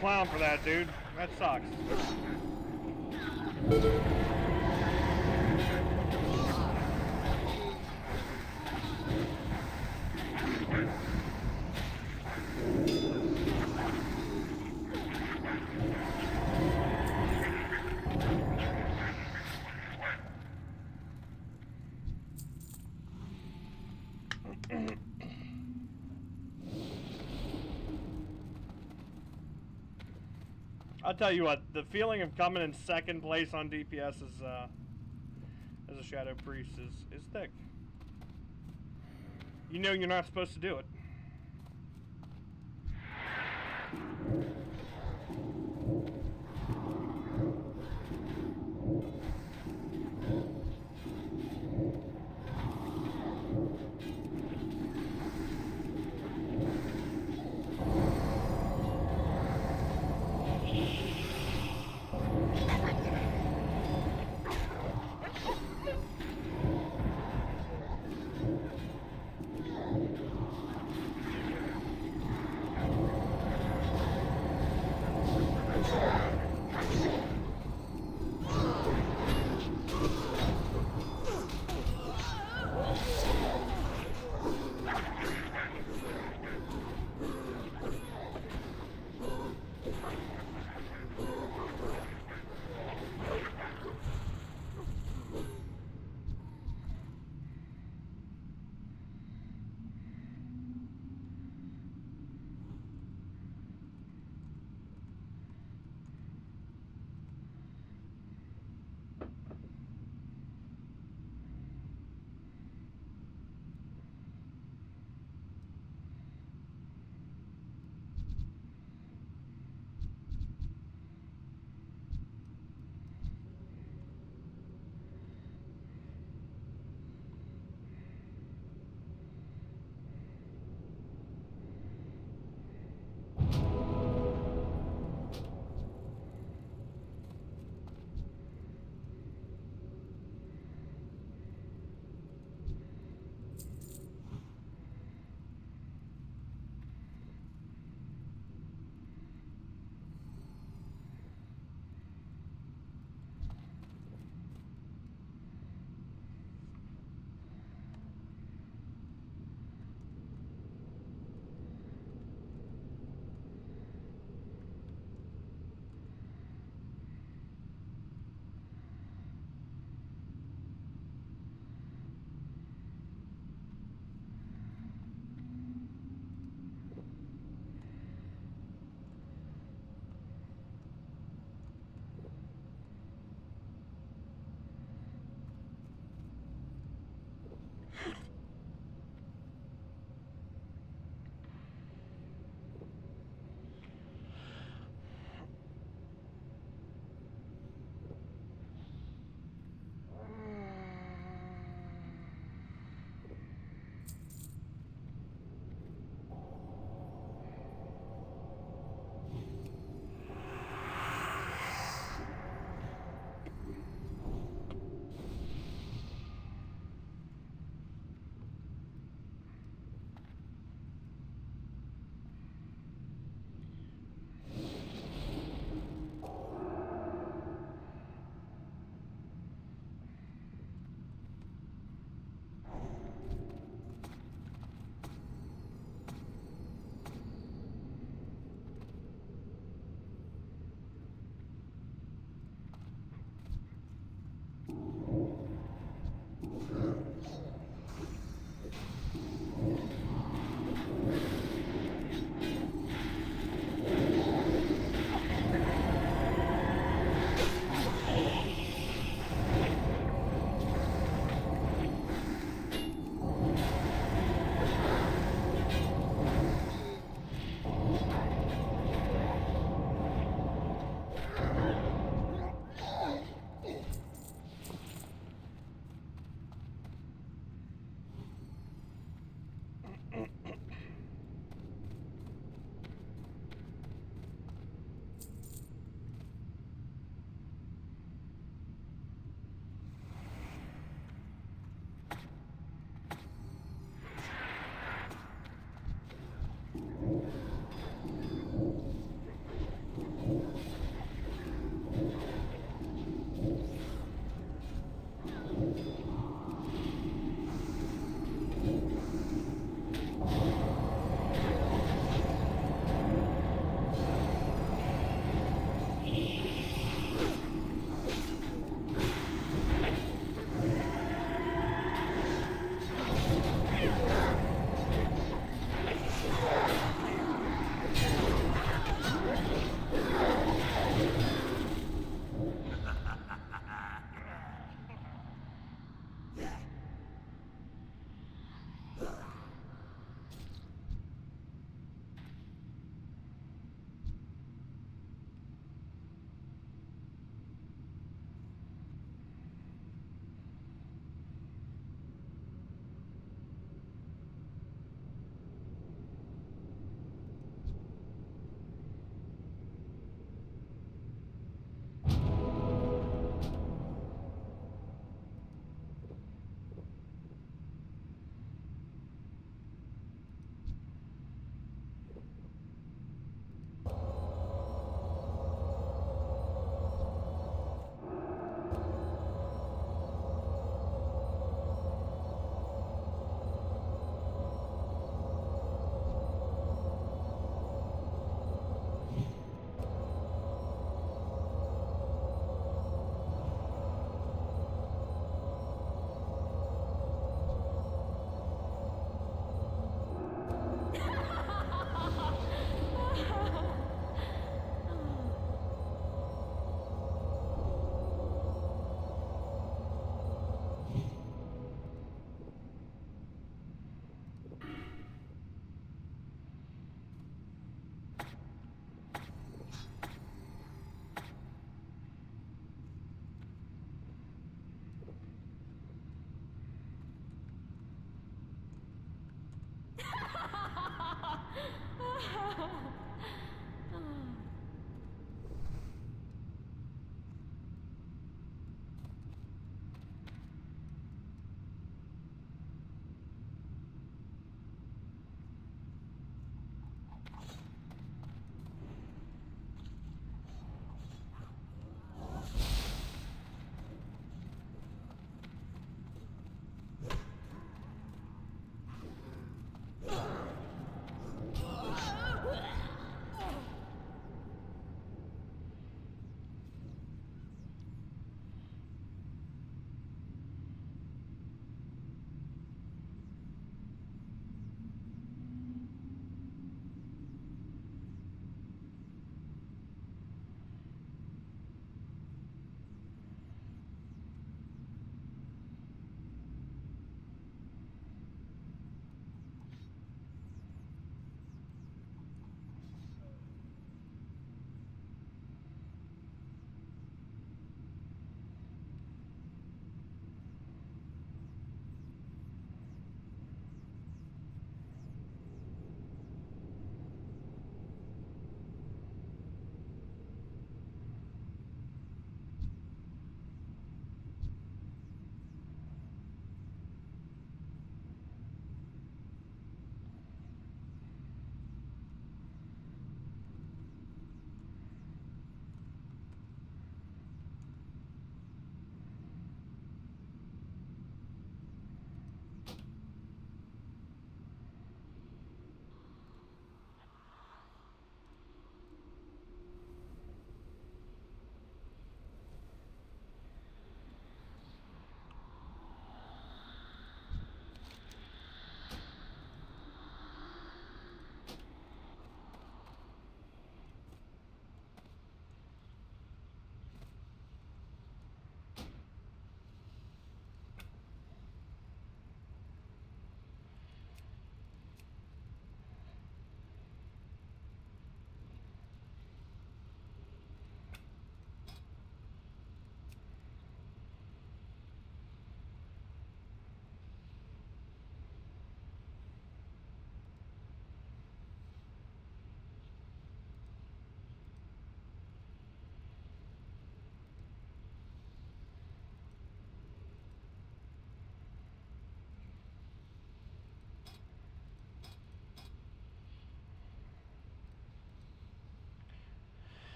Clown for that, dude. That sucks. I'll tell you what, the feeling of coming in second place on DPS as a Shadow Priest is thick. You know you're not supposed to do it.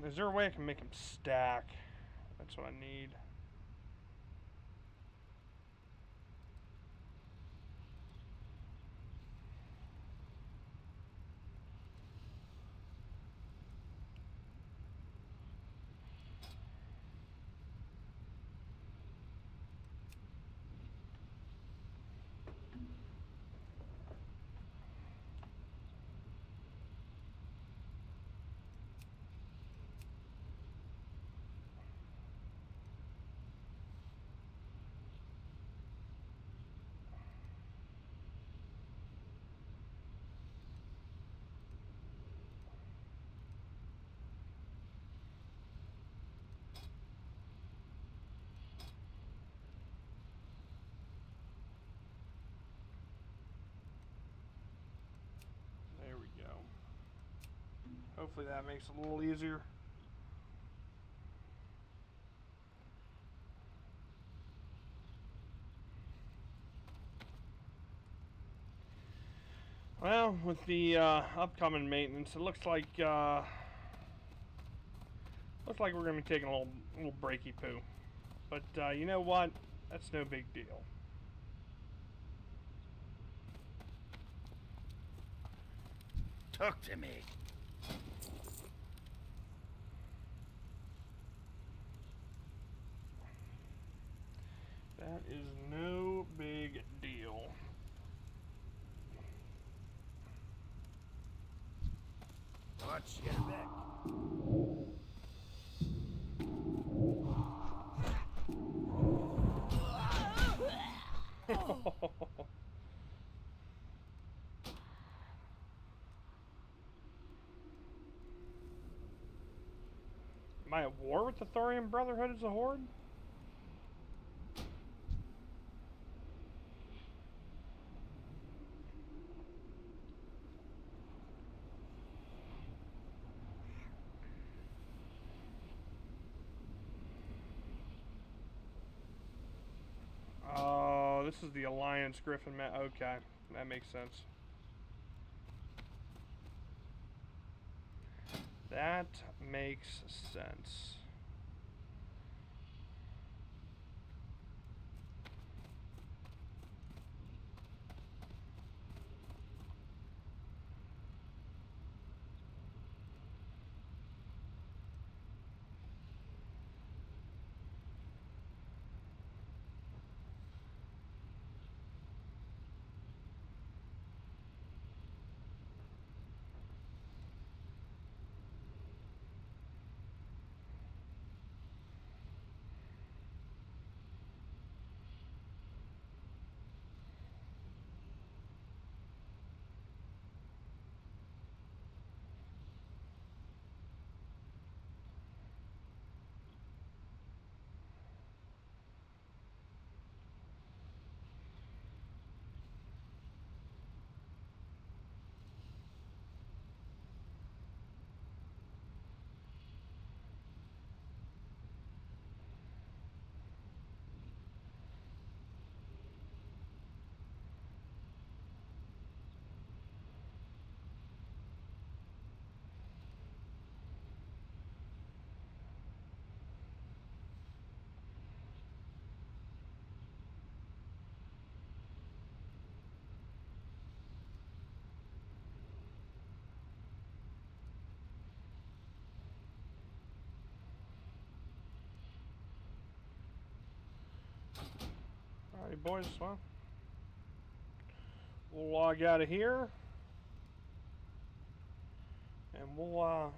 Is there a way I can make them stack? That's what I need. There we go. Hopefully that makes it a little easier. Well, with the upcoming maintenance, it looks like we're gonna be taking a little breaky poo. But you know what? That's no big deal. Talk to me. That is no big deal. Watch your back. Am I at war with the Thorium Brotherhood as a horde? Oh, this is the Alliance Griffin map. Okay, that makes sense. That makes sense. Alright, boys, well, we'll log out of here, and we'll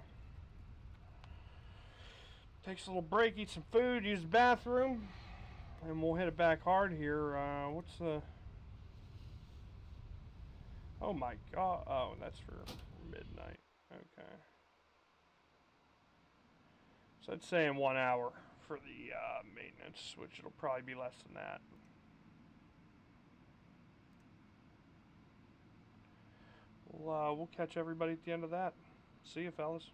take a little break, eat some food, use the bathroom, and we'll hit it back hard here. What's the... Oh my god, oh, that's for midnight, okay. So I'd say in 1 hour for the maintenance, which it'll probably be less than that. We'll catch everybody at the end of that. See you, fellas.